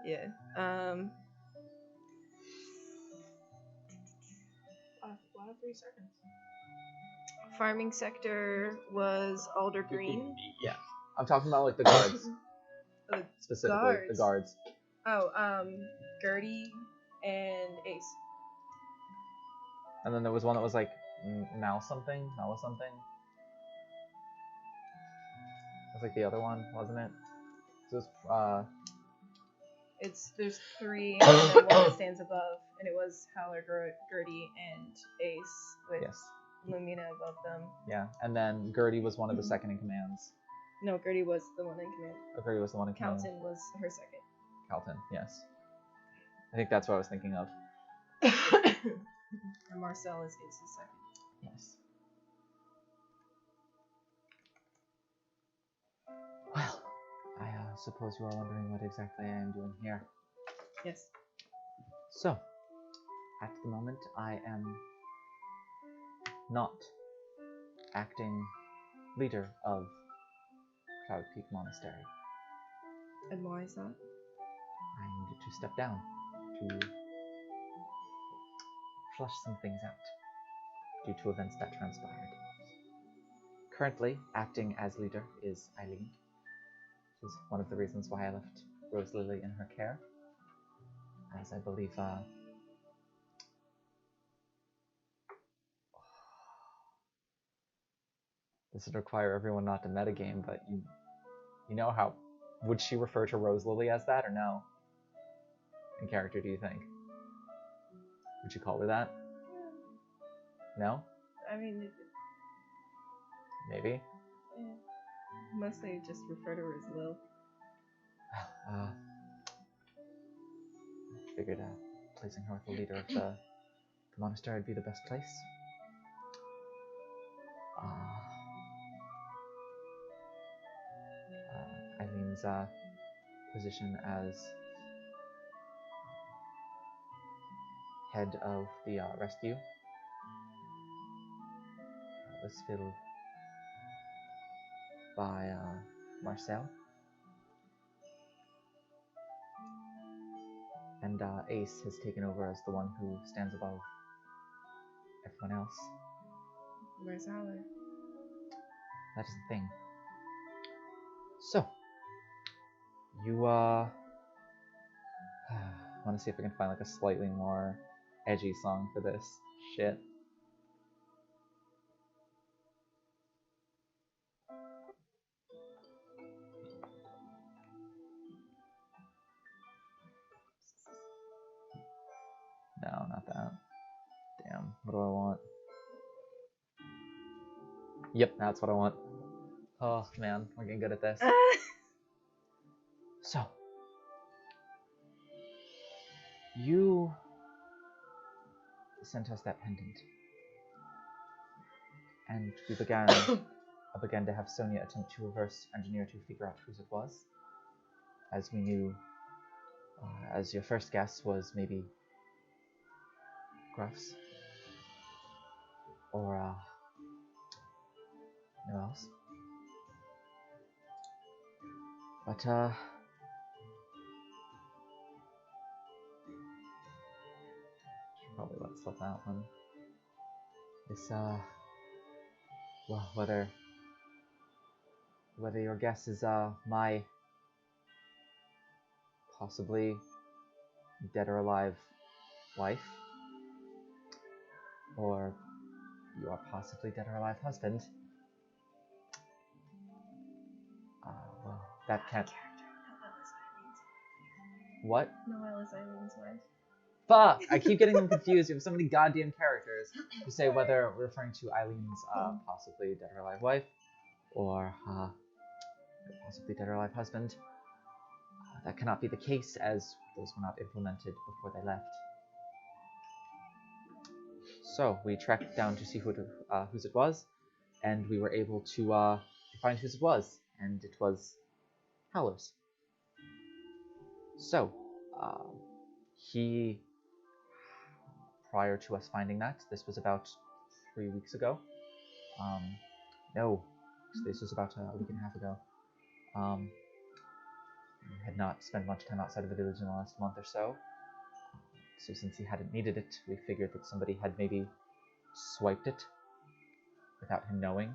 Yeah. Why 3 seconds? Farming sector was Alder Green. Yeah. I'm talking about like the guards. The Specifically, the guards. Oh, Gertie and Ace. And then there was one that was like Mala something. It was like the other one, wasn't it? So it was, There's 3 and then one that stands above, and it was Howler, Gertie, and Ace with yes. Lumina above them. Yeah, and then Gertie was one of the second in commands. No, Gertie was the one in command. Oh, Gertie was the one in command. Calton was her second. Calton, yes. I think that's what I was thinking of. And Marcel is Ace's second. Yes. Well, I suppose you are wondering what exactly I am doing here. Yes. So, at the moment, I am not acting leader of Cloud Peak Monastery. And why is that? I needed to step down to flush some things out due to events that transpired. Currently, acting as leader is Eileen. This is one of the reasons why I left Rose Lily in her care, as I believe this would require everyone not to metagame, but you know how... Would she refer to Rose Lily as that, or no? In character, do you think? Would you call her that? No? I mean, Maybe? mostly just refer to her as Lil. Figured placing her with the leader of the monastery would be the best place. Eileen's position as head of the rescue was filled by Marcel. And Ace has taken over as the one who stands above everyone else. Where's Howler? That is the thing. So, you want to see if I can find like a slightly more edgy song for this shit. No, not that. Damn, what do I want? Yep, that's what I want. Oh man, we're getting good at this. So, you sent us that pendant, and we began. I began to have Sonia attempt to reverse engineer to figure out whose it was, as we knew. As your first guess was maybe Gruff's, or no else. But, probably let slip that one. This, well, whether your guess is, my possibly dead or alive wife, or your possibly dead or alive husband, well, that can't... What? Noelle is Eileen's wife. Fuck! I keep getting them confused. You have so many goddamn characters to say whether we're referring to Eileen's possibly dead or alive wife, or possibly dead or alive husband. That cannot be the case, as those were not implemented before they left. So we tracked down to see whose it was, and we were able to find whose it was, and it was Howler's. So, he, prior to us finding that, this was about 3 weeks ago. No, this was about a week and a half ago. We had not spent much time outside of the village in the last month or so. So since he hadn't needed it, we figured that somebody had maybe swiped it without him knowing.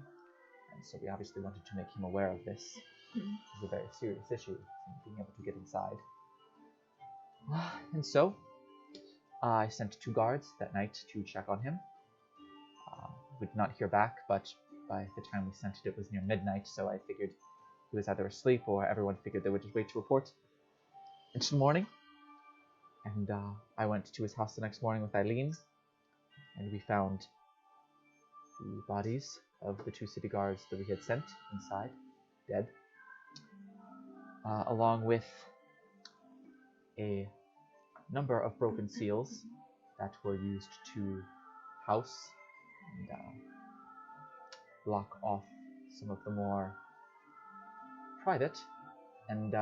And so we obviously wanted to make him aware of this. It's a very serious issue, being able to get inside. And so, I sent 2 guards that night to check on him. We did not hear back, but by the time we sent it, it was near midnight, so I figured he was either asleep or everyone figured they would just wait to report into the morning. And I went to his house the next morning with Eileen, and we found the bodies of the 2 city guards that we had sent inside, dead, along with a number of broken seals that were used to house and block off some of the more private and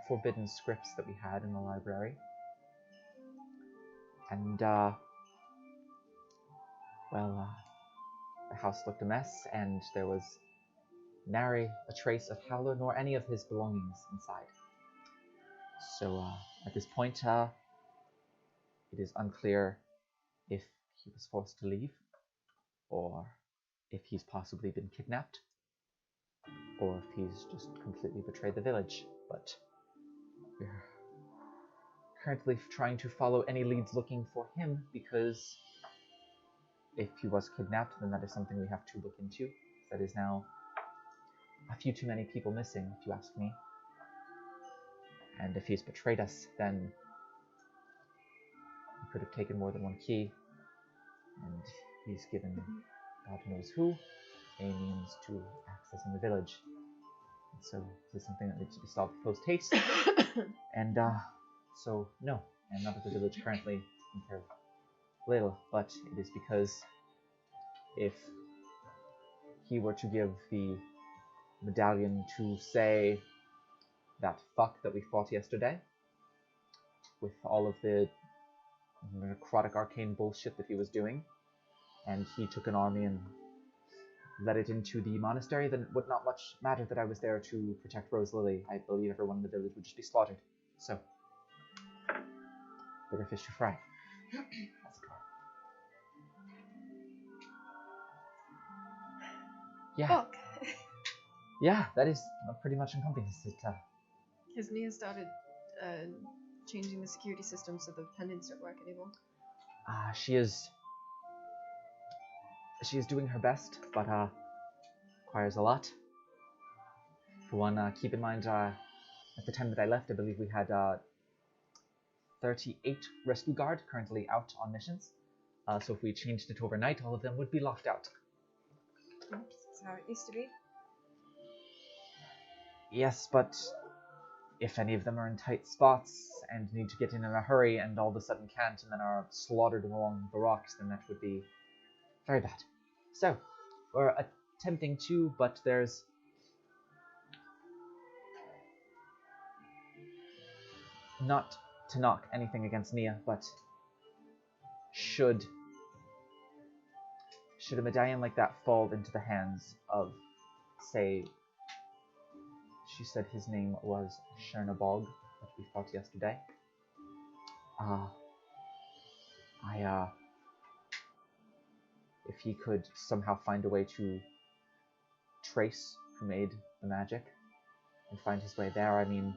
forbidden scripts that we had in the library. And, the house looked a mess, and there was nary a trace of Howler nor any of his belongings inside. So, at this point, it is unclear if he was forced to leave, or if he's possibly been kidnapped, or if he's just completely betrayed the village. But we're currently trying to follow any leads looking for him, because if he was kidnapped, then that is something we have to look into. That is now a few too many people missing, if you ask me. And if he's betrayed us, then he could have taken more than 1 key, and he's given God knows who a means to accessing the village. And so this is something that needs to be solved post haste. And so no, I'm not at the village currently in care of Lil, but it is because if he were to give the medallion to, say, that fuck that we fought yesterday, with all of the necrotic arcane bullshit that he was doing, and he took an army and led it into the monastery, then it would not much matter that I was there to protect Rose Lily. I believe everyone in the village would just be slaughtered. So, bigger fish to fry. That's a car. Yeah. Fuck. Yeah, that is pretty much encompassed it. Has Nia started changing the security system so the pendants don't work anymore? She is doing her best, but requires a lot. For one, keep in mind, at the time that I left, I believe we had 38 rescue guard currently out on missions. So if we changed it overnight, all of them would be locked out. That's how it used to be. Yes, but if any of them are in tight spots and need to get in a hurry and all of a sudden can't and then are slaughtered along the rocks, then that would be very bad. So, we're attempting to, but there's not to knock anything against Nia, but should a medallion like that fall into the hands of, say, you said his name was Chernabog, that we fought yesterday. If he could somehow find a way to trace who made the magic and find his way there, I mean,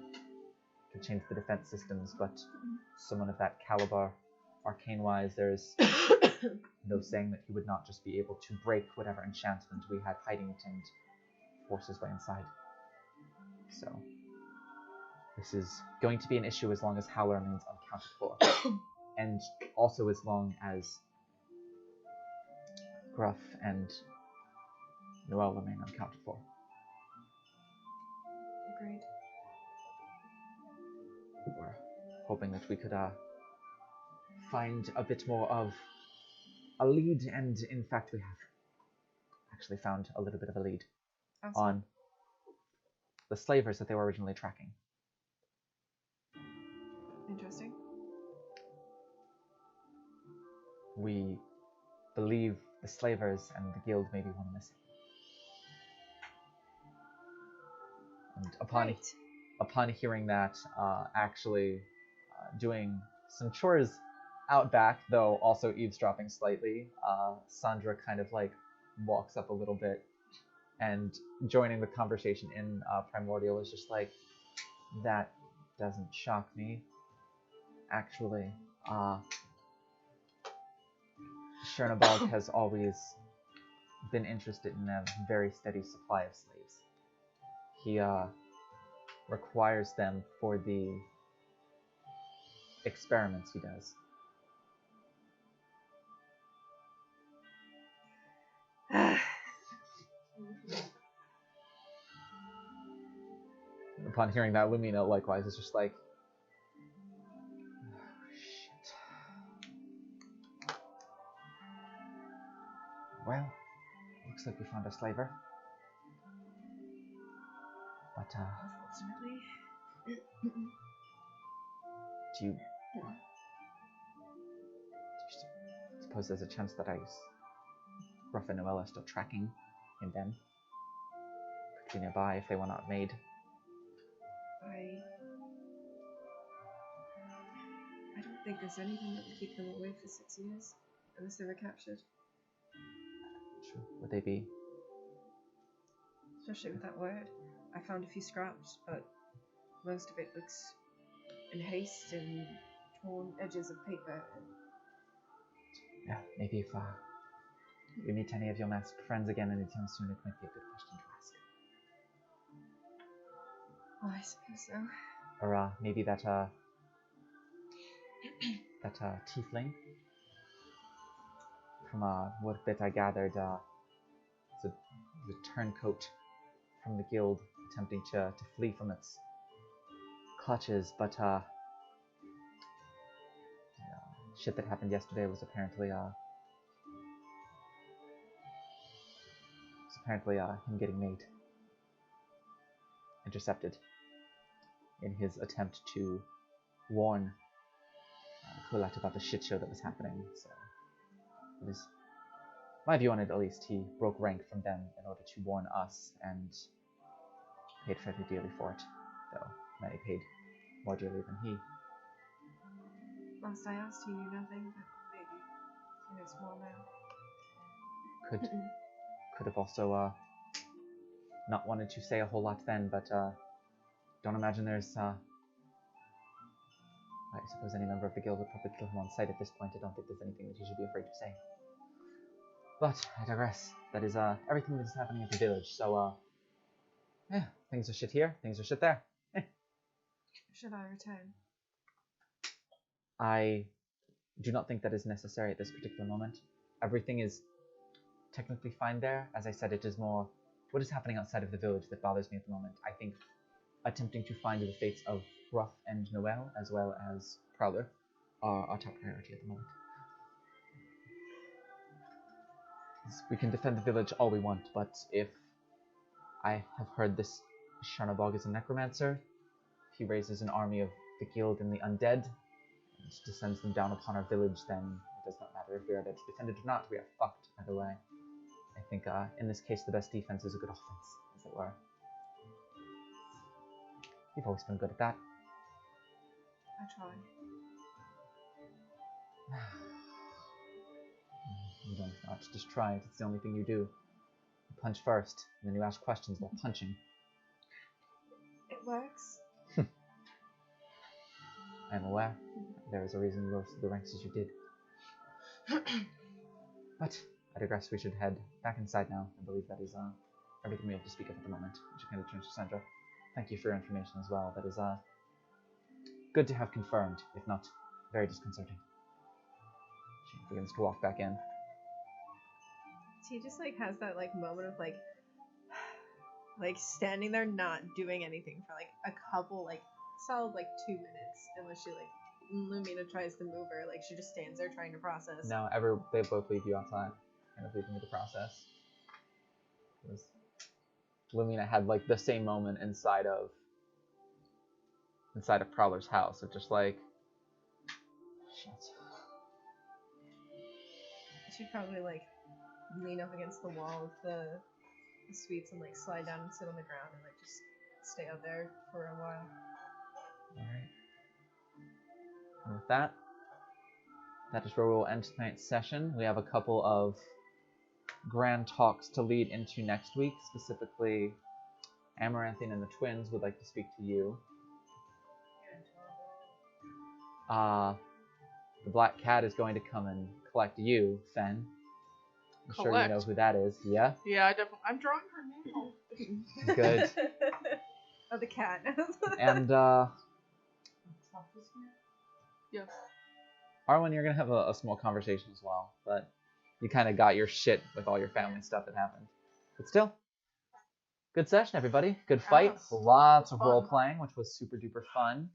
could change the defense systems, but someone of that caliber, arcane-wise, there's no saying that he would not just be able to break whatever enchantment we had hiding it and force his way inside. So, this is going to be an issue as long as Howler remains unaccounted for. And also as long as Gruff and Noel remain unaccounted for. Agreed. We're hoping that we could find a bit more of a lead, and in fact we have actually found a little bit of a lead on the slavers that they were originally tracking. Interesting. We believe the slavers and the guild may be one missing. And upon hearing that, doing some chores out back, though also eavesdropping slightly, Sandra kind of like walks up a little bit and joining the conversation in Primordial is just like, that doesn't shock me. Actually, Chernabog has always been interested in a very steady supply of slaves. He requires them for the experiments he does. Upon hearing that, Lumina likewise is just like, oh, shit. Well, looks like we found a slaver. But, Unfortunately. do you suppose there's a chance that Ruff and Noel are still tracking him then? Could be nearby if they were not made. I don't think there's anything that would keep them away for 6 years, unless they were captured. Sure. Would they be? Especially with that word. I found a few scraps, but most of it looks in haste and torn edges of paper. Yeah, maybe if we meet any of your masked friends again anytime soon, it might be a good question to ask. Oh, I suppose so. Or maybe that tiefling. From what bit I gathered, it's a turncoat from the guild attempting to flee from its clutches, but shit that happened yesterday was apparently him getting made intercepted in his attempt to warn Colette about the shit show that was happening. So it is my view on it, at least. He broke rank from them in order to warn us and paid fairly dearly for it, though many paid more dearly than he. Last I asked, he knew nothing, but maybe he knows more now. Could have also not wanted to say a whole lot then, but don't imagine there's I suppose any member of the guild would probably kill him on sight at this point. I don't think there's anything that he should be afraid to say. But I digress. That is everything that is happening at the village. So yeah, things are shit here, things are shit there. Should I return? I do not think that is necessary at this particular moment. Everything is technically fine there. As I said, it is more what is happening outside of the village that bothers me at the moment. I think attempting to find the fates of Ruff and Noel, as well as Prowler, are our top priority at the moment. We can defend the village all we want, but if I have heard this Chernabog is a necromancer, if he raises an army of the guild and the undead, and descends them down upon our village, then it does not matter if we are there to defend it or not. We are fucked either way. I think in this case the best defense is a good offense, as it were. You've always been good at that. I try. You don't not just try it. It's the only thing you do. You punch first, and then you ask questions while punching. It works. I am aware. There is a reason you rose to the ranks as you did. But I digress. We should head back inside now. I believe that is everything we have to speak of at the moment. She kind of turns to Sandra. Thank you for your information as well. That is good to have confirmed, if not very disconcerting. She begins to walk back in. He just like has that like moment of like standing there not doing anything for like a couple like solid like 2 minutes, unless she like Lumina tries to move her. Like she just stands there trying to process. Now they both leave you outside, kind of leaving you to process. Lumina had like the same moment inside of Prowler's house, of just like shit. She'd probably like lean up against the wall of the suites and like slide down and sit on the ground and like just stay out there for a while. Alright. And with that is where we'll end tonight's session. We have a couple of grand talks to lead into next week. Specifically, Amaranthine and the twins would like to speak to you. The Black Cat is going to come and collect you, Fen. I'm sure you know who that is. Yeah? Yeah, I'm drawing her name. Good. Oh, the cat. And, Yes. Arwen, you're going to have a small conversation as well, but you kind of got your shit with all your family stuff that happened. But still, good session, everybody. Good fight. Lots of role-playing, which was super duper fun.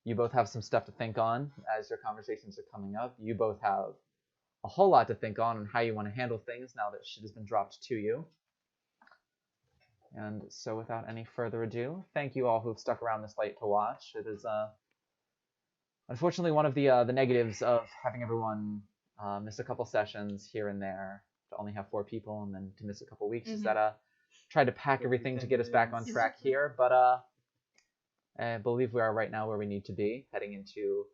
You both have some stuff to think on as your conversations are coming up. You both have a whole lot to think on how you want to handle things now that shit has been dropped to you. And so without any further ado, thank you all who have stuck around this late to watch. It is unfortunately one of the negatives of having everyone miss a couple sessions here and there, to only have 4 people and then to miss a couple weeks, is that tried to pack everything to get us back on track here, but I believe we are right now where we need to be, heading into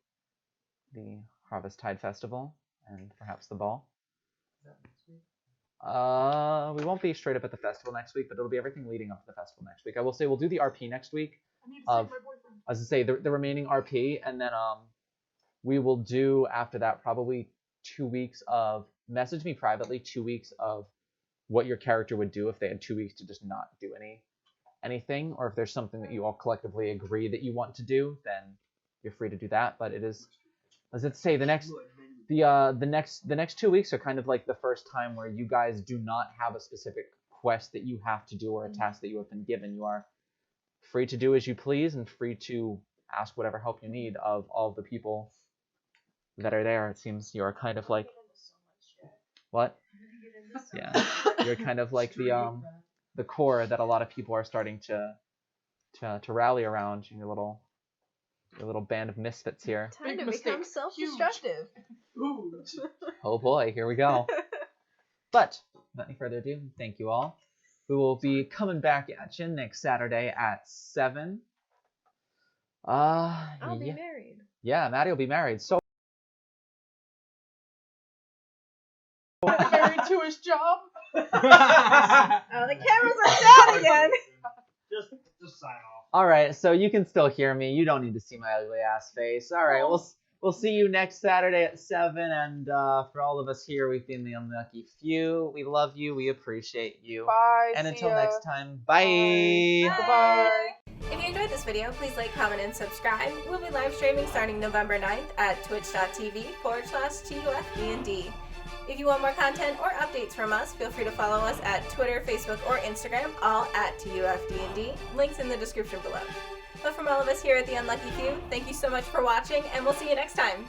the Harvest Tide Festival and perhaps the ball. We won't be straight up at the festival next week, but it'll be everything leading up to the festival next week. I will say we'll do the RP next week. I need to save my boyfriend. As I say, the remaining RP, and then we will do after that probably 2 weeks of, message me privately, 2 weeks of what your character would do if they had 2 weeks to just not do anything, or if there's something that you all collectively agree that you want to do, then you're free to do that. But it is, as I say, the next 2 weeks are kind of like the first time where you guys do not have a specific quest that you have to do or a task that you have been given. You are free to do as you please and free to ask whatever help you need of all of the people that are there. It seems you are kind of like, what? Yeah, you're kind of like the core that a lot of people are starting to rally around. Your little band of misfits here. Time to become self-destructive. Oh boy, here we go. But without any further ado, thank you all. We will be coming back at you next Saturday at 7. I'll be married. Yeah, Maddie will be married. So Married to his job. Oh, the cameras are down again. Just sign off. all right, so you can still hear me. You don't need to see my ugly ass face. All right, we'll see you next Saturday at 7. And for all of us here, we've been the unlucky few. We love you. We appreciate you. Bye. And see until ya. next time, bye. Bye. If you enjoyed this video, please like, comment, and subscribe. We'll be live streaming starting November 9th at twitch.tv/TUFD&D. If you want more content or updates from us, feel free to follow us at Twitter, Facebook, or Instagram, all at TUFD&D. Links in the description below. But from all of us here at The Unlucky Few, thank you so much for watching, and we'll see you next time.